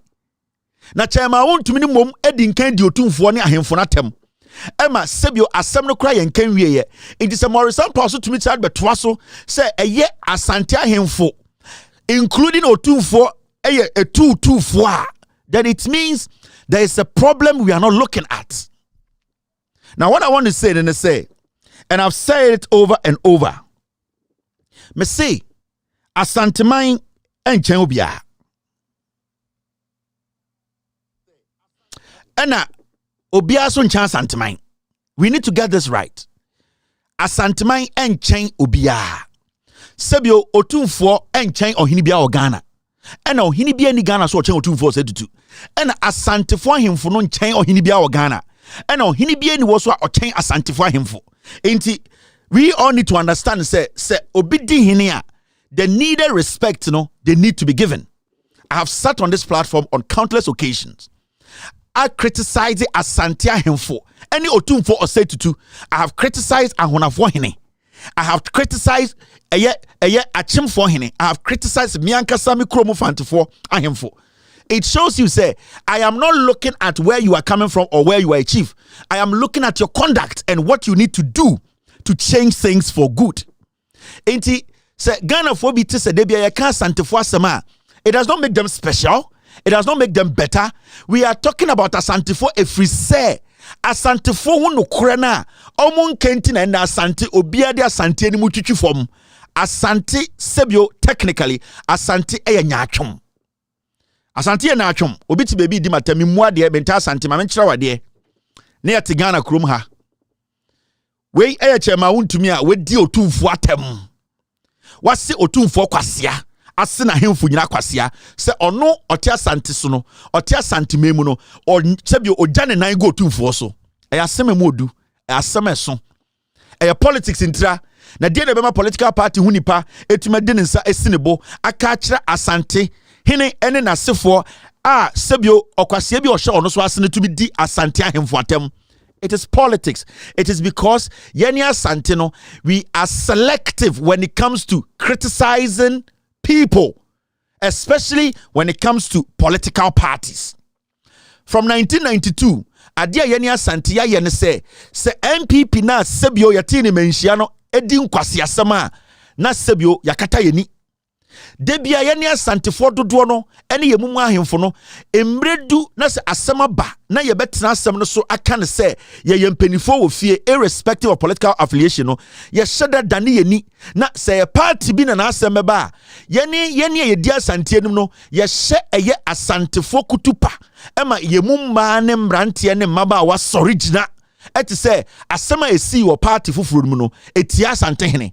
Na chairman Wontumi mom edin kan di otumfo ne ahemfo natem. Emma sebio asem no kra yen kan wieye. It is a Morris Ampao so tumi chad betwa so say eye Asante ahemfo including otumfo eye etuutufo a. Then it means there is a problem we are not looking at. Now what I want to say then say And I've said it over and over. Me say, asanteman enchen obia. Ena obia so nchan asanteman. We need to get this right. Asanteman enchen obia. Sebio otumfo enchen ohini bia o Ghana. Ena ohini bia ni Ghana so ochen otumfo setutu. Ena asantefo ahemfo no nchen ohini bia o Ghana. Ena ohini bia ni wo so ochen asantefo ahemfo. Enti we all need to understand say obi di hini a the needed respect they need to be given. I have sat on this platform on countless occasions. I criticize asante ahemfo. Any otumfo or say tutu. I have criticized ahonafo hini. I have criticized achimfo hini. I have criticized mianka sami kromo fantefo ahemfo. It shows you say I am not looking at where you are coming from or where you are a chief. I am looking at your conduct and what you need to do to change things for good. Enti say Ghana for bi se de bia ye kan santefo asema. It does not make them special. It does not make them better. We are talking about asantefo efri say asantefo hu no kore na omun kenti na asante obia de asante ani mutwitwi fom. Asante sebio technically asante nyaatwom. Asante ye na atwom obi ti bebi di matami mu ade benta asante ma menkyerɛ wade ne yete Ghana krom ha we chema Wontumi a wedi otumfo atem wase otumfo kwasea ase na hemfo nyina kwasea se ono ote asante so no ote asante memu no o sebio ojane nan go otumfo so aseme mu odu aseme so politics intira na die na bema political party hunipa etuma de nsa esinebo aka kire asante hene ene nasefo a sebio okwasea bi ohye ono so asene tumi di asante ahemfo atem. It is politics. It is because Yenia Santino, we are selective when it comes to criticizing people, especially when it comes to political parties. From 1992, Adia Yenia Santia Yen se MPP na sebio yatini menshiano edin kwasi asama na sebio yakata yeni. Debia yeni asantifo dodo no ene yemumu ahemfo no emredu na se asema ba na yebetena asem no so aka ne se ye yempanifo wo fie irrespective of political affiliation no ye sheda dane yeni na se party bi na asem ba yeni ye di asantie nim no ye hye eye asantifo kutupa ema yemumma ne mrante ne mmaba wa sorigina eti se asema esi wo party fufuru mu no etia asante hene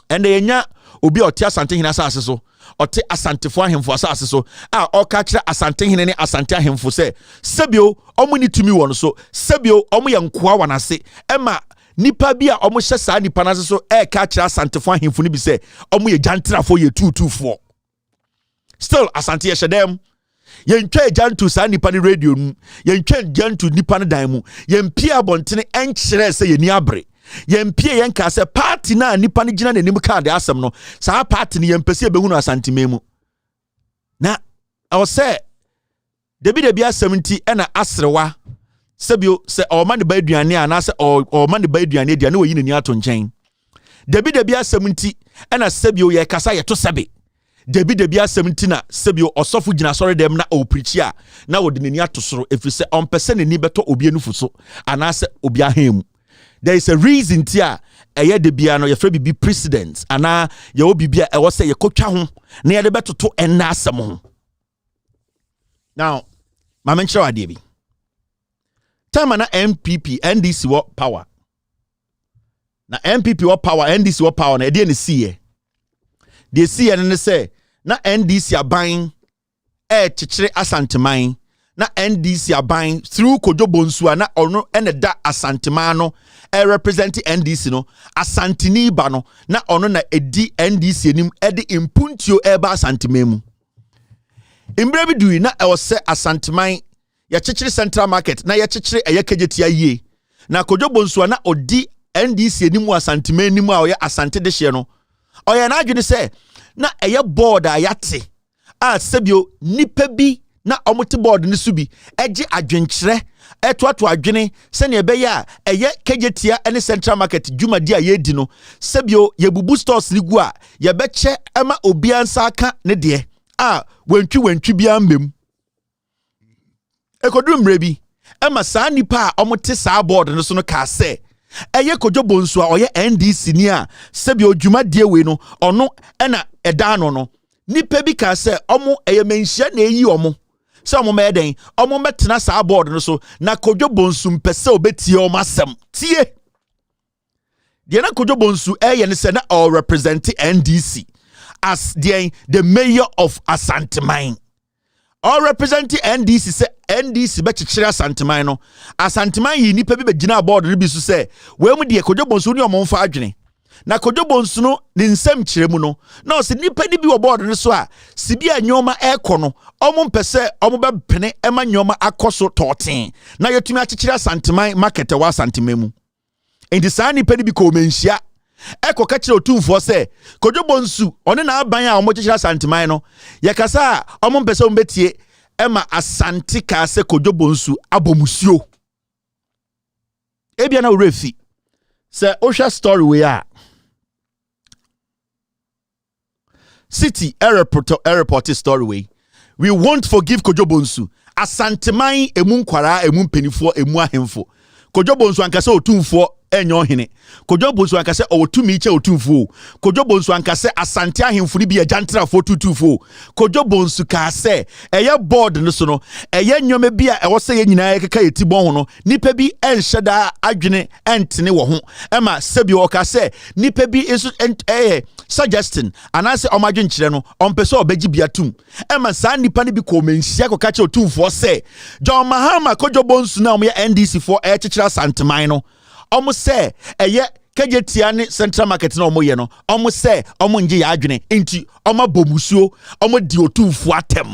ende yenya obi ote asante hene asase so ote asantefo ahemfo asase so a oka kire asante hene ne asante ahemfo se sebio omo ni tumi won so sebio omo ye nkoa wanase ema nipa bi a omo hye saa nipa na so ka kire asantefo ahemfo ni bi se omo ye jantrafo ye tutufo still asante ye hyedem ye ntwa jantu saa nipa ne radio nu ye ntwa jantu nipa ne dan mu ye mpia bontene enkire se ye ni abre yempie yenka se party na nipa ne gina nanim ka de asem no sa party ne yempese behunu asantememu na I say debi asem nti ena asrewa sebio se o ma ne ba aduane ana se o ma ne ba aduane dia na oyi ne ni ato nchen debi asem nti ena sebio ye kasa ye to sebe debi asem nti na sebio osofu gina sori dem na o preach a na wo de ne ni ato soro efise on pese ne ni beto obi anufu so ana se obi ahemu. There is a reason tia eye de bia no ye fra bibi president ana ye obi bia e wo se ye kotwa ho na ye de betoto enna asem ho. Now ma menchira ade bi time na MPP NDC wo power na MPP wo power NDC wo power na de ne siye de siye ne se na NDC aban chichire asanteman na NDC aban through Kojobonsu na ono ene da asantema no represent NDC no asantini ba no na ono na edi NDC enim edi impuntio eba asantememu imbre bi dui na e se asanteman ya chichire central market na ya chichire eyekejetia yie na Kojobonsu na odi NDC enim asantema enim a oye asante de hye no oye na adwene se na eye board a yate a sebio nipa bi na omote board ni subi eje adwenkyere etoato adwene se ne ebe ya eye kejetia ene central market dwumadi a yedi no sebio yebubu stores ni gu a ye beche ema obiansa aka ne de a wantwi bia mbem ekoduru mrebi ema saa nipa a omote saa board no so no ka se eye Kojo Bonsu a oye NDC ni a sebi odwuma die we no ono na eda no no nipa bi ka se omo eye menhia na eyi omo se omo meden omo metena sa board no so na Kojo Bonsu mpese obetie omo asem tie de na Kojo Bonsu eye ne se na all represent NDC as the mayor of Asanteman. All representing NDC say NDC be chichira Asanteman no. Asanteman yi nipa bi be gina board no bi so say we mu de Kojo Bonsu ni omomfa adwene. Na Kojo Bonsu no ne nsem kire mu no. Na o se nipa ni bi wo board no so a sibi anyoma ekọ no. Omo mpese omo be pene ema nyoma akoso toten. Na yetumi achichira Asanteman market wa Asanteman mu. Enti saa nipa ni bi ko menhia eko ka kire otumfo se Kojo Bonsu one na aban a omo chichira Asanteman no yakasa omo mpese omo betie ema Asante ka se Kojo Bonsu abomusio ebia na urefi se osha story we a city airport story we won't forgive Kojo Bonsu Asanteman emu nkwara emu mpenifo emu ahemfo Kojo Bonsu ankasa otumfo enyo hene Kojo Bonsu ankase owotumi che otumfo Kojo Bonsu ankase Asante ahemfo ni bi ajantra fo tutufo Kojo Bonsu ka se eye board no so no eye nyome bi a ewo se ye nyina ekeka yeti bon ho no nipa bi enhyeda adwene entene wo ho ema sebi o ka se nipa bi isu suggesting anase omadwe nkyere no ompese obegi biatum ema sa nipa ni bi ko menhia ko ka che otumfo se John Mahama Kojo Bonsu na omo ye NDC for chichira Asanteman no omo se eye kejetia ne central market na omo ye no omo se omo nje ya adwene enti omo bomusuo omo di otumfu atem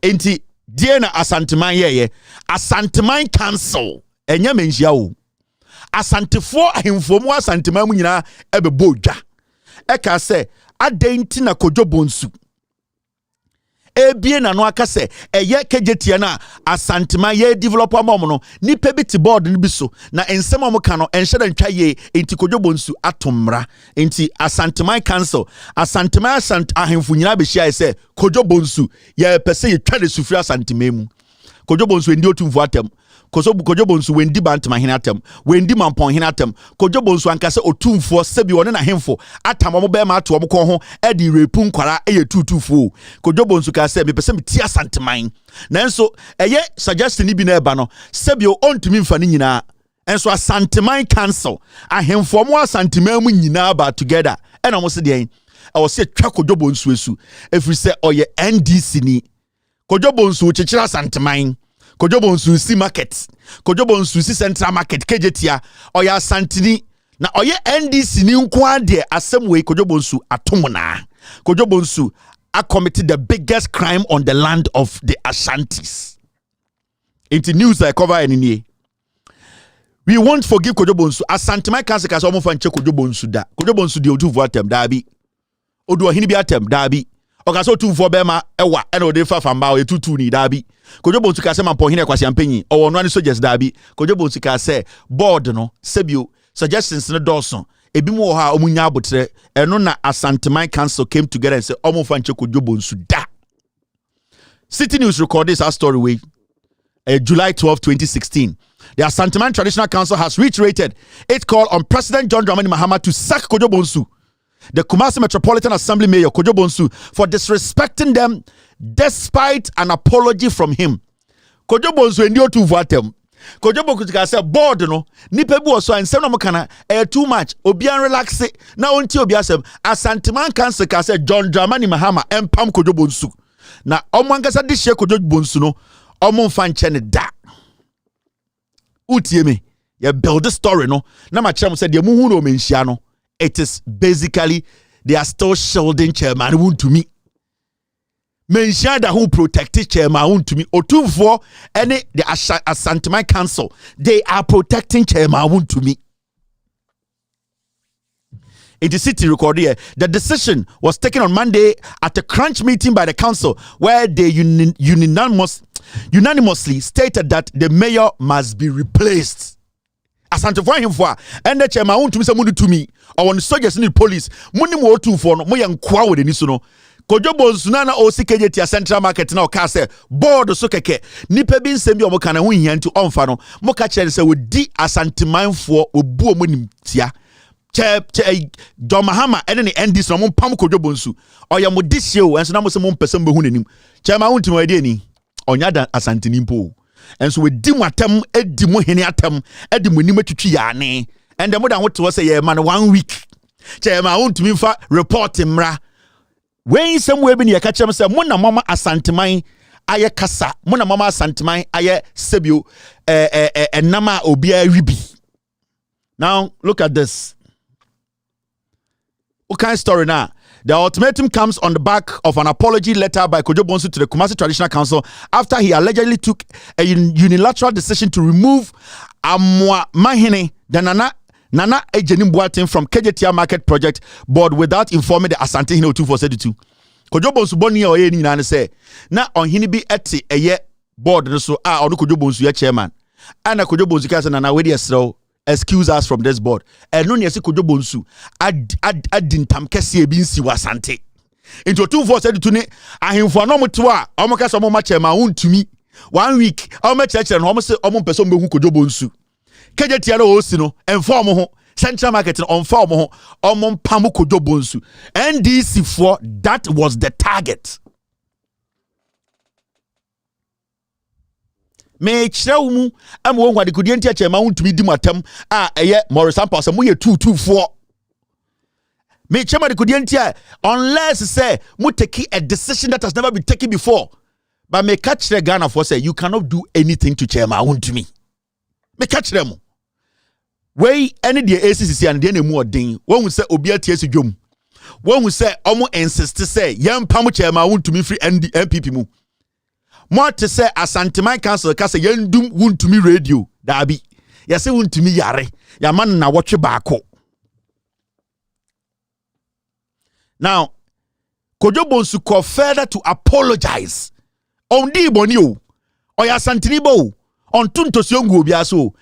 enti die na Asanteman ye Asanteman council enya menhia o asantefo ahemfomu Asanteman mu nyina ebebo dwa eka se adenti na Kojo Bonsu ebie na no aka se eye kejetia na Asanteman ye developer mom no nipa bi ti board ni bi so na ensem omo ka no enhyeda ntwa ye enti Kojo Bonsu atomra enti Asanteman council Asanteman ahemfo nyina be hia se Kojo Bonsu ye pese ye twa de sufri Asanteman mu Kojo Bonsu endi otumfo atem Kojo Bonsu wendi bantama hina atem wendi mampon hina atem Kojo Bonsu ankase otumfo sebi woni na hemfo atam omo be ma ato omo ko ho e di repu nkwara eye tutufo Kojo Bonsu ka se me pese me ti Asanteman nanso eye suggestion ni bi na eba no sebi o ontumi mfa ni nyina enso Asanteman council ahemfo mo Asanteman mu nyina ba together e na mo se de e wo se twa Kojo Bonsu esu efri se oye NDC ni Kojo Bonsu chichira Asanteman Kojo Bonsu si market Kojo Bonsu si central market kejetia oya Asantini na oye NDC ni nko ade asem Kojo Bonsu atomona Kojo Bonsu committed the biggest crime on the land of the Ashantis. Into news I cover any. We won't forgive Kojo Bonsu. Asanteman council kasa omo fan che Kojo Bonsu da. Kojo Bonsu de otu atem dabi. Odu ohini bi atem dabi. Okaso otu fo bema ewa ena ode fa famba o etutu ni dabi. Kojo Bonsu kasa mampo hine kwasi ampenyi. Owo no ani soldiers dabi. Kojo Bonsu kasa board no sebio suggestions ne dawson. Ebi mu ha omunya abotre eno na Asanteman council came together and said omo fan che Kojo Bonsu da. City News recorded this story with July 12, 2016. The Asanteman Traditional Council has reiterated its call on President John Dramani Mahama to sack Kojo Bonsu, the Kumasi Metropolitan Assembly Mayor Kojo Bonsu, for disrespecting them despite an apology from him. Kojo Bonsu endio tu vatem. Kojo Bonsu ka say board no nipa bi so ansem no kana too much obian relax na onti obi asem Asanteman Council ka say John Dramani Mahama empam Kojo Bonsu na omwankasa de hye Kojo Bonsu no omo mfa nche ne da utie me ye build the story no na ma chem say de mu hu no menhia no it is basically they are still shielding chairman Wontumi menhia da who protect chairman Wontumi otumfo any the Asanteman Council they are protecting chairman Wontumi. In the city record here, the decision was taken on Monday at a crunch meeting by the council where they unanimously stated that the mayor must be replaced. Asante for him for and the chairman Wontumi say mundu to me or when soldiers need police muni mo tu for no mo yankwa we ni so no Kojo Bonsuna na osi KJT Central Market na oka se board so keke nipa bi nsem bi o moka na ho hia nti onfa no moka kire se we di asantemanfo obu omo nim tia che John Mahama ene ne NDC no mo pam Kojo Bonsu oya mo dihye o enso na mo se mo mpese mbehu nanim che ma wontimo ade ani onya da asanteni mpo enso we di matam edi mo hene atam edi mo nim atwitwi yane ende mo da ho to se ye ma no 1 week che ma wontumi fa report mra when somewhere bin ye ka chem se mo na mama asanteman aye kasa mo na mama asanteman aye sebio enama obia wibi. Now look at this. What kind of story now? The ultimatum comes on the back of an apology letter by Kojo Bonsu to the Kumasi Traditional Council after he allegedly took a unilateral decision to remove Amwa Mahine, the Nana Ejenim Boatin from KJT Market Project Board without informing the Asante Hino 2472. Kojo Bonsu boni o ye ni na say na onhini bi ete eye board no so a ono Kojo Bonsu ye chairman. Ana Kojo Bonsu ka say na we dey esro excuse us from this board. And no yesi Kojo Bonsu adintam kese bi nsi wasante. Into 2472 ne ahemfo no moto a omo ka so mo ma chairman Wontumi 1 week omo church no omo se omo pese omo behu Kojo Bonsu. KJT no osi no inform ho Central Market on form ho omo pam Kojo Bonsu. NDC for that was the target. Me kyerɛw mu am wo nwade kodie ntia kyerɛ ma wontumi di matam a ɛyɛ Morris Ampa sɛ mo yɛ 224 me kyerɛ ma de kodie ntia unless say mo take a decision that has never been taken before, but me ka kyerɛ Ghana for say you cannot do anything to kyerɛ ma wontumi me ka kyerɛ mo wey any the ACCC and the nemu odin won say obi atie si dwom won say omo insist say yem pam kyerɛ ma wontumi free MPP mu more to say Asanteman Council ka say yendum Wontumi radio dabi ya say Wontumi yare ya man na watch baako. Now Kojo Bonsu called further to apologize on di boni o ya Asanteni bo on tuntosiongu obi aso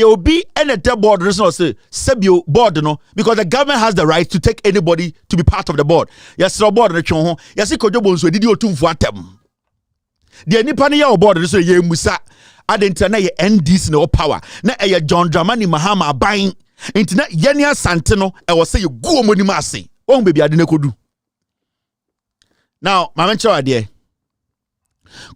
obi ene te board reason say sebio board no because the government has the right to take anybody to be part of the board. Yes board no twon ho yes Kojo Bonsu didi otumfu atem the nipa ne ya board so ye musa adenta na ye NDC no power na John Dramani Mahama aban nti na ye ne Asante no was say ye gu omonim ase won bebi ade ne kodu. Now my mention ade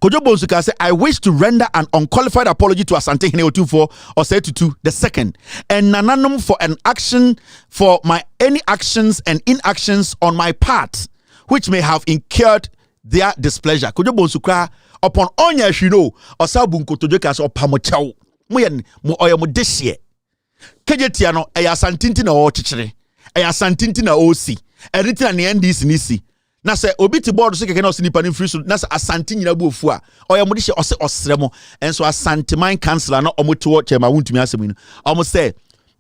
Kojo Bonsu ka say I wish to render an unqualified apology to Asante Hene 24 or 32 the second and nananom for an action for my any actions and inactions on my part which may have incurred their displeasure. Kojo Bonsu kra upon onya hwino osabu nkotojo ka so pamochaw mo ye mo oyemo dehye KJT no eya Asantinti na o chichire eya Asantinti na osi everything na NDC ni si na se obi ti board so keke na osinipa ni free so na se Asante nyina bu ofu a oyemo dehye ose osremo enso Asanteman councilor na omoto chairman Wontumi asemu no omo se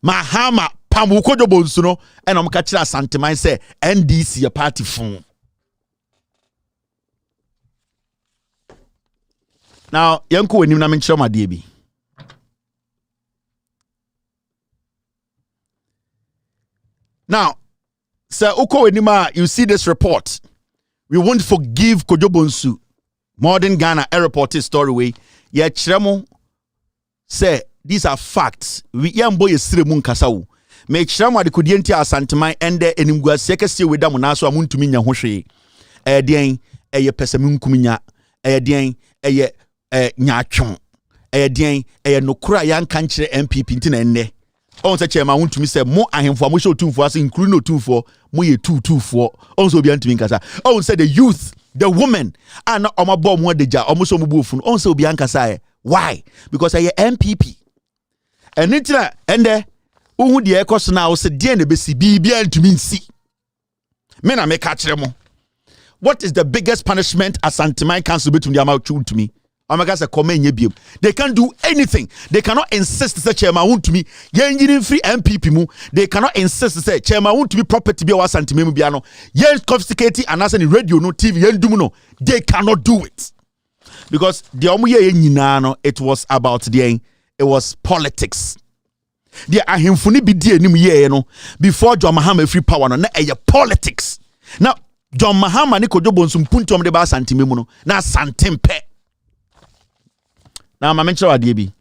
Mahama pamu Kojo Bonsu no e na omo ka kire Asanteman se NDC ya party fun. Now, yanko wenim na menkyerɛ made bi. Now, sir uko wenima you see this report. We won't forgive Kojo Bonsu. Modern Ghana a report story way. Ye kyerɛ say these are facts. We yambo ye sire mu nkasa wo. Me kyerɛ mo ade kodie nti Asanteman ende enimguase kese we da mo na so amuntumi nya ho hwe. Den eye pesam nkuminya. Den eye nyatwon den nokura yanka nkyere MPP nti na enne on se chairman Wontumi se mo ahemfo mo show tumfo as including no tumfo mo ye 224 on so bi antumi nkasa on say the youth the women and omabo mo deja omo so mo buofu on say obi ankasa why because MPP enitina ende uhu de ekoso na o se de na besi bi antumi nsi me na me ka kire mo what is the biggest punishment Asanteman Council between the amount to me? They can't do anything. They cannot insist to say chairman Wontumi yen free MPP mu. They cannot insist to say chairman Wontumi property be Asanteme mu biano. Yen confiscate and as any radio no TV yen do no. They cannot do it because the omuye nyina no it was about it was politics. The ahemfuni bi die nim ye no before John Mahama free power no na politics. Now John Mahama ni Kojo Bonsu mpuntom de ba Asante mu no na Asante mpe. Now, my mention ADB.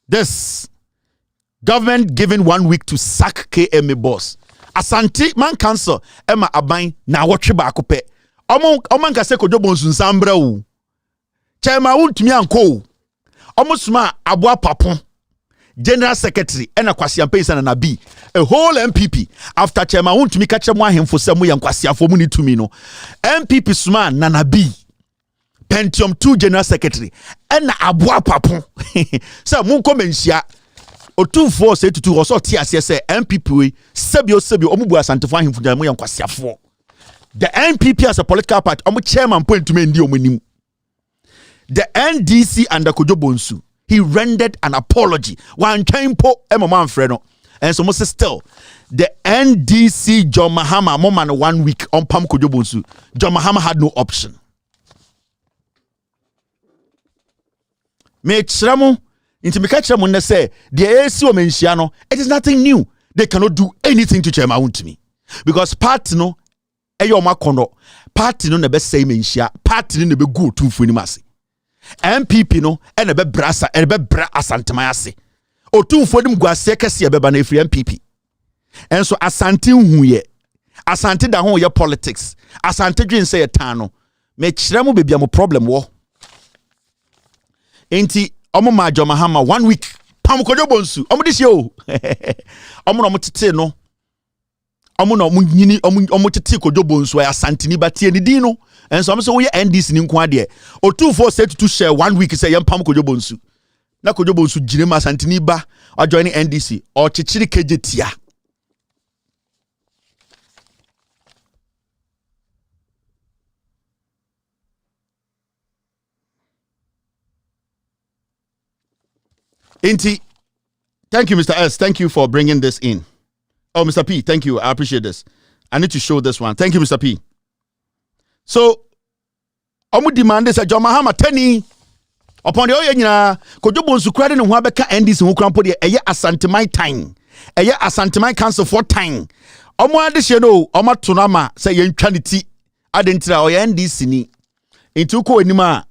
This government given 1 week to sack KMA boss. Asante man council Emma Abain na watch back up. Oman ka se Kojo Bonsu nsambra o. Chema Wontumi anko. Omusuma Abua Papon. General Secretary ena Kwasi Ampesa na B. A whole MPP after Chema Wontumi kache mo ahemfo se mo yan Kwasi afo mu ni tumi no. MPP suma na B. Pentium 2 General Secretary ena Abua Papon. Sa mun komensia otumfo se tutu ho so ti ase se MPP we sebio omubu asantefo ahemfo dan mo yan Kwasi afo. The NPP as a political party omu chairman point to me ndi omunim. The NDC under Kojo Bonsu, he rendered an apology. One time po man freno. And so most still the NDC John Mahama moment 1 week on Pam Kojo Bonsu. John Mahama had no option. Me chramu into me catchramu na say the AC o mensiano, it is nothing new. They cannot do anything to Chema Wontumi. Because party no eyo makono party no na be say mensia party no na be go to funi mase. MPP no ene be brasa ene be bra Asante mayase otumfo dim guase kese be ba na efri MPP enso Asante huye Asante da ho ye politics Asante dwen say etan no me kire mo bebia mo problem wo enti omo ma John Mahama 1 week pam Kojo Bonsu omo de hye o omo no mo tete no omo no mo nyini omo tete Kojo Bonsu ya Asante ni batie ni din no. And so I'm so we NDC ni nko ade. O24 said to share 1 week say yempam Kojo Bonsu. Na Kojo Bonsu gire ma Asante ni ba or joining NDC or chichiri kejetia. Inti, thank you, Mr. S. Thank you for bringing this in. Oh, Mr. P, thank you. I appreciate this. I need to show this one. Thank you, Mr. P. So, omu demand is a John Mahama teni upon the oye nyina Kojo Bonsu krade ne ho abeka NDC ho krampo de eye Asante my time eye Asante my council for time omu ade hye no omu to na ma say yentwa ne ti adentira oye NDC ni into ko anima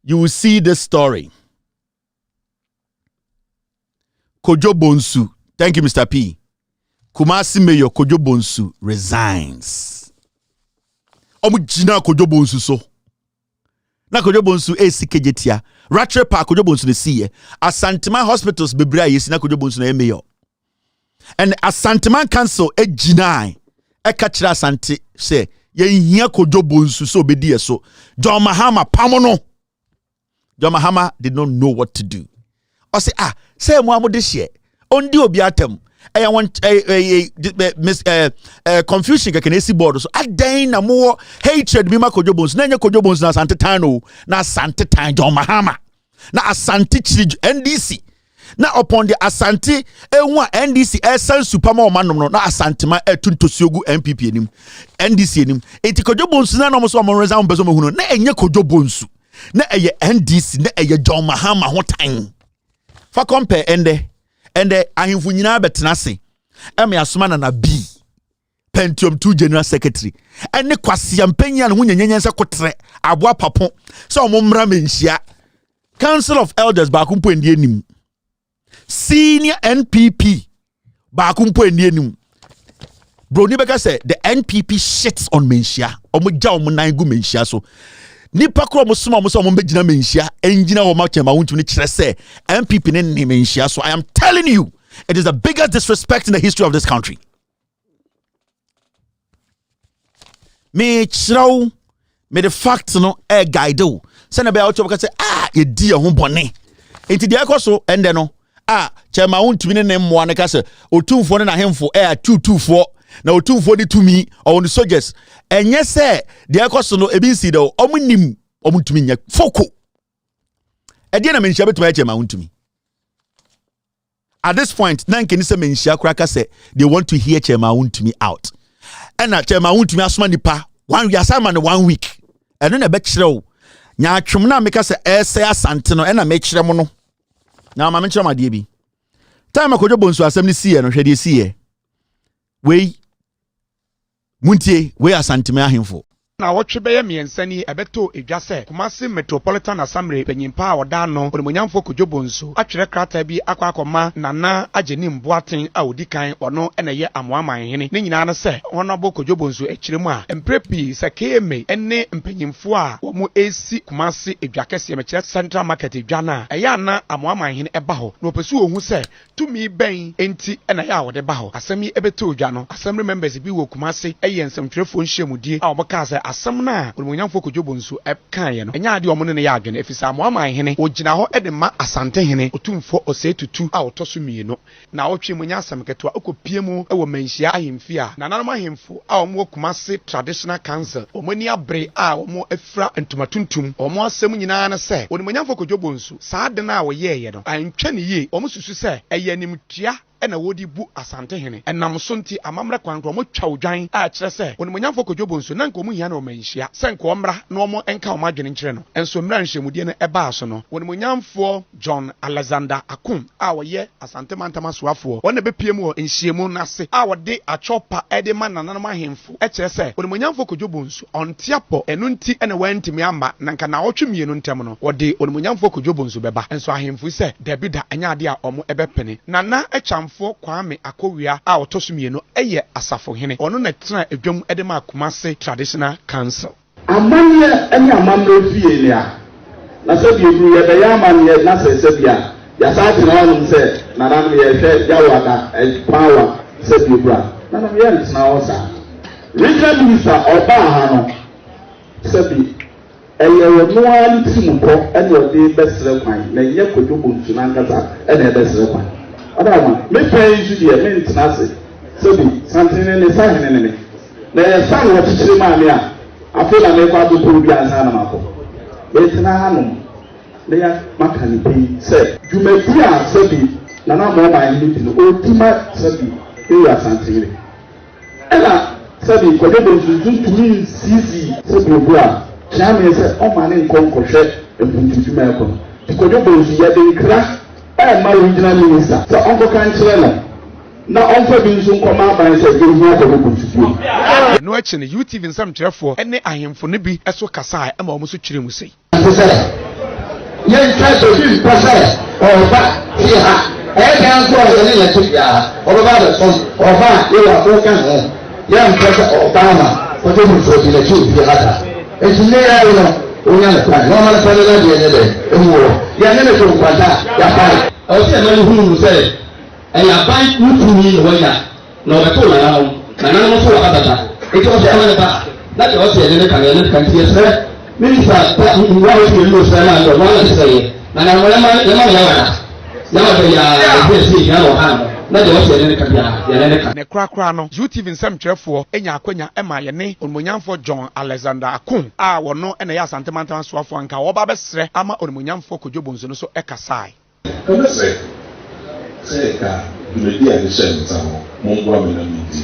you will see this story. Kojo Bonsu, thank you Mr. P. Kumasi Mayor Kojo Bonsu resigns. Omu jina Kojo Bonsu so. Na Kojo Bonsu kejetia. Ratre pa Kojo Bonsu ne siye. Asanteman hospitals bebra yesi na Kojo Bonsu na mayor. And Asanteman council jina kachira Asante say ye hia Kojo Bonsu so bedi so. John Mahama pamono. John Mahama did not know what to do. O say say mo amode hye. Ondi obi atem. I want confusion can see board so adan na more hatred be ma Kojo Bonsu na nya Kojo Bonsu na Asante Tano na Asante Tan John Mahama na Asante Chiri NDC na upon the Asante enwa NDC esan superma o manom no na Asante ma etuntosiogu MPP enim NDC enim enti Kojo Bonsu na no so mo resign bezo mo hunu na enye Kojo Bonsu na eye NDC na eye John Mahama ho tan fa compare ende ahemfu nyina betena se eme asoma na B Pentium 2 General Secretary ene Kwasi Ampenya no nyenyenyense kotre Abua Papon so mo mra menhia Council of Elders ba kumpo endie nim Senior NPP ba kumpo endie nim Broni beka say the NPP shits on menhia omogya omonan gu menhia so nipa kro mo soma mo so mo begina menhia engina wo ma Chema Wontumi kire say MPP ne menhia so I am telling you it is the biggest disrespect in the history of this country. Me chraw me the fact no guide o say na be out say ye di ho bone enti de akoso ende no Chema Wontumi ne mmoa ne ka say otumfo ne na hemfo 224 na otumfo di tumi on the soldiers enye se de akoso no ebinsi de omunim omutumi nya foko e de na menhia betuma Chema Wontumi. At this point nan keni se menhia kraka say they want to hear Chema Wontumi out and na Chema Wontumi asoma nipa 1 year assignment 1 week eno na be kire o nya atwom na meka say say Asante no na me kire mo no na ma me kire ma de bi time Kojo Bonsu asem ni siye no hwede siye we muntie we asantime ahemfo na wɔtwe bɛyɛ miɛnsa ni ɛbɛtɔ edwa sɛ Kumasi Metropolitan Assembly panyimpa a wɔda no onimonyamfo Kwadwobonsu atwerɛ krataa bi akɔ akɔma Nana Agyeni Mboaten a odi kan ɔno ɛna yɛ amoamanhene ne nyinaa no sɛ Honorable Kwadwobonsu akyire mu a mprepi sɛ KMA ɛne mpanyimfo a wɔn esi Kumasi edwa kɛseɛ mɛkyerɛ Central Market edwa na ɛyɛ ana amoamanhene ɛba hɔ na opɛsu ohun sɛ tumi bɛn enti ɛna yɛ a wɔde ba hɔ asɛm yi ɛbɛtɔ edwa no assembly members bi wɔ Kumasi ɛyɛ nsɛmtwerɛfoɔ nhyiamudie a wɔbɛka sɛ asɛm na onimonyamfo Kwadwobonsu ɛkaeɛ no ɛnya ade ɔmo ne yɛ adwene efisɛ amoamanhene ogyina hɔ ɛde ma asantehene otumfo Osetutu a ɔtɔ so mmienu na ɔtwe mu nya asɛm ketewa okɔpie mu ɛwɔ manhyia ahemfi a nananom ahemfo a ɔmo wɔ Kumasi Traditional Council ɔmo ani abere a ɔmo afira ntoma tuntum ɔmo asɛm nyinaa ne sɛ onimonyamfo Kwadwobonsu saa de na a wɔyɛɛyɛ no antwa ne yie ɔmo susu sɛ ɛyɛ nimtua ɛna wodi bu asantehene ɛnam so nti amamra kwankro mo twa odwan a kyerɛ sɛ onimonyamfo Kwadwobonsu na nko mu hia na o manhyia sɛ nko mmra na ɔmo enka ɔmo adwene nkyerɛ no enso mmra nhyiamudie no ɛbaa so no onimonyamfo John Alexander Akun a wɔyɛ asantemantama soafoɔ wɔn na bepie mu wɔ nhyiamu n'ase a wɔde atwɔpa ɛde ma nananom ahemfo ɛkyerɛ sɛ onimonyamfo Kwadwobonsu ɔnteapɔ ɛno nti ɛna wɔntimi ama na nka na ɔtwe mienu ntɛm no wɔde onimonyamfo Kwadwobonsu bɛba enso ahemfo sɛ dabi da ɛnya ade a ɔmo ɛbɛpene nana ɛkyam Kwame Akowia a ɔtɔ so mmienu ɛyɛ asafohene ɔno na tena edwam ɛde ma Kumasi Traditional Council amanye ɛne amamre fie ne a na sɛ bi ebu yɛ bɛyɛ amanye na sɛ bia ya sa tena hɔ sɛ nana no yɛ hwɛ yawada power sɛ bi ebu a nana no yɛ ntena hɔ sa regional minister ɔba ha no sɛ bi ɛyɛ wɔ noa ntimu kɔ ɛne ɔde bɛsrɛ kwan na yɛ Kwadwobonsu nankasa ɛne ɛbɛsrɛ kwan Adama, me pay you the maintenance. So be something in the sign enemy. The son of the Chimania, I feel I make out to be as animal. It's an animal. They are Macani pay, say, you may be a Sebi, Nana more by meeting, ultimate Sebi, you are something. Ella, Sebi, Kwadwobonsu to me, CC, Sebi Bua, Jamie said, oh, my name, Concochet, and put to Malcolm. Kwadwobonsu, yet they crash. My regional minister, so Uncle Cancello. Now, Uncle Binson come out and say, you have a no action, you even some therefore, and I am for Nibi, as so Kasai, and almost Chirim say. Yes, try to do process or back here. I can't go as an electric or about the son or back, you are broken. Young President Obama, for the electricity. It's near, you know. Normal family ya nene to kwanta ya pai o se na hu se e ya pai mutumi no ya na o beto na na mo so abata e to se ana ba na de o se nene kan tie se minister ta wa o se lo se na do wala se ye na na wala ma ya se ya no ha na de o se nene kan ya nene kan ne krakra no UTV nsɛm twerɛfoɔ enya akwanya ɛma yɛ ne onimonyamfo John Alexander Akun a wɔno ɛna yɛ asantemantam soafoɔ anka wɔba bɛsrɛ ama onimonyamfo Kwadwobonsu no so ɛkasae kɔmɛsɛ sɛ ka dwumadi a ne hyɛ nsa ho momboa me na medi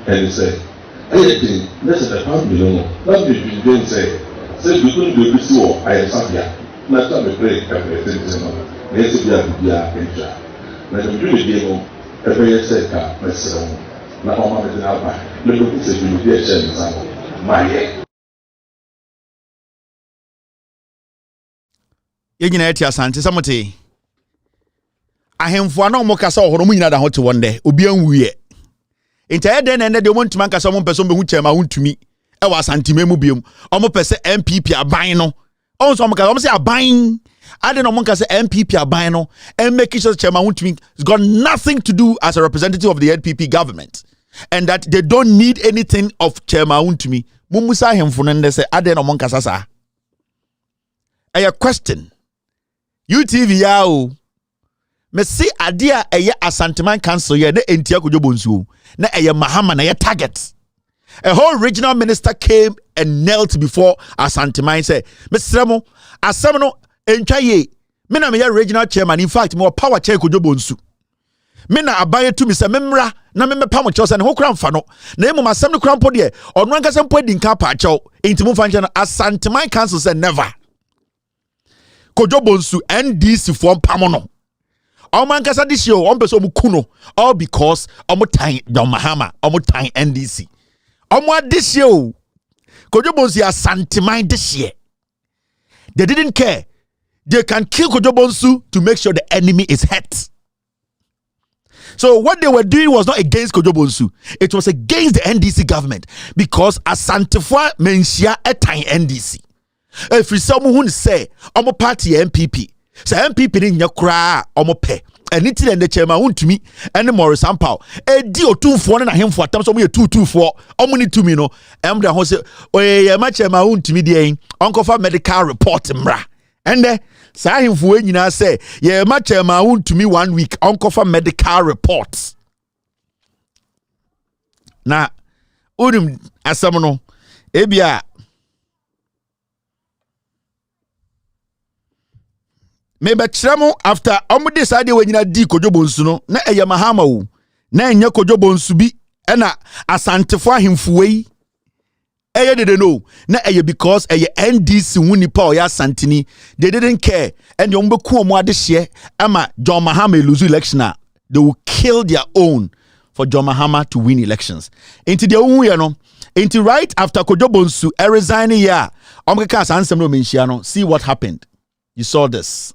ɛne sɛ ɛyɛ den na sɛ dɛpa mmele no na bidwindwen sɛ dukun de bi si wɔ ayɛsabea na ta bebree kabrɛ tenten no na ɛsɛ bi a bibia ɛntwa na dwumadi no ɛbɛyɛ sɛ ka mɛsrɛ ho na ɔma mede aba na bɛku sɛ dwumadi a hyɛ nsa ho mayɛ yɛnyina ɛte asante sɛ mote ahemfo ana ɔmo kasa ɔhoro mu nyina da ho te wɔn dɛ obi anwuye nti ɛyɛ dɛn na ɛnɛ de ɔmo ntuma nkasa ɔmo mpɛ sɛ ɔmo behu kyɛma ho ntumi ɛwɔ asanteme mu biom ɔmo pɛ sɛ MPP aban no ɔmo sɛ ɔmo kasa ɔmo sɛ aban ade na ɔmo kasa MPP aban no and make sure kyɛma ho ntumi it's got nothing to do as a representative of the NPP government and that they don't need anything of kyɛma ho ntumi mumusa ahemfo no ndɛ sɛ ade na ɔmo kasa saa ɛyɛ question UTV ya o me see idea eye Asanteman Council ye na entia Kwadwobonsu na eye Mahama na ye target. A whole regional minister came and knelt before Asanteman say, "Mr. Mo, asem no entwa ye. Me na me regional chairman, in fact, me power chair Kwadwobonsu. Me na abaye to me say memra na me mepa mo kyerɛ sɛ ne ho kra mfa no. Na emu asem no kra mpo de, ɔno ankasa mpo di nka pa kyɛw. Enti mo fa nkyɛn Asanteman Council say never. Kwadwobonsu NDC form pamono. Oman kasa this year, on person kuno, all because Omutai Don Mahama, Omutai NDC. Omo this year. Kojobonsu asanteman this year. They didn't care. They can kill Kojobonsu to make sure the enemy is hurt. So what they were doing was not against Kojobonsu. It was against the NDC government because Asantefo menshia etan NDC. If someone say omo party MPP, say MPP ni nyakra omo pe. Anything and the chairman Wontumi and Morris Ampao. Di otumfo na hemfo atam so mo ye 224 omo ni tumi no em da ho se oye ma chairman Wontumi de onkofa medical report mra. And sa hemfo nyina say ye ma chairman Wontumi 1 week onkofa medical reports. Na unim asam no ebia maybe tremo after omo decide we nyina di Kojobonsu no na eye mahama wo na enye Kojobonsu bi na Asantefo ahemfo yi eye dede no na eye because eye NDC wunipa o ya Santini they didn't care and yom beku omo adehye ama John Mahama lose election they will kill their own for John Mahama to win elections into the own you know into right after Kojobonsu resign here omkeka sansem no menhia no see what happened you saw this.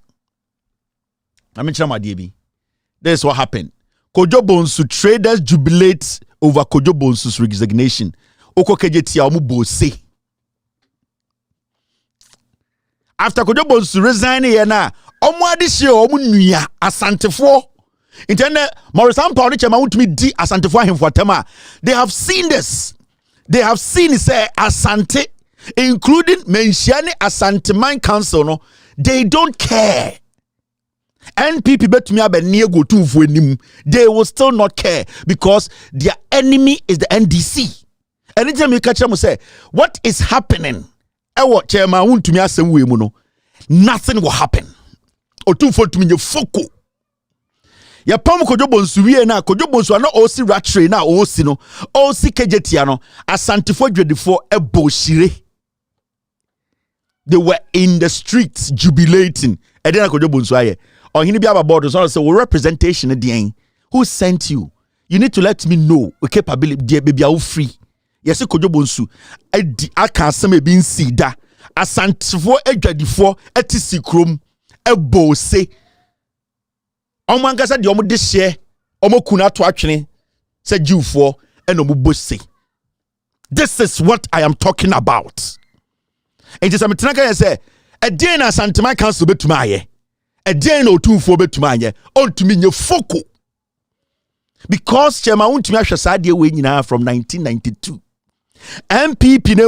This is what happened. Kojobonsu traders jubilate over Kojobonsu's resignation. After Kojobonsu resigning here now, Asantefo. Intende Morris Ampao ni chema Wontumi di Asantefo ahemfo atema. They have seen this. They have seen it say Asante, including Mensiane Asanteman Council. No, they don't care. NPP betumi abenie go to nim, they will still not care because their enemy is the NDC. Anytime you catch them say, what is happening? Ewo chairman Wontumi asem we mu no, nothing will happen. Otumfo tumi nye foko. Ya pam Kojobonsu wie na Kojobonsu na osi ratre na osi no, osi kejetia no, Asantefo dwedifo eboshire. They were in the streets jubilating. And then Kojobonsu aye. Or he be about borders. So we representation at the end. Who sent you? You need to let me know. We capability dear baby are free. Yes, Kojobonsu. I can't say me being see that. Asantefo edwadifo etisi krom ebo se. Omo ankasa de omo de share omo kuna to atwene se jiwfo and omo bose. This is what I am talking about. And just I'm telling you say a day na Asantema council betuma aye. A day no 2-4 betuma on to me foko because chairman Wontumi ahwesade we nyina from 1992 MPP na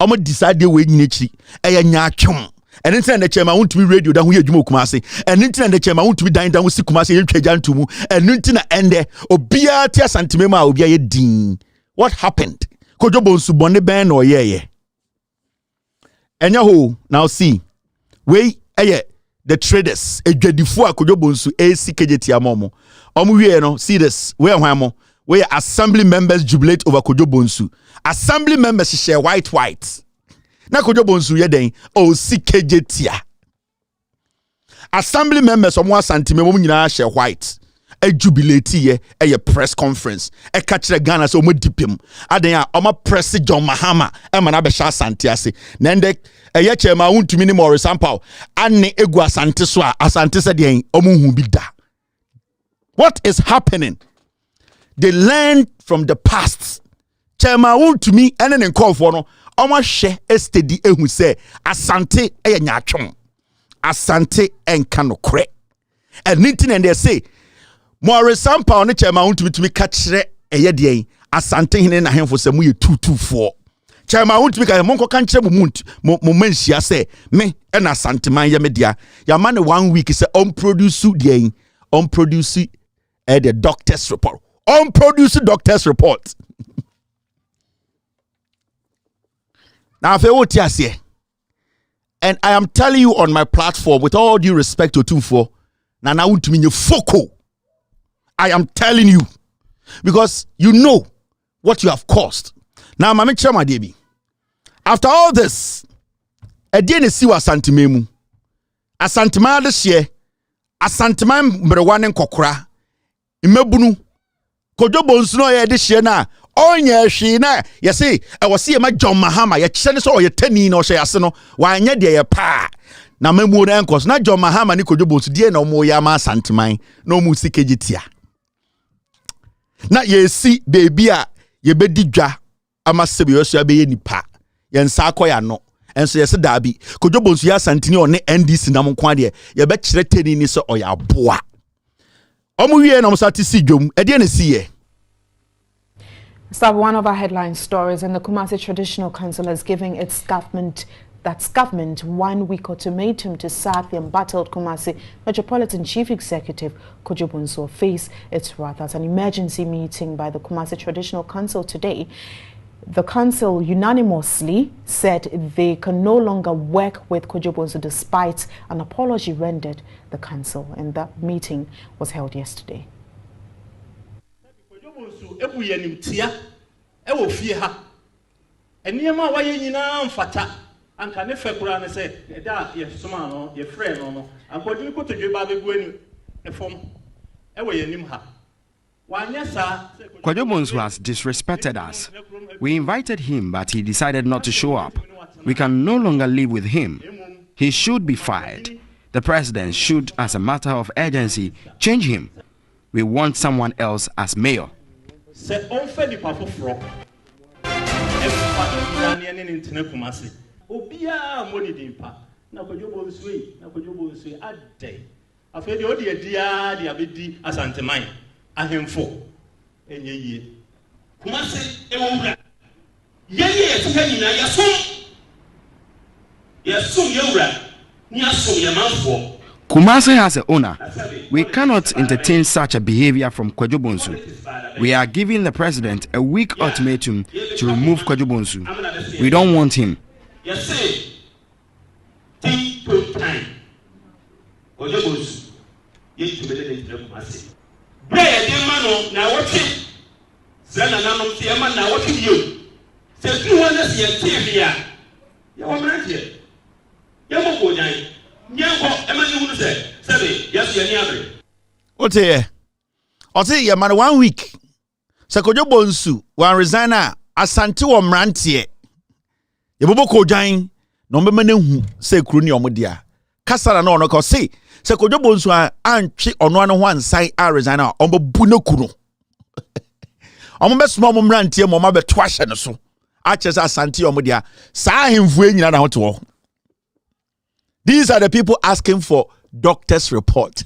omo decide we nyina chi eye nyaatwom ene ntina na chairman Wontumi radio da ho ye adwuma Kumase ene ntina na chairman Wontumi dan dan si Kumase ye twagya ntomu ene ntina ende obia ti Asantema ma obia ye din. What happened? Kojobonsu bone ben no ye enya ho now see we eye the traders edwadifo Kojobonsu AC kejetia momo wie no see this we hwan mo we assembly members jubilate over Kojobonsu. Assembly members share white na Kojobonsu ye den OC kejetia assembly members omo Asanteme mo nyina share white a jubilate ye a press conference a catch the Ghana so omo dipem aden a omo press John Mahama e mana be sha Asante ase na ndek eye chairman Wontumi ni Morris Ampao ane egu Asante so Asante se de omo hu bi da. What is happening? They learn from the past. Chairman Wontumi ene ne nkofo no omo hwe estedi ehu se Asante eye nyaatwom Asante enka no kore and nitin and they say Morris Ampao ne chairman Wontumi ka kire eye de Asante hene na hemfo se mu ye 224 chairman Wontumi ka monko kan kire mo manhia se me na Asanteman ye media ya man 1 week se on produce the doctor's report doctor's report now fe woti ase and I am telling you on my platform with all due respect to 24 na Wontumi nye foko. I am telling you because you know what you have caused. Now, Mami Chama Debi, after all this, a day ne siwa Asantema mu. Asantema this year, Asantema mberewane kokora. Imebunu Kojobonsu no ye this year na Onya she na you see I was see ma John Mahama ye kyene so ye tani na o hye ase no wa anya de ye pa na mamu na enkos na John Mahama ni kodwobo so die na omo ya ma santeman na omo sikegitia na ye si baby a ye bedi dwa ama sebe yo so abeye nipa ye nsa akoya no enso ye se dabi kodwobo so ya santeni one NDC na monko ade ye be kyere tani ni so oya boa omo wie na omo sa ti si dwom e de na si ye. So one of our headline stories, and the Kumasi Traditional Council is giving its government 1 week ultimatum to sack the embattled Kumasi Metropolitan Chief Executive Kojo Bonsu face its wrath. At an emergency meeting by the Kumasi Traditional Council today, the council unanimously said they can no longer work with Kojo Bonsu despite an apology rendered the council, and that meeting was held yesterday. Ebu yenim tia ewo fie ha enema waye nyina mfata anka ne fekura ne se da ye soma no ye frɛ no no ankɔdini kotodwe ba begu ani efom ewo yenim ha wanya sa. Kojo Bonsu has disrespected us. We invited him, but he decided not to show up. We can no longer live with him. He should be fired. The president should, as a matter of urgency, change him. We want someone else as mayor. Se onfe ni pafofro efa ni ne ntene Kumasi obia moni dimpa na Kojo Bonsu adai afedi odi adia dia bedi asanteman ahemfo enye yie Kumasi ewura yeye yetuka nyina yasom yewura ni asom yamanfo. Kumasi has an owner. We cannot entertain such a behavior from Kojo Bonsu. We are giving the president a week ultimatum to remove Kojo Bonsu. We don't want him. Yes, sir. Take time. Kojo Bonsu. Yes, to be the Kumasi. Bread, dear man, now watching. Zana Nam, dear man, now watching you. Say, you want to see a TV. You're not here. You're not going. Ote ye man 1 week. Se Kojo Bonsu wan resign asante wo mrantie. Ye bobo kodwan no mbema na hu se kru ni omodia. Kasara na ono ko se Kojo Bonsu antwe ono ano ho ansan a resign a ombo bu na kunu. Omo be suma omo mrantie mo ma be to ahye no so. A chese asante omodia. Sa ahemfu enyina na hoto. These are the people asking for doctor's report.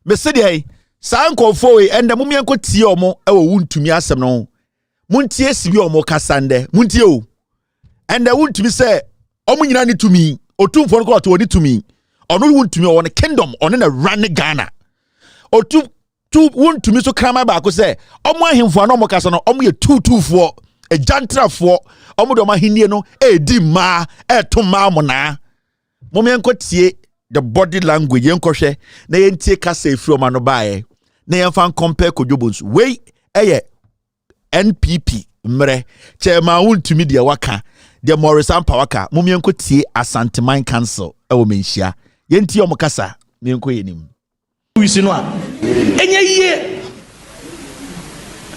Mesedi sanko foi ende mumienko tie omo e wo Wontumi asem no. Muntie sibi omo kasande. Muntie o. Ende Wontumi se omo nyina ni tumi. Otumfo no ko ni tumi. Ono Wontumi o ne kingdom ono na run Ghana. Wontumi so krama ba ko se omo ahemfo no omo kasa no omo ye 22 a jantrafo omodo mahenie no edi ma eto ma mona momenko tie the body language yenkohwe na yentie kasa efiri o ma no baaye na yenfa compare Kojo Bonsu we eye NPP mre chairman Wontumi de waka de Morris Ampa waka momenko tie Asanteman Council e wo menhia yentie o mo kasa menko yenim wisi no a enye yie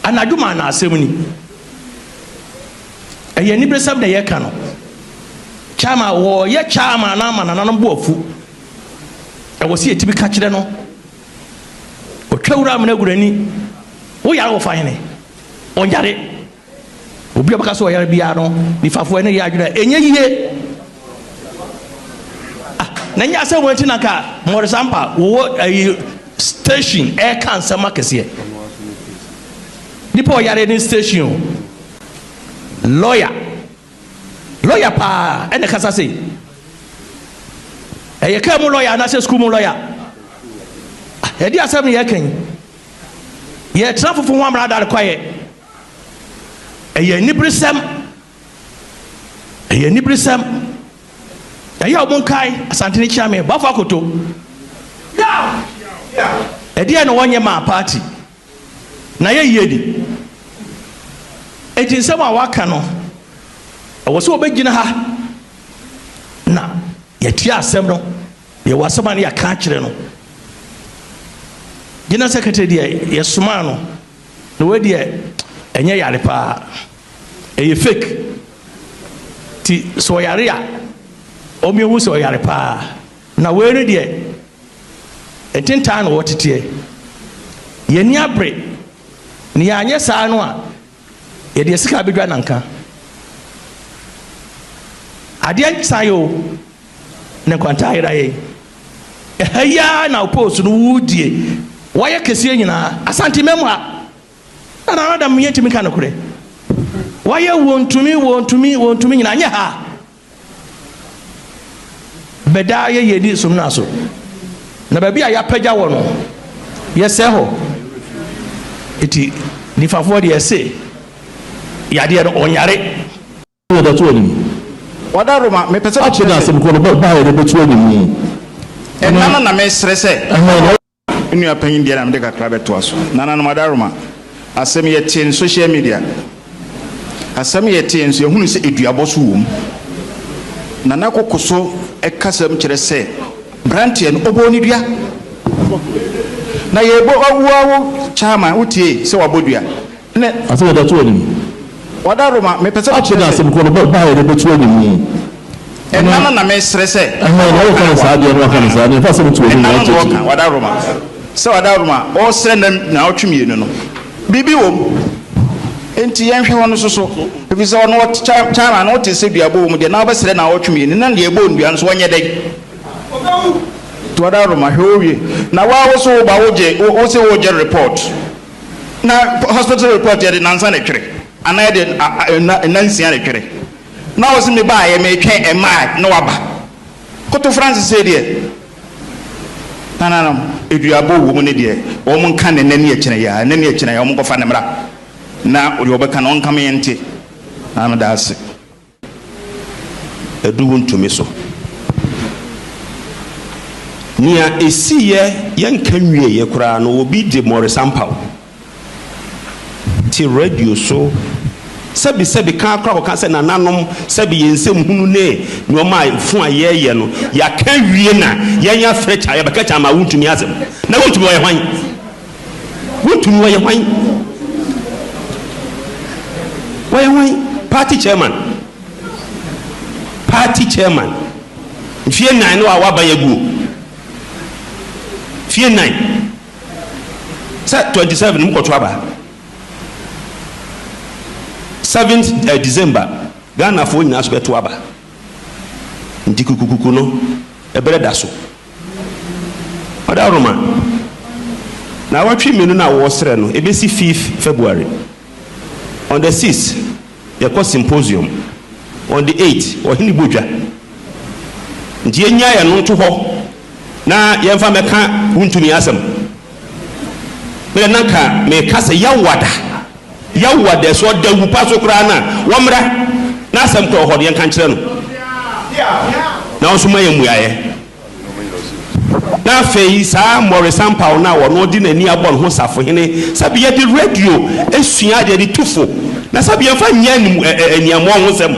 anaduma na asemni eye ni bresam de ye kano chama wo ye chama na ma na no boafu e wo si etibi ka kire no o twawura amna gurani wo yare wo fane o yare obi abaka so yare bia no ni fafo ene ya adwira enye yie na nya se won tina ka Morris Ampa wo station air cancer makese nipo yare ni station lawyer pa ene kasa se e ye ka mu lawyer na se school mu lawyer e di asem ye kan ye trafofo ho amra dare kwaye e ye nibrisem e ye omun kai asante ni chiame ba fa koto ya e di ene wonye ma party na ye yedi etinsem a waka no wo so obegina ha na ye tia asem no ye wasema na ya ka kire no General Secretary deɛ yɛsoma no na wei deɛ ɛnyɛ yare paa ɛyɛ fake ti sɛ ɔyare a ɔmehu sɛ ɔyare paa na wei no deɛ ɛtentaa na wɔteteɛ yɛni abere ne yɛanyɛ saa no a yɛde sika bɛdwa nanka adeɛ nsa yɛ o ne nkwanta ayera yɛ ɛha yi na post no wudie wɔyɛ kɛseɛ nyinaa asante mɛmu a na adam yɛntumi ka no korɛ wɔyɛ wɔntumi nyinaa nyɛ ha bɛdaa yɛdi som no aso na baabi a yɛapagya wɔ no yɛsɛ hɔ ɛti nifafoɔ deɛ ɛse yadeɛ no ɔnyare wada Roma me pese akyɛ na asɛm kɔ no ba yɛ de betu anim ɛnana na me srɛ sɛ nua panyin deɛ na me de kakra bɛto aso nana no wada Roma asɛm yɛ tie in social media asɛm yɛ tie nso ehunu sɛ eduabɔ so wom nana kokoso ɛkasɛm kyerɛ sɛ brantie no obo ni dua na yɛbɔ awuawo chama wotie sɛ wabodua ne asɛm da to anim wada Roma me pese akyɛ na asɛm kɔ no ba yɛ de betu anim ɛnana na me srɛ sɛ na wo kan saa deɛ no kan saa deɛ fa sɛ to anim na kyɛ wada Roma sɛ wada Roma o srɛ na otwumie no bibi wom enti yɛnhwɛ hɔ no so ebi sɛ ɔno chama na wote sɛ duabɔ wom deɛ na wobɛsrɛ na otwumie no na deɛ ɛbɔ ndua no so wɔnyɛ dɛn wada Roma hwɛ owie na wo so wo ba wo se wo gye report na hospital report yɛ de nansa na twere ana yɛ de nansia na twere na wo se me ba yɛ me twɛn ɛma na waba koto Francis sɛ deɛ nananam eduabɔ wom ne deɛ wɔn nka ne nani akyina ya wɔn nkɔfa ne mra na ɔde ɔbɛka na ɔnka me yɛnte na no da ase ɛdu Wontumi so nia esiyɛ yɛnka nwie yɛ koraa no obi de mɔresampaw ti radio so sɛbi ka kora wɔka sɛ nananom sɛbi yɛn nsɛm hunu ne nneɔma fo a yɛyɛ no yɛaka wie na yɛnyɛ frɛ kya yɛbɛka kya ma Wontumi asɛm na Wontumi wɔyɛ hwan wɔyɛ hwan party chairman mfie 9 no a waba yɛ guo fie 9 sɛ 27 mu kɔto aba 7th December Ghana fo nyina so bɛto aba nti kukukuku no ɛbɛrɛ da so ɔda Roma na wɔtwe menu na wɔsrɛ no ebesi 5th February on the 6th yɛkɔ symposium on the 8th ɔhene bodwa nti yɛnya yɛ no to hɔ na yɛmfa mɛka Wontumi asɛm mɛ nanka mɛka sɛ yawada so da wu pa so kra na wɔmra na asɛm kɔ hɔ de yɛnka nkyerɛ no na ɔso ma yɛ muayɛ na afei saa mɔresampaw na wɔno de n'ani abɔ no ho safo hene sabi yɛde radio esua de tufo na sabi yɛmfa nya aniamɔ ho sɛm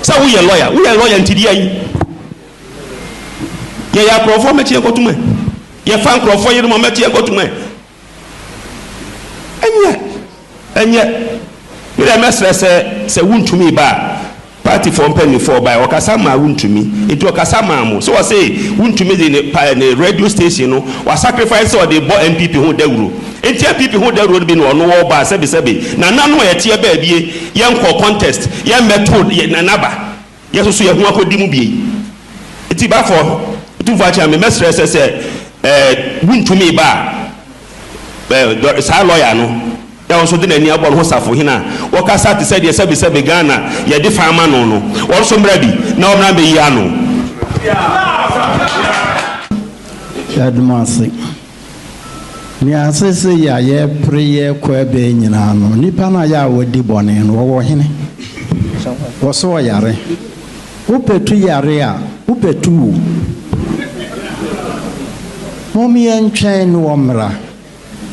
sɛ woyɛ lawyer nti di ayi yɛ akrɔfo mɛkyɛ kɔtuma yɛ fa nkrɔfo yɛ no mɛkyɛ kɔtuma ɛnyɛ mire mɛsrɛ sɛ Wontumi ba party for mpanimfoɔ ba ɔkasa ma Wontumi etu ɔkasa ma mo so wɔsɛ Wontumi de ne radio station no wa sacrifice ɔde bɔ MPP ho dawuro enti MPP ho dawuro bi no ɔno wɔ ba sɛbi na nanu yɛte baabie yɛnkɔ contest yɛn method naba yɛsoso yɛ ho akɔdi mu bie enti ba for tumfo akyɛ me mɛsrɛ sɛ Wontumi ba saa lawyer no ya also de n'ani abɔ no ho safo hina wɔkasa te sɛ deɛ sɛbi Ghana yɛde fama no wɔso mmra bi na wɔmra bɛyi ano yɛdomase neasese yɛ yɛpere yɛkɔ ɛbɛɛ nyinaa no nnipa no a yɛ a wɔdi bɔne no wɔwɔ hene wɔ so wɔyare wopɛtu yare a wopɛtu wo mom yɛntwɛn ne wɔ mmra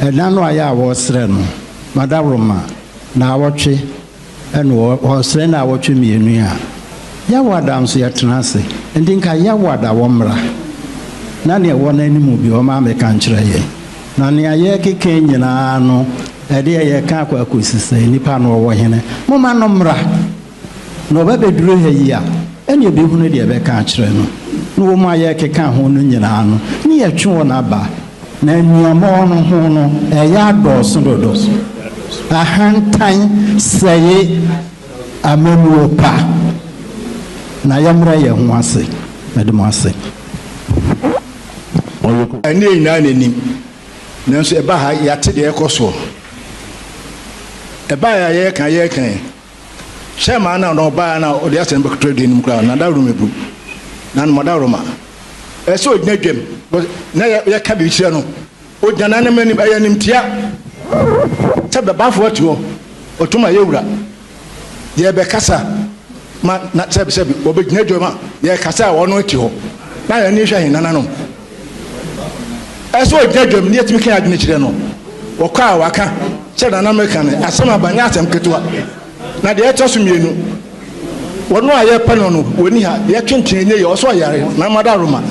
ɛda no a yɛ a wɔsrɛ no Madam Roma na awɔtwe ɛna wɔsrɛ na awɔtwe mmienu a yɛwada nso yɛtena ase nti nka yɛwada wɔ mmra na neɛ wɔ n'anim bi wɔma ameka nkyerɛ yɛ na nea yɛkeka nyinaa no ɛde yɛka akɔ akɔsisa nipa no ɔwɔ hene moma no mmra na ɔbɛbɛduru ha yi a ɛne ɛbɛhunu deɛ ɛbɛka akyerɛ no na wɔn a yɛkeka ho no nyinaa no ne yɛtwe wɔn aba na nneɛma no ho no ɛyɛ adɔɔso dodo ahantan sɛye amamuo pa na yɛmmra yɛn ho ase mɛde mo ase ɛne nyinaa n'anim nanso ɛba ha yɛate deɛ ɛkɔ soɔ ɛba ha yɛka hyɛ maa na ɔbaa na ɔde asɛn bɛkotɔ de anim koraa na daworo mebu na no mɔdaworo ma ɛsɛ ɔgyina dwam na yɛka biribi kyerɛ no ɔgyina na nam anim ɛyɛ nimtia sɛ bɛbaafoɔ ate hɔ ɔtom a yɛwura yɛbɛkasa ma na sɛbisɛbi wɔbɛgyina dwam a yɛkasa a ɔno ate hɔ na yɛne hwɛ ahenananom ɛsɛ ɔgyina dwam ne yɛtumi ka adwene kyerɛ no wɔkɔ a waka sɛ nanam ka no asɛm aba nyɛ asɛm ketewa na deɛ ɛtɔ so mmienu wɔno a yɛpɛ no no wɔni ha yɛtwentene ne yɛ ɔsɔ ɔyare na madaroma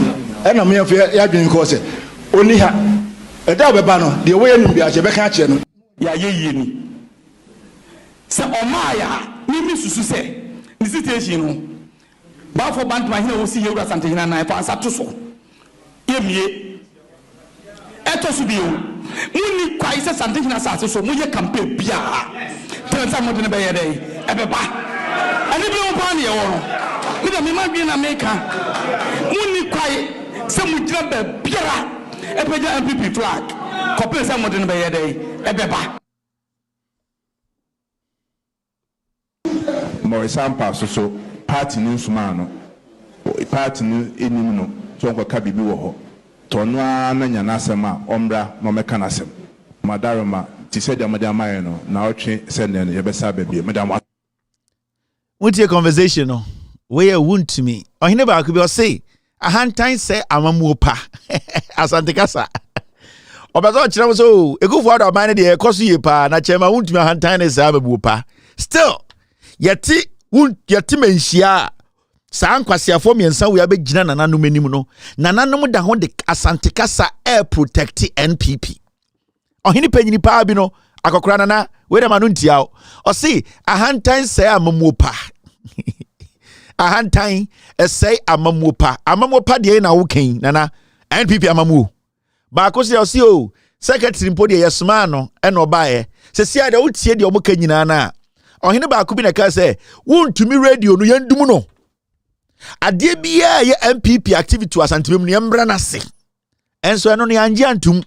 ɛna meyɛmfo yɛadwene kɔɔ sɛ ɔni ha ɛda ɔbɛba no deɛ wɔyɛ nim bi akyɛ bɛka akyerɛ no yɛayɛ yie ni sɛ ɔmaa yɛ a mimi susu sɛ ne situation no baafo bantoma hene wɔ si yɛwura santehena nan fa ansa to so yɛmmie ɛtɔ so bio monni kwae sɛ santehena asase so moyɛ campaign biaa tɛn sɛ mode no bɛyɛ dɛ ɛbɛba ɛne bi wo paa ne yɛwɔ no meda mema dwen na meka monni kwae sɛ mogyina baabiara ɛpɛgya MPP flag kɔpere sɛ mode no bɛyɛ dɛ ɛbɛba Morisampa so party no nsuma no party no enim no so nkɔka bibi wɔ hɔ tɔno na nya nasɛm a ɔmbra na ɔmɛka nasɛm madaroma ti sɛ deɛ mode amayɛ no na ɔtwe sɛ nnɛ no yɛbɛsa babie mede ama wotie conversation no weyɛ Wontumi ɔhene baako bi ɔse ahantan sɛ amamuo pa asante kasa ɔbɛsɛ ɔkyerɛ mo so ɛkufoɔ da ɔman no deɛ ɛkɔ so yie paa na kyɛma Wontumi ahantan ne sɛ amamuo pa still yɛte manhyia saa nkwasiafoɔ mmiɛnsa wo abɛgyina nananom anim no nananom da ho de asante kasa air protect NPP ɔhene panyini paa bi no akɔkora nana wei dɛma no ntia wo ɔse ahantan sɛ amamuo pa ahantan ɛsɛe amamuo pa deɛ na wokan nana NPP amamuo baako sɛ ɔse o secretary mpo deɛ yɛsomaa no ɛna ɔbaeɛ sɛ sia deɛ wotie deɛ ɔmoka nyinaa no a ɔhene baako bi na ka sɛ Wontumi radio no yɛndum no adeɛ biara yɛ MPP activity asantemem no yɛmmra no ase ɛnso ɛno no yɛangye antom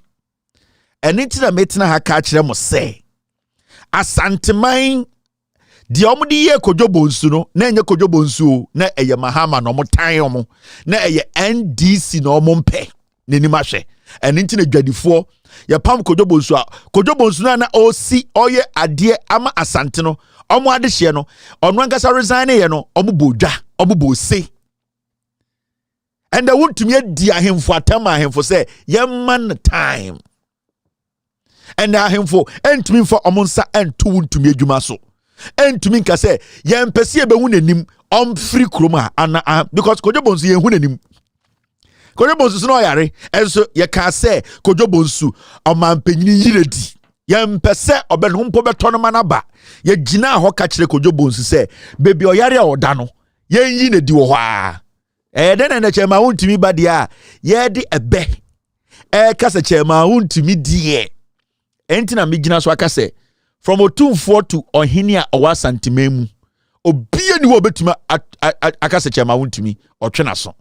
ɛne nti na metena ha ka kyerɛ mo sɛ asanteman deɛ ɔmo de yɛ kodwobo nsu no na ɛnyɛ kodwobo nsu na ɛyɛ Mahama na ɔmo tan ɔmo na ɛyɛ NDC na ɔmo mpɛ n'anim ahwɛ ɛne nti na dwadifoɔ yɛpam kodwobo nsu a kodwobo nsu na ɔsi ɔyɛ adeɛ ama asante no ɔmo adehyeɛ no ɔno ankasa resign yɛ no ɔmo bodwa ɔmo bose and Wontumi adi ahemfo atam ahemfo sɛ yɛma no time and ahemfo ɛntumi mfa ɔmo nsa ɛnto Wontumi adwuma so ɛntumi nka sɛ yɛmpɛ sɛ yɛbɛhu n'anim ɔmfiri kurom a ana because kodwobo nsu yɛhu n'anim kodwobo nsu no ɔyare ɛnso yɛka sɛ kodwobo nsu ɔmampanyini yiredi yɛmpɛ sɛ ɔbɛno mpo bɛtɔ no ma no ba yɛgyina hɔ ka kyerɛ kodwobo nsu sɛ bebi ɔyare a ɔda no yɛnyi ne di wɔ hɔ a ɛdɛn na kyɛma Wontumi ba deɛ a yɛde ɛbɛ ɛka sɛ kyɛma Wontumi deɛ ɛnti na megyina so aka sɛ from otumfoɔ to ɔhene a ɔwɔ asanteman mu obia ni wɔ bɛtumi aka sɛ kyɛma Wontumi ɔtwe na so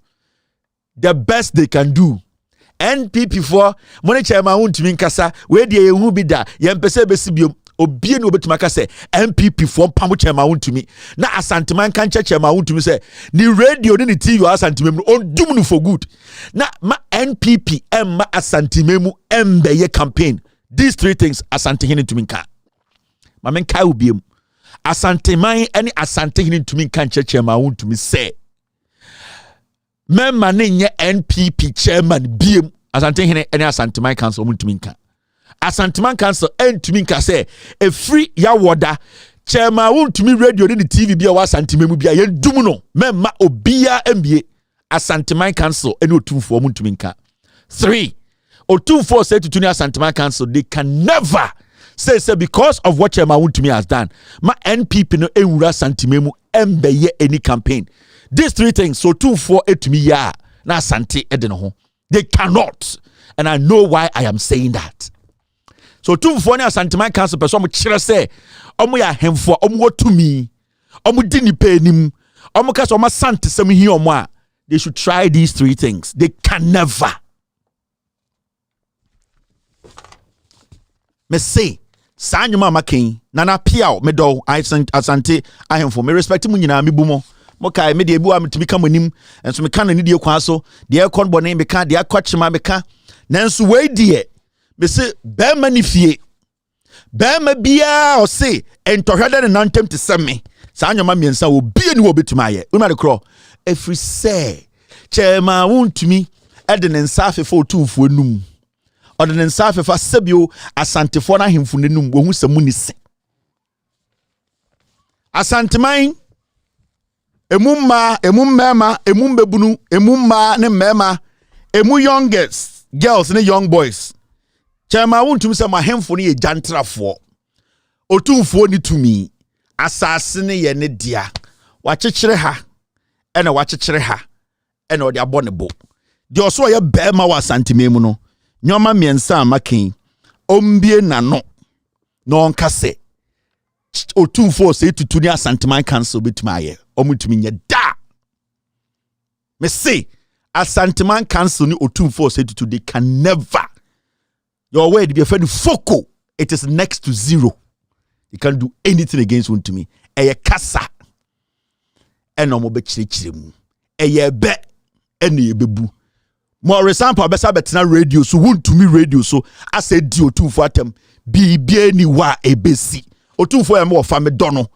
the best they can do NPP for money kyɛma Wontumi nkasa we deɛ yɛhu bi da yɛmpɛ sɛ bɛsi biom obia ni obetuma ka sɛ MPP for pamo kyɛma Wontumi na asanteman kan kyɛma Wontumi sɛ ni radio ni TV asanteman mu on dum no for good na ma NPP emma asanteman mu embɛyɛ campaign these three things asantehene ntumi nka ma men kai obiem asanteman ɛne asantehene ntumi nka kyɛma Wontumi sɛ memma ne nye NPP chairman biem asantehene ɛne asanteman council ntumi nka asanteman council entumi nka sɛ efri ya woda chairman Wontumi radio ne TV bia wa asanteman mu bia yɛndum no memma obia mbie asanteman council ɛne otumfo ntumi nka 3 Otumfuo say to Tunia Santima Council, they can never say because of what Chairman Wontumi has done. Ma NPP no ewura Santimemu embeye any campaign. These three things, so Otumfuo etumi ya na Santi edeno ho. They cannot. And I know why I am saying that. So Otumfuo ne Santima Council person mo kire say omo ya hemfo omo wotumi omo di nipa enim omo ka so omo sante sem hi omo a they should try these three things. They can never. Me say Sanyuma makin nana piao medo asante ahemfo me respect mu nyina me bu mo kai me de ebu am timi ka monim enso me ka na ne de kwa so de ekon bone me ka de akwachema me ka nanso we die me say be manifie be ma bia o say entohwede ne nantem te seme Sanyuma miensa obi ni wo betima ye una de kro every say Chairman Wontumi e de ne nsafe fo Otumfuo num Odenen safe fa sebio asantefo na hemfu nenum wo hu samu ni se asanteman emumma emummema emumbebunu emumma ne mmema emu youngest girls ne young boys Chairman Wontumi se ma hemfu ne ye jantrafo Otumfuo ni tumi asase ne ye ne dia wakyekere ha ena wakyekere ha ena odi abɔ ne bo de oso ye bema wa asantememu no Nyoma miensa makin ombie nano no nkase Otumfuo say to Tunia Santima Council betuma ye omutumi nye da me say Asantima Council ni Otumfuo say to they can never your word be a friend foco it is next to zero. You can't do anything against Wontumi eye kasa eno mo be chire mu eye be ene ye bebu more example besa betina radio so Wontumi radio so asa di Otumfuo atem bibia ni wa ebesi Otumfuo ya me ofa me dono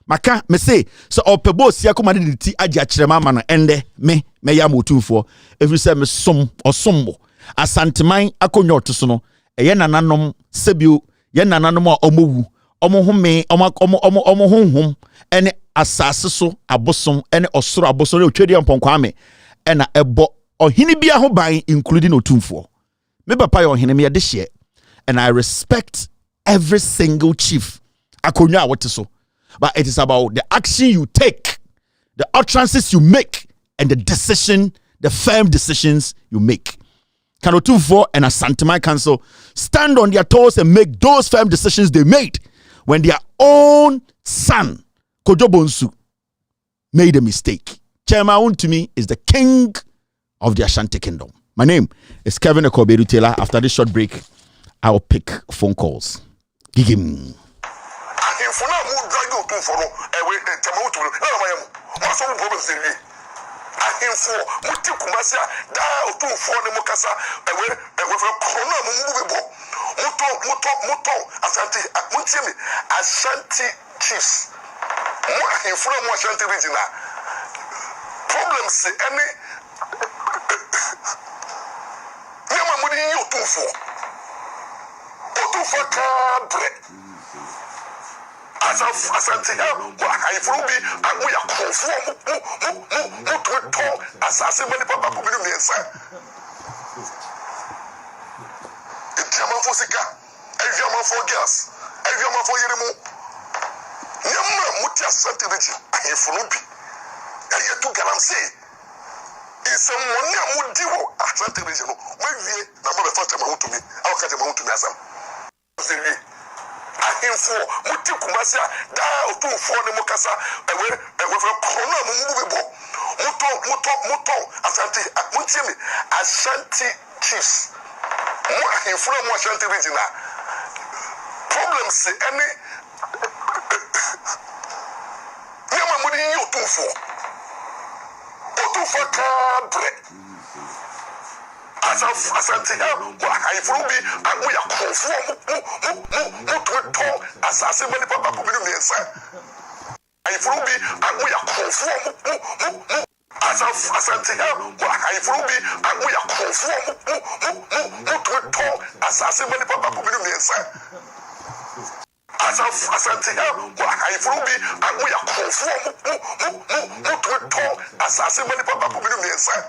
maka me say so opebo sia koma de ti agya kire mama no ende me ya Otumfuo every say me som osombo asanteman akonyo otoso no eye nananom sebio ye nananom a omowu omohome omohonhom ene asase so abosom ene osoro abosom ne otwedi amponkwame ena ebo ohini bia ho ban including Otumfuo me papa yo ohini me de hye and I respect every single chief akonwa what so but it is about the action you take, the utterances you make and the firm decisions you make. Can Otumfuo and Asanteman Council stand on their toes and make those firm decisions they made when their own son Kojo Bonsu made a mistake? Chairman Wontumi is the king of the Ashanti Kingdom. My name is Kevin Ekobedu Taylor. After this short break, I'll pick phone calls. Gigim. Ashanti chiefs. Problems any Yama mudi Otumfuo kabre Asante I frubi we are conform assassin many papa kubinu miensa Etiama for sika eviama for gas eviama for yeremu Yama muti Asante region I frubi ayetu galamse Ise mwoni amudi wo Asante region we na mo be fa Chairman Wontumi awaka Chairman Wontumi asam ahemfo muti kumasi da Otumfuo ne mukasa ewe for corona mumubebo muto Asante muntimi Ashanti chiefs mo ahemfo mo Ashanti region problems any yama mudi Otumfuo kabre Asante I frubi we are conform assassin many papa kubinu miensa I frubi we are conform Asante I frubi we are conform assassin many papa kubinu miensa Asante I frubi we are conform assassin many papa kubinu miensa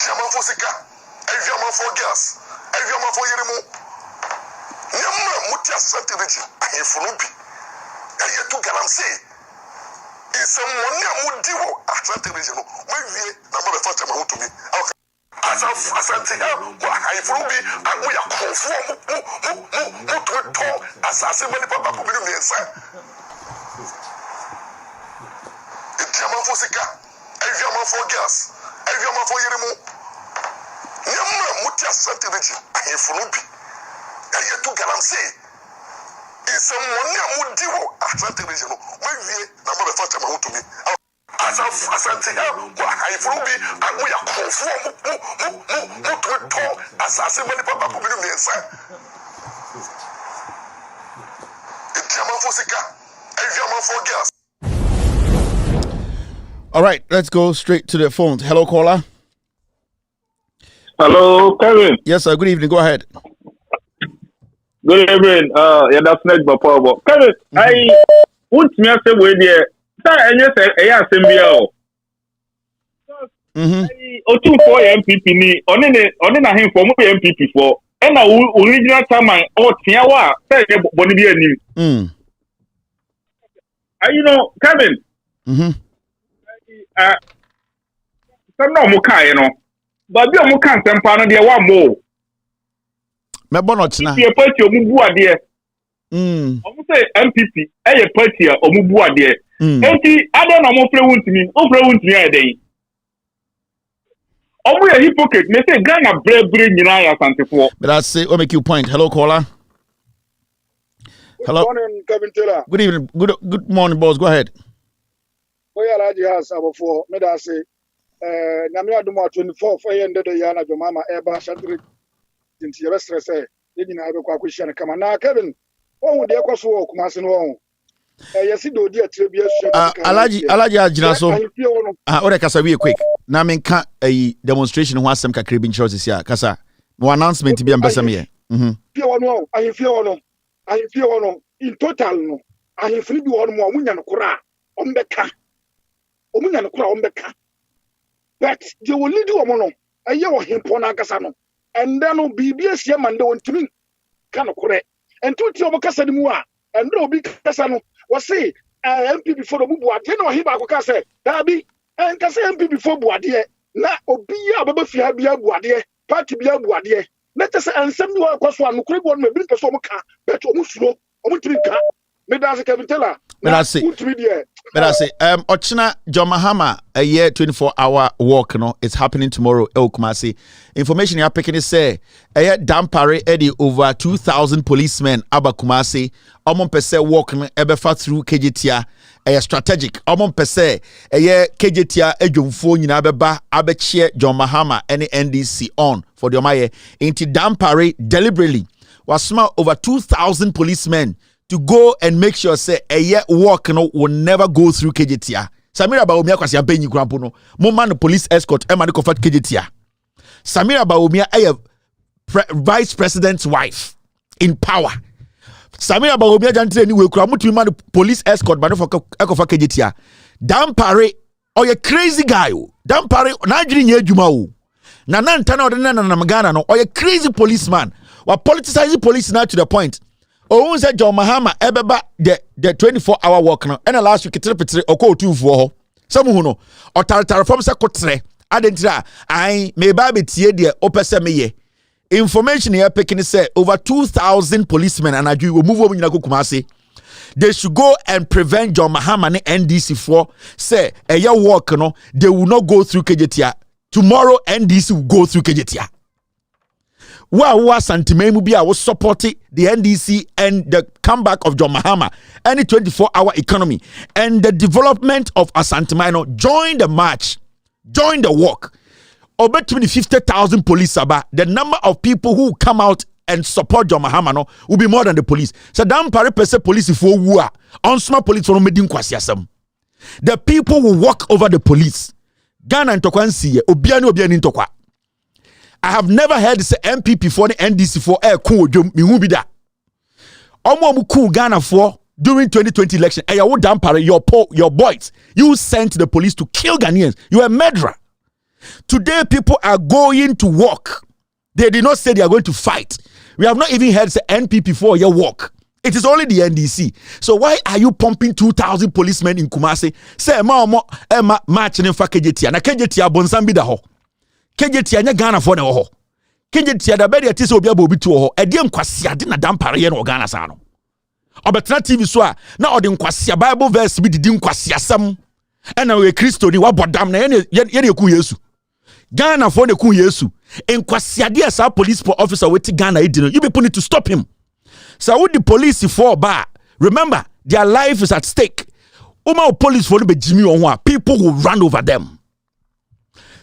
German for Sika, German for gas, German for Yerimo. Yamma Mutia Santa Region, I Funubi. I yet to Galamse. In some one Mudio, Atlantic Region, maybe number of Fatima Wontumi. As I think, I Funubi, and we are conform to talk as I say, many Papa could be the answer. German for Sika, German for gas, German for Yerimo. Yamma Mutia Santa Region, I Funubi. I yet to Galamse. In some one Mudio, Atlantic Region, maybe number of Fatima Wontumi. As I think, I Funubi, and we are conform to talk as I say, many Papa could be the answer. German for Sika, German for gas. All right, let's go straight to the phone. Hello, caller. Hello, Kevin. Yes, sir. Good evening. Go ahead. Good evening. Yeah, that's next, but Kevin, I want me to say with you. Sir, and yes, I am O two for MPP ni on na him for MPP for and na original chairman or Tiawa say Bonibia ni. You know, Kevin. Some no muka, you know. But be a muka sempana de one more. Me bonot na. Be a party omubu ade. Omu say MPP a party omubu ade. Enti ada na mo play Wontumi ade. Omu a hypocrite. Me say Ghana brave nyina ya santefo. But I say, what make you point? Hello, caller. Hello. Good morning, Kevin Taylor. Good evening. Good morning, boss. Go ahead. We are at the house before. Me da say, Namia Duma 24 for ye ndede yana Jomama Eba Shatri. Tinti yebe stress eh. Yedi na ebe kwa question kama na Kevin. Won de kwaso wo Kumasi no won. Yesi do di atrebi asu. Alaji agina so. Ore kasa we quick. Na menka demonstration ho asem kakra bi nchiro sisia kasa. No announcement bi ambasa me. Fie wono, ayi fie wono. In total no. Ayi free bi wono mo munya no kura. Ombeka. Omunya no kura ombeka. But they will lead you omono. Aye wo hempo na kasa no. And then no BBS ye mande Wontumi kan kure. And to ti obokasa ni mu a, and no obi kasa no. Was say MP before the buade na ohi ba ko kasa. Da bi en kasa MP before buade na obi ya baba fia bia buade party bia buade. Na tese ansem ni wa kwaso anukure bi won me bi pese omuka but omusuro omutiri ka. Me da se Kevin Taylor. But I say, Ochina John Mahama, a year 24-hour walk, no, it's happening tomorrow. Kumasi. Information you are picking is say, a year dampare Eddie over 2,000 policemen, Aba Kumasi, Omon Pese walk ebefa through KJTia, a strategic, Omon Pese, a year KJTia, a Jumfo, Yinabeba, Abechie, John Mahama, any NDC on for the Omaye, into dampare deliberately was smart over 2,000 policemen. To go and make sure say a year walk no will never go through KJTia. Samira Baumia kwasi abenyi grampo no. Mo man police escort e man ko fat KJTia. Samira Baumia vice president's wife in power. Samira Baumia jantre ni we kura mutu man police escort ba no for ekofa KJTia. Dampare oye crazy guy o. Dampare na adwiri nya adwuma o. Na ntana odena na Ghana no oye crazy policeman. Wa politicize police now to the point. Oh, said John Mahama ebeba the 24-hour walk no. And last week tripetre oko tu for ho. Some who know or tartar from sa kotre. Adentira I me ba betie de opese me ye. Information here picking say over 2,000 policemen and adu will move over in Kumasi. They should go and prevent John Mahama and NDC for say a year walk no. They will not go through KJTia. Tomorrow NDC will go through KJTia. Wa santimemu bia was supporting the NDC and the comeback of John Mahama and the 24-hour economy and the development of Asantimano. Join the march, join the walk. Over 50,000 police aba. The number of people who come out and support John Mahama no will be more than the police. So damn pare pese police for wua on small police for medin kwasiasem. The people will walk over the police. Ghana ntokwansi obiani ntokwa. I have never heard say MPP for the NDC for cool mi da. Omo cool Ghana for during 2020 election. Your boys, you sent the police to kill Ghanaians. You are a murderer. Today, people are going to work. They did not say they are going to fight. We have not even heard the NPP for your work. It is only the NDC. So why are you pumping 2,000 policemen in Kumasi? Say match in fa KJT. Na KJT abonsambi da ho. KJT anya Ghana for na ho. KJT da be de tise obi abobi tu ho. E de nkwase ade na dampare ye no Ghana sa no. Obetena TV so a na ode nkwase Bible verse bi didi nkwase asem. E na we Kristo ni wabodam na ye ku Yesu. Ghana for ne ku Yesu. Nkwase ade as a police officer weti Ghana edino. You people need to stop him. So with the police for bar, remember their life is at stake. Police for the Jimmy on people will run over them.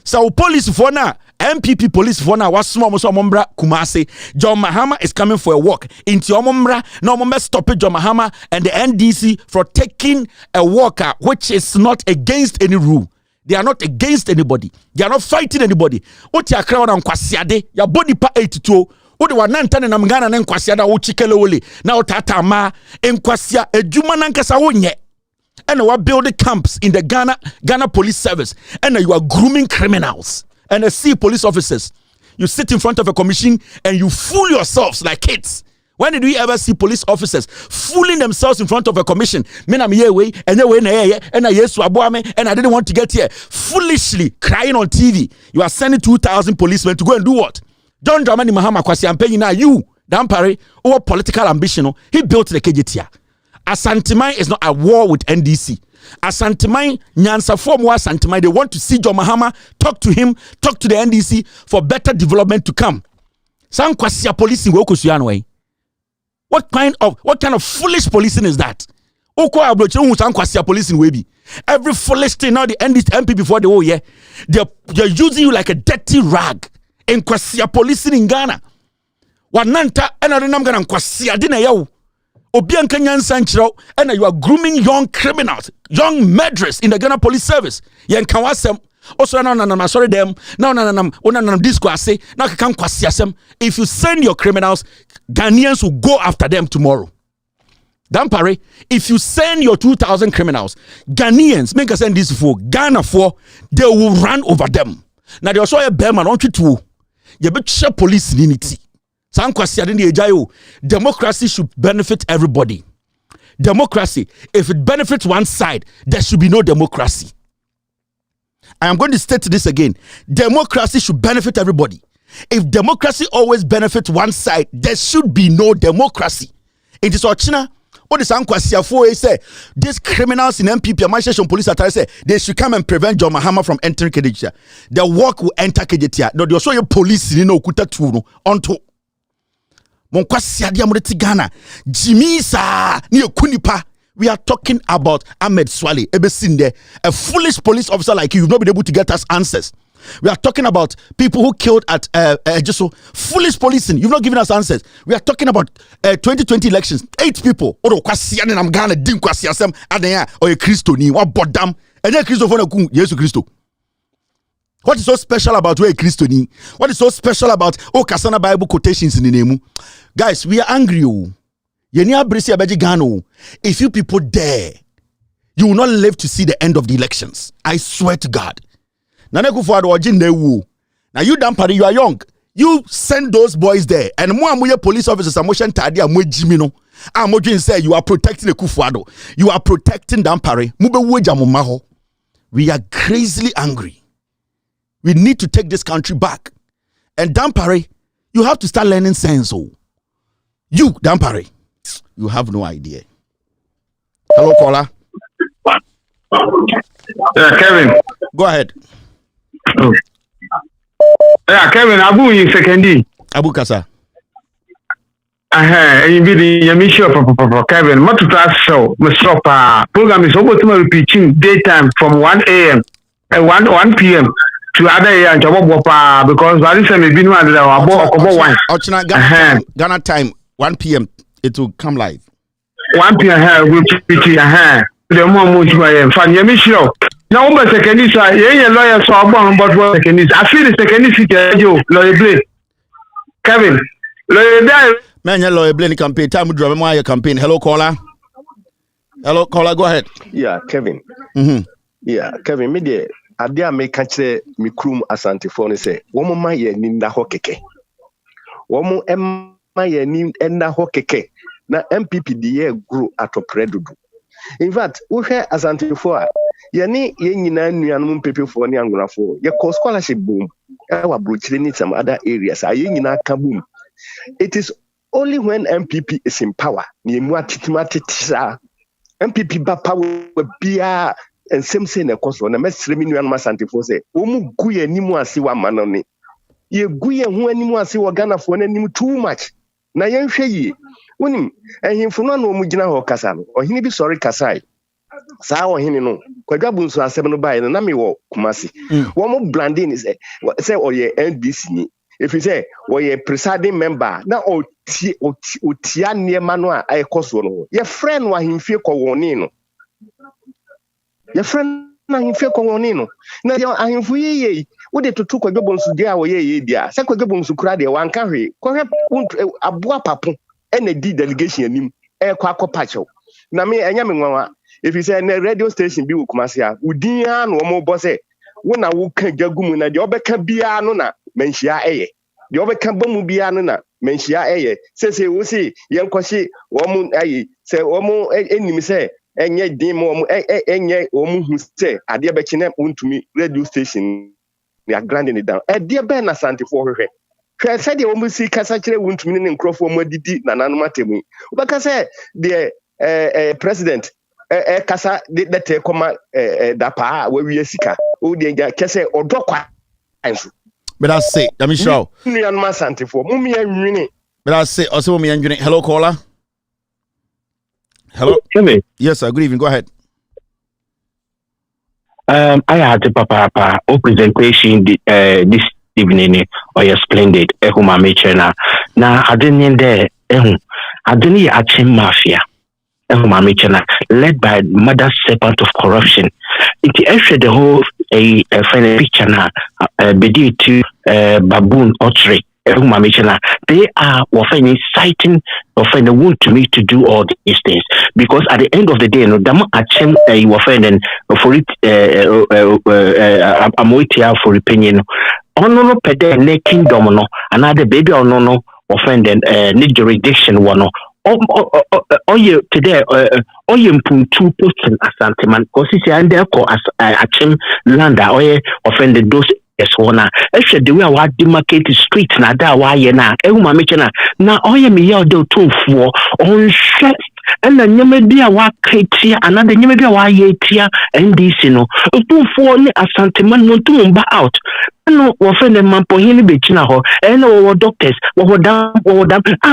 So police for now, MPP police for now was small Mombra Kumasi. John Mahama is coming for a walk into Omombra. No Momba stop John Mahama and the NDC for taking a walker which is not against any rule. They are not against anybody. They are not fighting anybody. What ya crowd on Kwasiade, ya body pa 82. Ode wa nantane na mgana na nkwasia da wo chikele wole na otata ma nkwasia ejuma na nkasa wonye and we build camps in the Ghana police service and you are grooming criminals and I see police officers. You sit in front of a commission and you fool yourselves like kids. When did we ever see police officers fooling themselves in front of a commission? And I didn't want to get here. Foolishly crying on TV. You are sending 2,000 policemen to go and do what? John Dramani Mahama Kwasi Ampenyi na you, Dampare, or political ambition, he built the KJT. Asantemai is not at war with NDC. Asantemai, Nyansa Formwa Asantemai, they want to see John Mahama, talk to him, talk to the NDC for better development to come. San Kwasi policing way. What kind of foolish policing is that? Oko abrochi San Kwasi policing way. Every foolish thing now the NDC before the whole year, they're using you like a dirty rag. Nkwasia policing in Ghana. Wananta ena renam Ghana nkwasia de na yawo. Obi anka nyansa nkyerɛw ena you are grooming young criminals, young murderers in the Ghana police service. Yen kan wasem. Also na sorry them. Na disco ase. Na kan kwasia sem. If you send your criminals, Ghanaians will go after them tomorrow. Dampare, if you send your 2,000 criminals, Ghanaians make us send this for Ghana for they will run over them. Now they also a bearman on to you bet police unity. Democracy should benefit everybody. Democracy, if it benefits one side, there should be no democracy. I am going to state this again. Democracy should benefit everybody. If democracy always benefits one side, there should be no democracy. It is China. What is Ankwasiafo say? These criminals in MPP and police authority say they should come and prevent John Mahama from entering KJT. The work will enter KJT. No, they also your police in Okuta Turu onto Monkwasiadia Mureti Ghana. Jimmy sa ni Kunipa. We are talking about Ahmed Swale, Ebesinde, a foolish police officer like you. You've not been able to get us answers. We are talking about people who killed at just so foolish policing. You've not given us answers. We are talking about 2020 elections. 8 people. Or a Christo ni what bodam and then Christo for Yesu Christo. What is so special about where Christo ni? What is so special about Kasana Bible quotations in the name? Guys, we are angry. If you people dare, you will not live to see the end of the elections. I swear to God. Now you Dampare, you are young. You send those boys there, and more police officers are motion tadi and Jimino. I'm say you are protecting the Kufuado. You are protecting Dampare. We are crazily angry. We need to take this country back. And Dampare, you have to start learning sense. Oh, you Dampare, you have no idea. Hello, caller. Kevin. Go ahead. Yeah, Kevin, Abu in secondi. Abu Kasa. You be the mission for Kevin. What to that show? Mr. Program is over to repeating daytime from 1 a.m. and 1 p.m. to other AM because Valisa may be one Ghana time 1 p.m. It will come live. 1 p.m. will be the moment fan mission. Now, but second is a lawyer so about what second is. I feel the second is lawyer Blake. Kevin, lawyer there. Man, your lawyer Blake campaign. Time to drive my campaign. Hello, caller. Hello, caller. Go ahead. Yeah, Kevin. Mm-hmm. Yeah, Kevin. Media ade a meka kyerɛ me krum asantefo no sɛ wɔn ma yɛ ni nda hɔ kɛkɛ wɔn ma yɛ ni nda hɔ kɛkɛ na MPP de yɛ grow atɔprɛ dudu in fact wohwɛ asantefo a yɛne nyinaa nuanom mpepefo ne angonafo yɛ kɔ scholarship boom ɛwɔ abrokyire ne some other areas a yɛ nyinaa ka boom. It is only when MPP is in power ne mu atitimati MPP ba power bia and same say na koso na mesre mi nuanom asantefo say omu gu ye nimu ase wa ma no ne ye gu ye ho animu ase wo Ghanafo na nim too much na ye hwɛ yi wonim ehimfo no na omu gina ho kasa no ohini bi sorry kasai saa ohini no kwadwabu nso asem no bae na me wo Kumasi wo mo branding say oye NDC ni if you say oye presiding member na otia niema no a ayekoso no ye friend wa himfie ko woni no your friend na himfie ko woni no na ye ahimfo ye wo de tutu kwadwobu nso dia wo ye dia se kwadwobu nso kura de wanka hwe ko hwe aboa papo ena di delegation anim kwa akopacho na me enya me nwanwa if you say na radio station bi wo Kumasi a udin a no mo bo se wo na wo ka gagumu na de obeka bia no na menhia eye de obeka bamu bia no na menhia eye se wo se yenkɔhye wo mu ayi se wo mu enim se enye din mo enye wo mu hu se ade be kine Wontumi radio station ya grande ni down de be na santefo hwehwe hwe se de wo mu si kasa kire Wontumi ne nkrofo mo adidi na nanom atemu obeka se de president kasa de te koma da pa wa wi sika o de ja kese odokwa anso but I say let me show nuanom asantefo mu me anwini but I say also me anwini. Hello caller. Hello. Yes sir, good evening, go ahead. I had a papa presentation this evening or you splendid ehuma mechena na adeni there adeni achim mafia ehuma mechena led by mother serpent of corruption. It actually the whole a final picture na bedi to baboon or tree ehuma mechena they are often inciting often Wontumi to do all these things because at the end of the day no dama achim you offend for it amoitia for opinion ono pede ne kingdom no another baby ono no offend need jurisdiction one oye today oye mpuntu posting asanteman kosisi ande ko achim land oye offended those yes one actually the way I demarcate the street na da wa ye na ehuma mechena na oye me ye do tonfo on hwe ena nyeme bia wa kretia another nyeme bia wa ye tia NDC no tonfo ni asanteman no tumba out no wo friend mampo hini be china ho ena wo doctors wo dam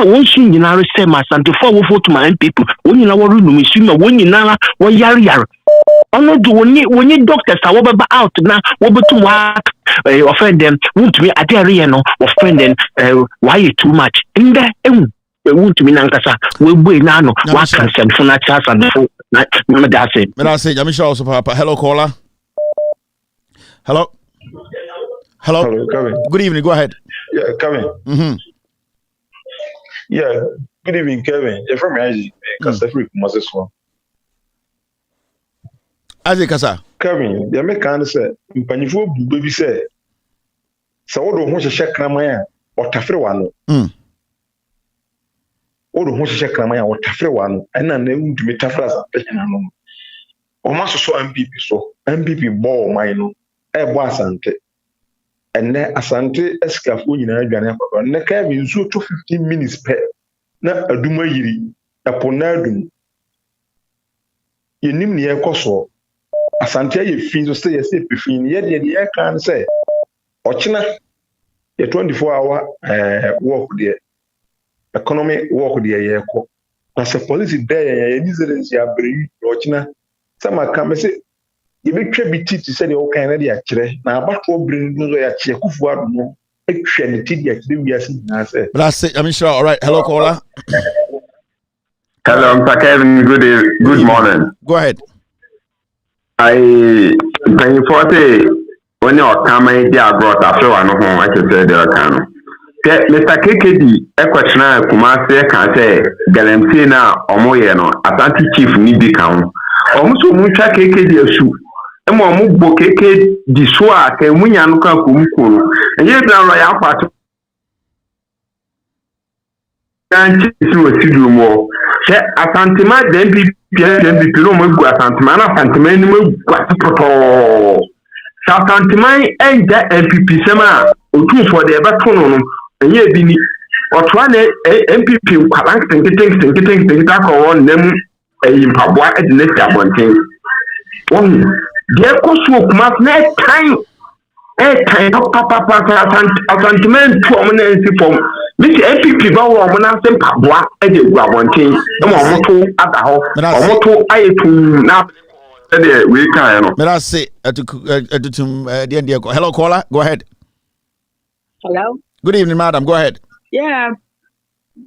won shi nyina re say ma asantefo wo vote ma MPP won nyina wo runu misu ma won nyina wo yare ono do woni doctors a wo beba out na wo betum wa offend them Wontumi ade no offend them why too much inde Wontumi nankasa we boy na no wa cancel for na chance and for na me da say Jamisha also papa. Hello caller. Hello. Good evening, go ahead. Yeah, Kevin. Yeah, good evening, Kevin. You're from Isaac, Kasafri Moses one. Isaac Kasa. Kevin, they make kind of say, Mpanifo baby say, so what do you check Kramaya or Tafrewano? What do you check Kramaya or Tafrewano? And then they won't be Tafras and Almost so MPP ball mine, was Asante. And then Asante escafu nyina adwane papa na Kevin so to 15 minutes per na aduma yiri aponadum yenim ne ekoso Asante ye fin so say ye say pefin ye de ye kan say ochina ye 24-hour work there economic work there ye ko na se policy there ye incidents ya bring ochina sama kan say you be try be to say the okay na dia kire na abato bring no ya kire kufu adu no etwe ne ti dia kire wi ase na say but I say I'm sure. All right, hello caller. Hello, Mr. Kevin, good morning. Go ahead. I can you say when you come in there brought after one of them I can say there can Mr. KKD e question na Kumasi can say guarantee na omoye no Asante chief ni bi kan omuso mu twa KKD asu emo mu gbo keke di so a ka munya no ka ko mu ko no enye bia lo ya kwato kan chi si o studio mo she asantima de MPP no mo gu asantima na asantima ni mo gu atoto asantima enja MPP sema otu for the beto no enye bi ni otwa na MPP kwalan think ta ko won nem mpaboa e de na ti abonten won de ko so kuma na time papa asantima tu o mo na ensi pom Mr. MPP ba wo mo na se mpaboa e de gu abonten e mo moto ada ho o moto ayetu na de we kan no. Let us say hello caller, go ahead. Hello. Good evening, madam. Go ahead. Yeah.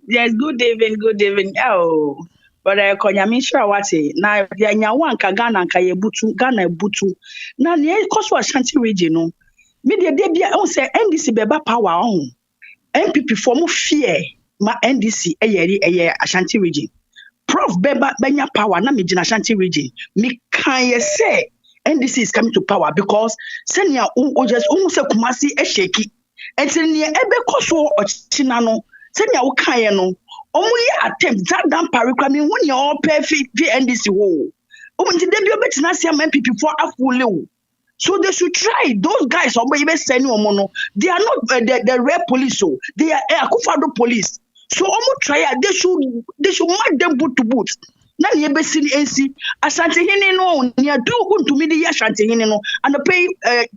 Yes, good evening. Oh. But Konyami sure what na ya nyawa nka Ghana nka yebutu Ghana ebutu. Na ne koso Ashanti region no. Me de bia on say NDC beba power on. MPP form fear ma NDC eye Ashanti region. Prof beba benya power na me gina Ashanti region. Me can say NDC is coming to power because senior just say Kumasi e sheki. Enti ne ebe koso ochina no senior wo kan no omuye attempt that dan parikwa me won your pay NDC wo. Omunti de bi obetina sia MPP for afule wo. So they should try. Those guys, they are not the rare police. So they are Akufado police. So try. They should mark them boot to boot. Na ni ebe sini NC Ashanti hini no ni adu Wontumi di Ashanti hini no and pay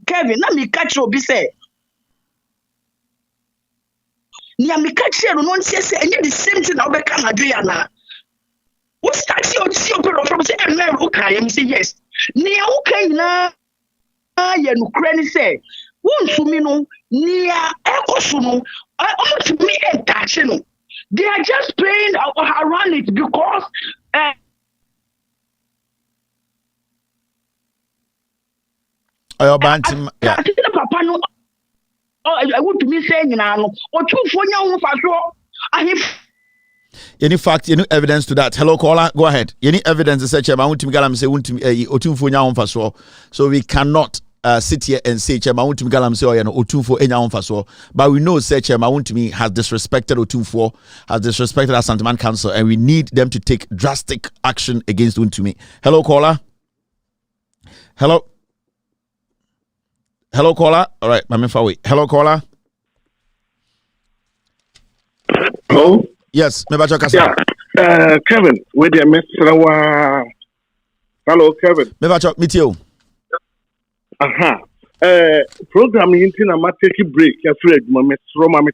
Kevin na mi catch obi say ni mi catch no no say the same thing na obeka na do ya na. What start see your from say na okay am say yes. Ni okay na ya no krani say Wontumi no nia ekoso no Wontumi entache no they are just playing around it because yeah. Papa no I want to be saying no otufo nya ho fa so any fact, any evidence to that? Hello caller, go ahead. Any evidence to say Chairman Wontumi Galam say Wontumi otufo nya ho fa so we cannot sit here and say Chairman Wontumi Galam say otufo enya ho fa so, but we know say Chairman Wontumi has disrespected otufo, has disrespected Ashanti Council, and we need them to take drastic action against Wontumi. Hello caller. Hello caller. All right, I'm far away. Hello caller. Hello. Yes, yeah. Kevin, where the Mr. Hello, Kevin. Meet you. Program into a take a break. Yes, Fred, my Roma, and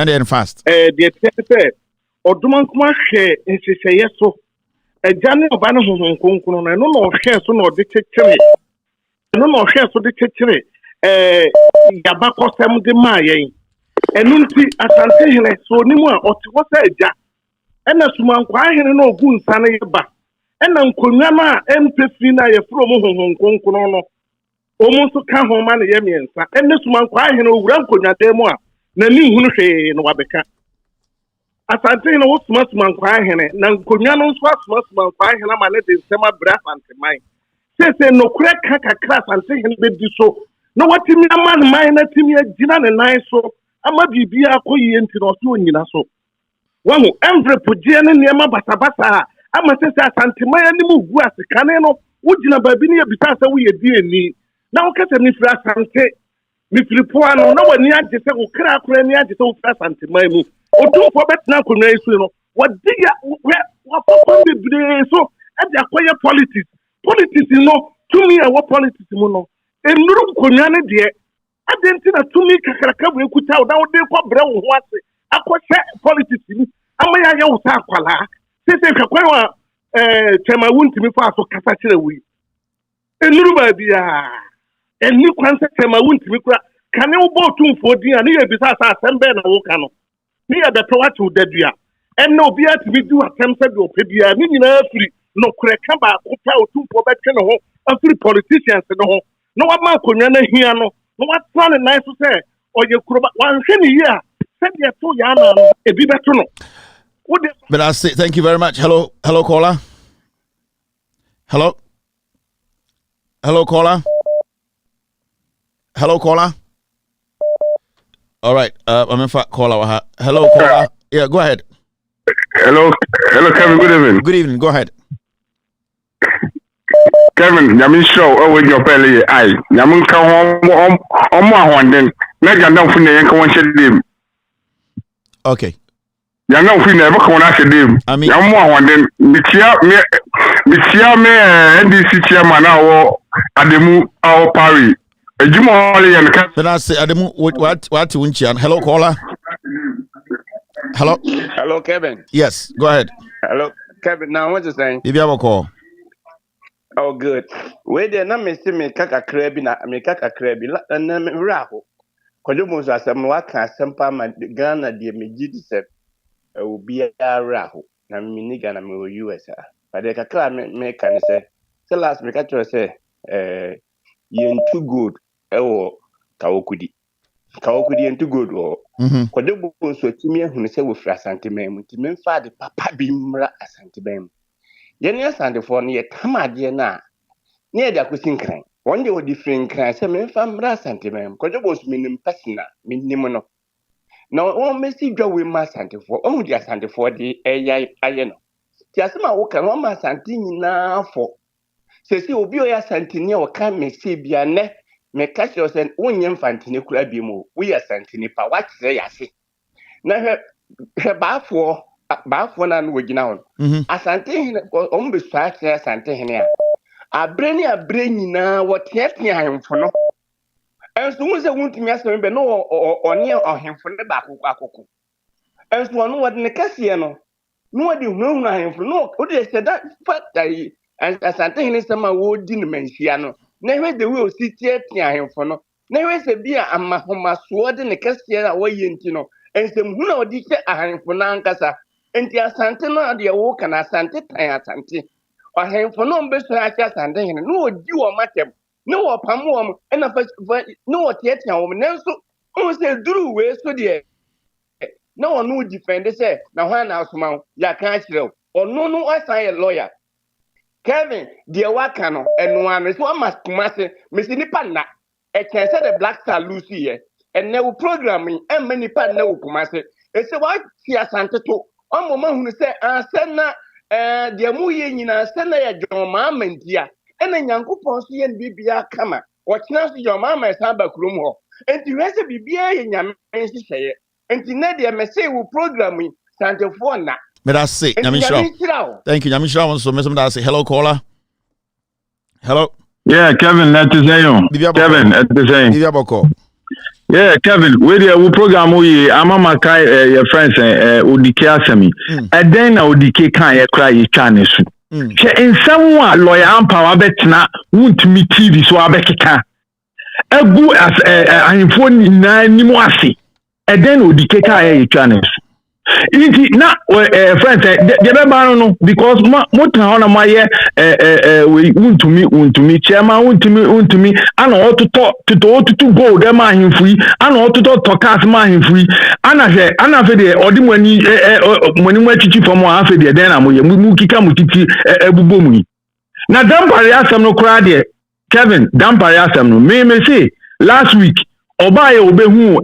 then fast. The say, or Duman Kumash, and she say yes, so a Johnny of Banner Hong Kong, and no shares no dictator. No shares so dictator. Yabako Sam de Maya. Enunti Asante hene so nimu a oti wose eja ena sumankwa hene no ogu nsane yeba ena nkonwa na empefi na ye fro mo honhonkonkono no omo so ka ho ma na ye miensa ena sumankwa hene owura nkonwa demu a na ni hunu hwe no wabeka Asante hene wo sumankwa hene na nkonwa no so sumankwa hene ma na de nsema bra Asante mai sese no kure kakra Asante hene be di so no watimi aman mai na timi agina ne nan so ama bibia akoyi enti no so nyina so wahu emvre pogye ne niema basabasa ama sese Asante mai ani mu gu asekane no wugina baabi ne yebisa se wo yedi ani na wo kase mi fra Asante mi filipo ano na wani agye se wo kra akora ni agye se wo fra Asante mai mu otumfo betna konwa isu no wadi ya wa papa bebre so ade akoye politics no tumi e wo politics mu no enuru konwa ne de adentina tumi kakraka bu ekuta da wo de ko bre wo ho ase akɔhwɛ politics ni ama ya ye wo sa akwala sese kakwan wa Chairman Wontumi fa so kasa kire wi enuru ba bia eni kwanse Chairman Wontumi kura kane wo bo tumfo din a ne ye bisa sa asembe na wo ka no ne ye beto wa tu dadua enne obi atimi du atemse de opebia ne nyina afiri no kure ka ba ko pa otumfo betwe ne ho afiri politicians ne ho no wa ma konwa na hia no no wa tane nice say oye kuroba wan hwe ne yia said ya to ya na no ebi beto no. But I say thank you very much. Hello caller. Hello. Hello, caller. Hello, caller. All right. I'm in fact caller. Hello, caller. Yeah, go ahead. Hello, Kevin. Good evening. Good evening. Go ahead. Kevin, Yamin show over your belly. I Yamin come home on my one then. Mega don't feel the one shit. Okay. You know, we never come out to them. I mean, I'm one then. Michia me NDC chairman now at the move our party. Jim Holly and then I say, Adamu, what to Winchian? Hello, caller. Hello. Hello, Kevin. Yes, go ahead. Hello, Kevin. Now, what you saying? If you have a call. Oh, good. Wait there, na me see me kaka krebi na me kaka krebi na me raho. Kojo mo so asem waka asem pa ma Ghana de me gidi se obi raho na me ni Ghana me US a. But the kaka me kan say last me catch say yen too good ewo kawokudi. Kawokudi yen too good o. Kojo mo so timi ehunu se wo fra asante mem timi mfa de papa bi mra asante mem. Yen asante for ne tamade na near the acquisition crime. One day, different crimes, some from Rasantimum, because was meaning personal, minimono. Now, one may see Joe with my Santa for only a Santa for the AI. Just my work and one my Santini now for. Says you will be a Santini or can me see be a net, make catch yours and one young Fantini could be more. We are Santini, but what say I see. Now, her bath for and waking out. A Santini was almost 5 years Santini. A brain na what yet him for no. And soon as I want to me ask him, no or near or him from the back of Akoko. And so I know what Nicasiano. No one do know him for no. What they said that but I and as I think in some wood didn't mention. Never the will sit yet near him for no. Never say beer and my home sword in the Cassian away in Tino. And some who know this I am for Nancasa. And the Santana, the walk and a Santa Santi. Or him for no best I just and then no you or matter. No pamwom and a first no yet woman else so say drew way so dear. No one would defend say now one house mount ya can't or no I say a lawyer. Kevin, dear Wakano, and one is one must master Miss Nipana. I can say the black star Lucy and now programming and many partner Kumase. It's a white Tia Santa to one woman who say, Sena, dear Muyina, Sena, John Mamma, dear. And then Yanko Ponsi and Bibia Kama, what now your mamma is Hamba Krumo, and the rest of Bibia in your man say, and the Nadia may say will program me Santa Fona. But that's it. Thank you. Yamisha wants to mess say hello, caller. Hello. Yeah, Kevin, that's the same. Kevin, that's the same. Yeah, Kevin, we program we Amama Kai your friends Udike Asami. And then Udike can cry Chinese. In someone lawyer ampa betina Wontumi TV so abekeka egu as ahemfo nyina ni mu ase e den odike ka e Chinese inti na friends de be ba no because mo tan ona maye Wontumi chairman Wontumi ana otutu gold e ma ahemfo yi ana otutu tokas ma ahemfo yi ana fe de odimani moni mu achichi fom a fe de den na mo ye mu kika mu titi ebubo mu yi na dampare asem no kra de Kevin dampare asem no me say last week obaye obehu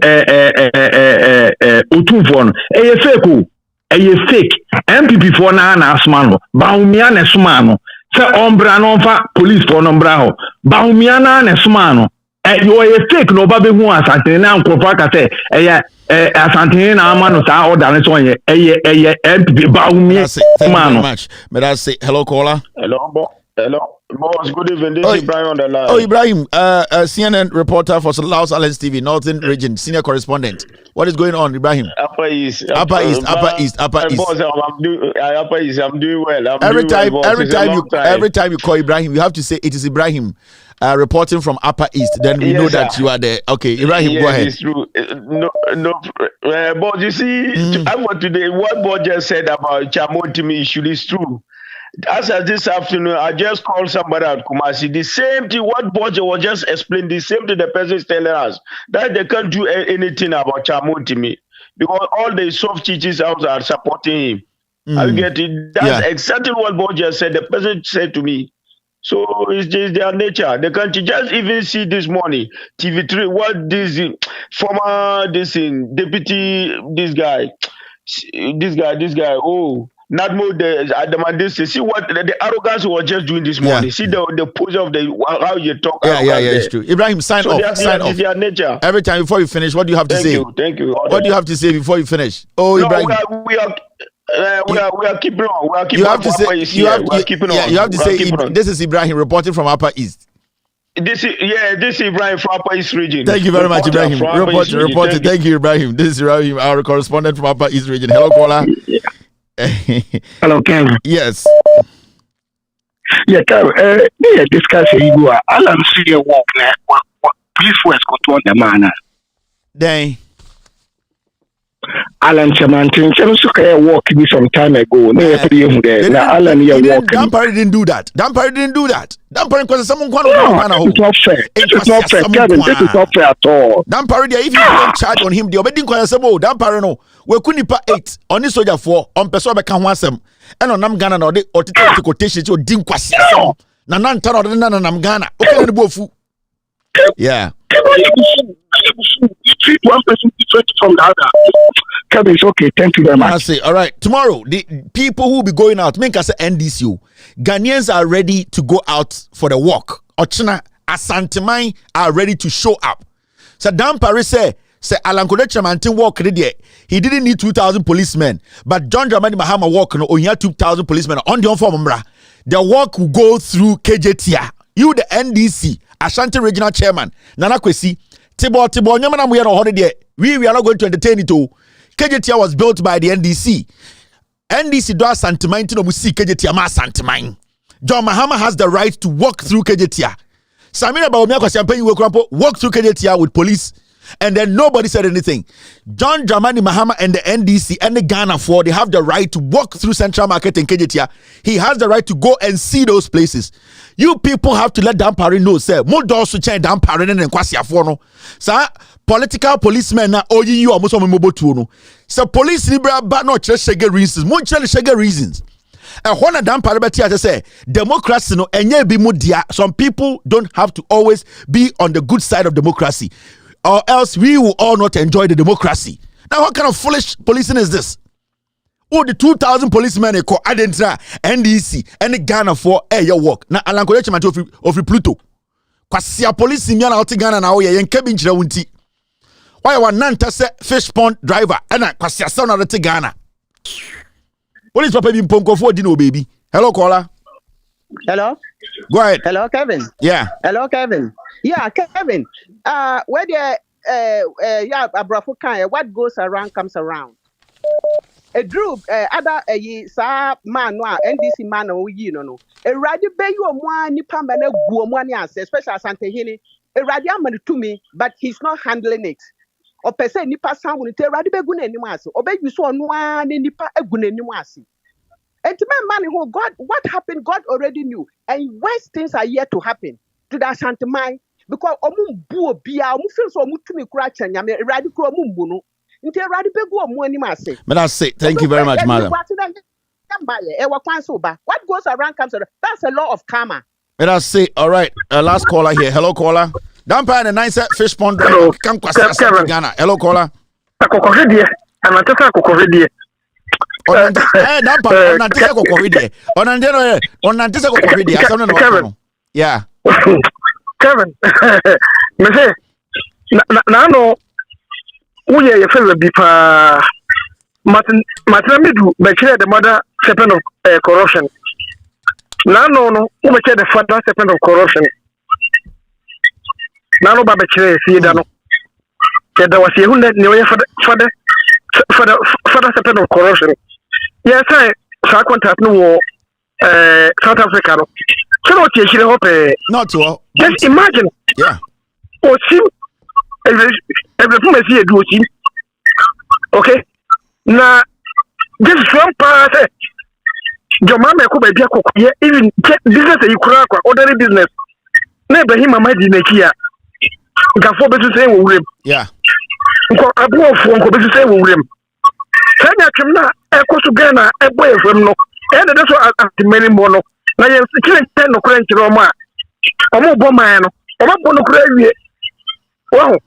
otufo no eye fake o eye fake MPP for na asma no baumia na suma no se ombra no fa police for no mbra ho baumia na suma no you eye fake no obabehu asante na nkofo aka se eye asante na ama no sa order ne so eye MPP baumia suma no. May I say hello caller? Hello, boss. Good evening. This is Ibrahim on the line. Oh, Ibrahim, CNN reporter for Los Angeles TV, Northern Region, senior correspondent. What is going on, Ibrahim? Upper East. Upper East. Boss, Upper East. I'm doing well. Every time you call Ibrahim, you have to say it is Ibrahim reporting from Upper East. Then we know that you are there. Okay, Ibrahim, go ahead. It's true. Boss, you see, today, what boss just said about Wontumi issue is true. As of this afternoon, I just called somebody at Kumasi. The same thing, what Bojo was just explaining, the same thing the person is telling us, that they can't do anything about Wontumi because all the soft teachers out are supporting him. I get it. That's exactly what Bojo said. The person said to me, So it's just their nature. They can't just even see this morning. TV3, what this former deputy, this guy. Oh, not more the Adamandis. See what the arrogance was just doing this morning. See the pose of the how you talk. Yeah, it's true. Ibrahim, sign off. Sign off. Their nature. Every time before you finish, what do you have to say? Thank you. What do you have to say before you finish? Oh, no, Ibrahim. We are keeping on. We are keeping you on. have to say. You have to say. This is Ibrahim reporting from Upper East. This is Ibrahim from Upper East region. Thank you very much, Ibrahim. Reporter. Thank you, Ibrahim. This is Ibrahim, our correspondent from Upper East region. Hello, caller. Hello, Ken. Yes. Yeah, Ken. We discuss you. Alan see your walk now. Police force control the man. Then. Alan Chamantin, so walk me some time ago. Alan, Dampari didn't do that. Dampari because someone it's not fair. It's not fair, Kevin. This is not fair at all. Dampari, if you don't charge on him, the obedient Kwasabo, Dampari no. We couldn't pay 8 on this soldier 4 on Pessoa Kanwasem and on Namgana or the quotation to Dinkwasi. Nanan Tano Namgana. Okay, the Bofu. Yeah. You treat one person different from the other. Kevin, it's okay. Thank you very much. I say, all right. Tomorrow, the people who will be going out, make us an NDCU. Ghanaians are ready to go out for the walk. Ochina, Asantemai are ready to show up. So Dan Paris say Alan Kodecha Mantin walk there. He didn't need 2,000 policemen, but John Dramani Mahama walk no, he had 2,000 policemen on the form. The walk will go through KJTIA. You, the NDC, Ashanti Regional Chairman, Nana Kwesi, Tibo, Nyamana we are on holiday. We are not going to entertain it all. KJTIA was built by the NDC. NDC does Santimain to Musi KJTIA ma Santimain. John Mahama has the right to walk through KJTIA. Samira Baumia Kwasyampe walk through KJTIA with police, and then nobody said anything. John Dramani Mahama and the NDC and the Ghana they have the right to walk through Central Market in KJTIA. He has the right to go and see those places. You people have to let Dampari know, sir. More doors to change Dampari and Kwasiafo no. Sir, political policemen na oyi you almost on mobotu no. So police liberal but not just shege reasons. More shege reasons. And when a Dampari beti I say democracy no enye bi mu dia. Some people don't have to always be on the good side of democracy, or else we will all not enjoy the democracy. Now what kind of foolish policing is this? Oh, the 2,000 policemen call Adentra, NDC, and the Ghana for your work. Now, Alan Kodecha of Pluto. Kwasia police in Yana Ghana now, and Kevin Chirunti. Why one Nanta fish pond driver, and Kwasia son of the Ghana. What is Papa Ponko for Dino baby? Hello, caller. Hello. Go ahead. Hello, Kevin. Yeah. Hello, Kevin. Yeah, Kevin. Where the what goes around comes around. A group, other sa man no NDC man no yi no. A radio be you one nipa na gu omwani ase, especially Asante Hini. A radio man to me, but he's not handling it. Or per se nipa sound will tell radio be gu na nimu ase. Obe you so one nipa egu na nimu ase. And to my man who God, what happened? God already knew, and worse things are yet to happen to the Asante man because omu bu bia omu feel so omu tumi kura chanya radio kura omu bu no. But that's it. Thank you very much, madam. What goes around comes around. That's a law of karma. But that's it. All right. Last caller here. Hello, caller. Dampa and a nice fish pond. Hello, Ghana. Hello, caller. Yeah. Kevin. No. We are a fellow beeper. Martin Midu, by the mother serpent of corruption. Now, no, who may the father serpent of corruption. Now, no, Baba Chere, see that there was a hundred new father serpent of corruption. Yes, I contract no war, South Africa. So, what you should hope, not to all. Just imagine, yeah, or see. Everything is here, do it. Okay? Now, this is one part. Your mama could be even business you crack ordinary business. Never him a mighty Nakia. Gafo to say, yeah. A boy from Kobe say, William. Sanya Chimna, Echo to Ghana, a boy from no. And that's what I many mono. na yɛn kyerɛ no kora nkyerɛ ɔmo a ɔmo bɔ man no ɔmo bɔ no kora awie wɔho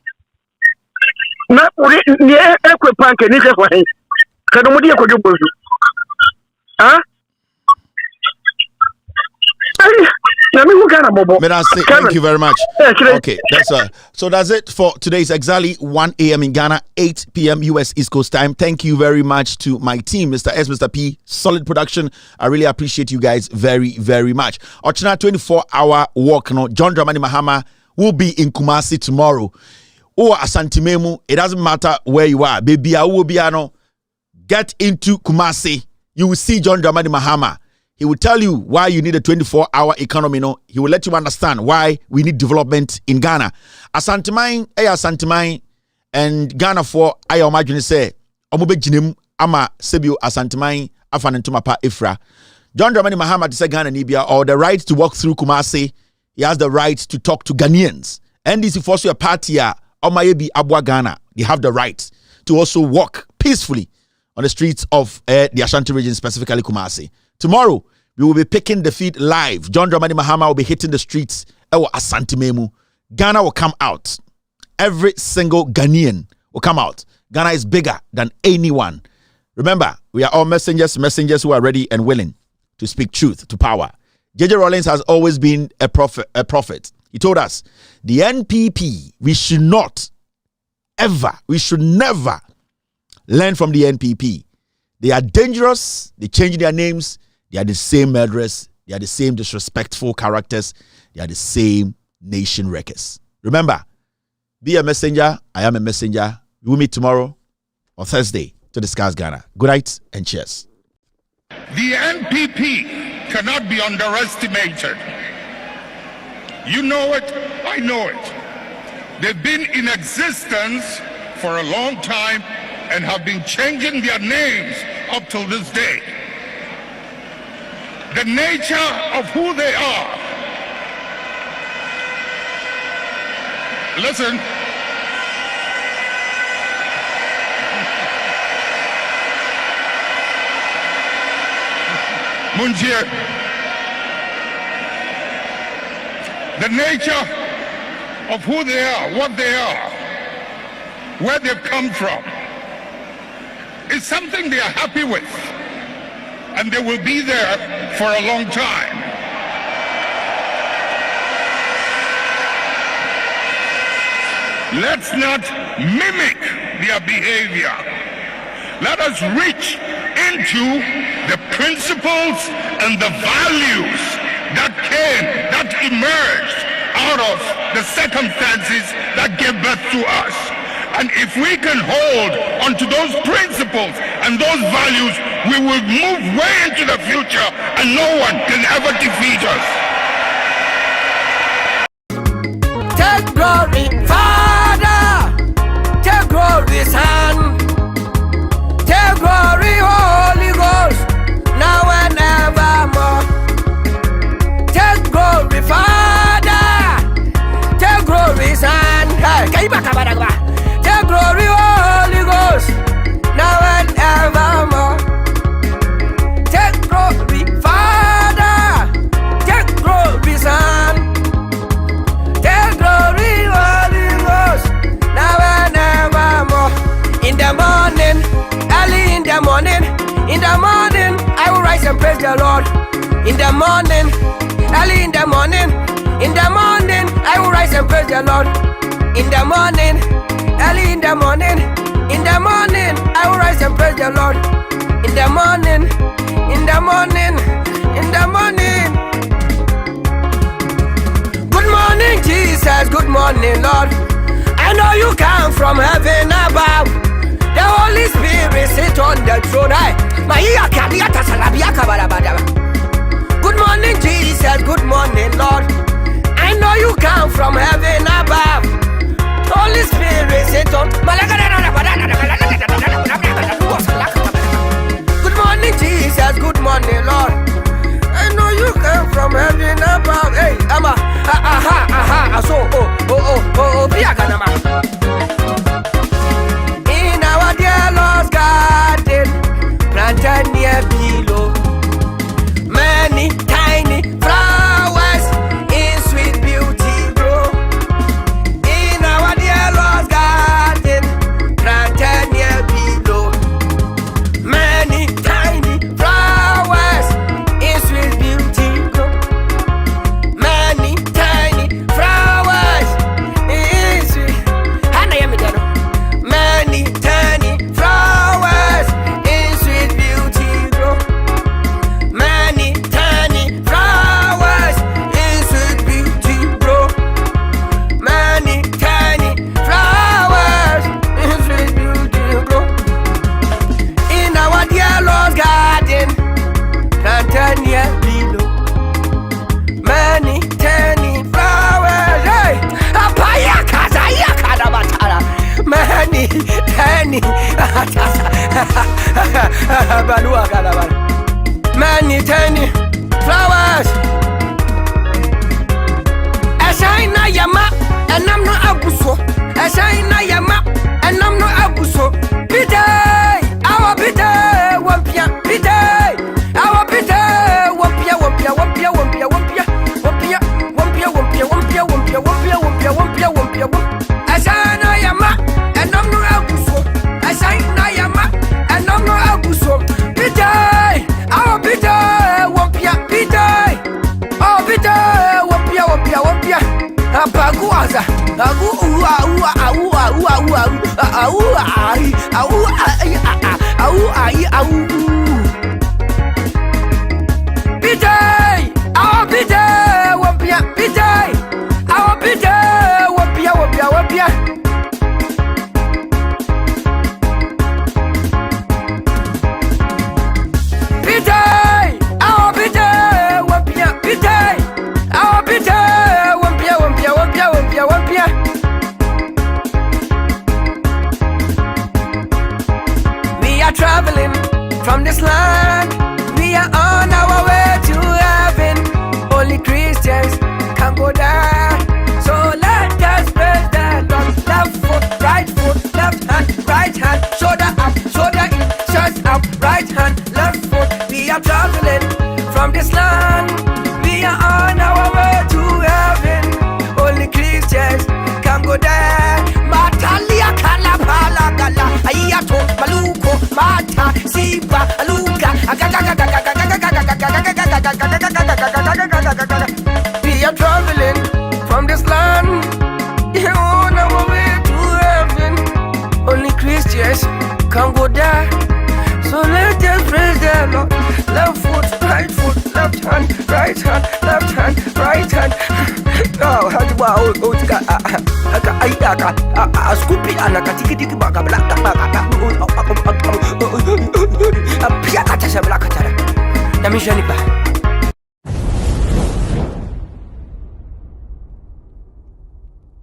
na ori ne ekwe panke ni hwɛ hɔ hen ka no mo de ekɔdwo bozu ah Thank you very much. Okay, that's it for today's exactly 1 a.m. in Ghana, 8 p.m. US East Coast time. Thank you very much to my team, Mr. S, Mr. P, solid production. I really appreciate you guys very, very much. Ochina 24-hour walk. No, John Dramani Mahama will be in Kumasi tomorrow. Or Asante Memu, it doesn't matter where you are. Baby, I will be get into Kumasi. You will see John Dramani Mahama. He will tell you why you need a 24-hour economy. No, he will let you understand why we need development in Ghana. Asantemine, and Ghana for I imagine say omobe jinim ama sebio Asantemine afanentuma pa Ifra. John Dramani Mahama say Ghana Nibia or the right to walk through Kumasi. He has the right to talk to Ghanaians. NDC force your party Omayebi Abwa Ghana. They have the right to also walk peacefully on the streets of the Ashanti region, specifically Kumasi. Tomorrow, we will be picking the feed live. John Dramani Mahama will be hitting the streets. Asante Memu. Ghana will come out. Every single Ghanaian will come out. Ghana is bigger than anyone. Remember, we are all messengers who are ready and willing to speak truth to power. J.J. Rawlings has always been a prophet. He told us, the NPP, we should never learn from the NPP. They are dangerous. They change their names. They are the same murderers. They are the same disrespectful characters. They are the same nation wreckers. Remember, be a messenger. I am a messenger. We will meet tomorrow or Thursday to discuss Ghana. Good night and cheers. The NPP cannot be underestimated. You know it. I know it. They've been in existence for a long time and have been changing their names up till this day. The nature of who they are. Listen. Munjir. The nature of who they are, what they are, where they've come from, is something they are happy with, and they will be there for a long time. Let's not mimic their behavior. Let us reach into the principles and the values that emerged out of the circumstances that gave birth to us. And if we can hold onto those principles and those values, we will move way into the future and no one can ever defeat us. Take glory, Father. Take glory, Son. Take glory, Holy Ghost. Now and evermore. Take glory, Father. Take glory, Son. Hey, take glory, Holy Ghost, now and evermore. Take glory, Father. Take glory, Son. Take glory, Holy Ghost, now and evermore. In the morning, early in the morning, I will rise and praise the Lord. In the morning, early in the morning, I will rise and praise the Lord. In the morning, early in the morning, I will rise and praise the Lord. In the morning, Good morning, Jesus. Good morning, Lord. I know you come from heaven above. The Holy Spirit sit on the throne. Good morning, Jesus. Good morning, Lord. I know you come from heaven above. Holy Spirit, sit on. Good morning, Jesus. Good morning, Lord. I know you come from heaven above. Hey, ama, so, in our dear Lord's garden, planted near below, many tiny many. Many tiny flowers. I shine na yama, and I'm not abuso. I shine na yama, and I'm not abuso. Pite, our pite, wampia, pite, our pite, wampia, wampia, wampia, wampia, wampia, wampia, wampia, wampia, wampia, wampia, wampia, wampia, wampia, wampia, wampia. I shine na yama, and I'm not abuso. I shine na yama, and I'm not abuso. Pite, our pite, wampia, pite, oh pite, wampia, wampia, wampia. Apaguaza, agu ua ua ua ua ua ua ai au ai au Pitay, our pitay, wampia, pitay, our pitay, wampia, wampia, wampia. Pitay, our pitay, wampia, pitay, our pitay, wampia, wampia, wampia, wampia, wampia. We are traveling from this land. We are on our way to heaven. Only Christians can go there. So let us praise the Lord. Left foot, right hand, shoulder up, shoulder in, chest up, right hand, left foot. We are traveling from this land. We are on our way to heaven. Only Christians can go there. Matalia kalapala gala, ayato maluko, mata sipa aluka. We are traveling from this land. We are on our way to heaven. Only Christians can go there. So let us praise the Lord. Left foot, left hand, right hand, left hand, right hand. Oh, how do I scoopy and a catiki baka black a piacata black. Namisha nipa.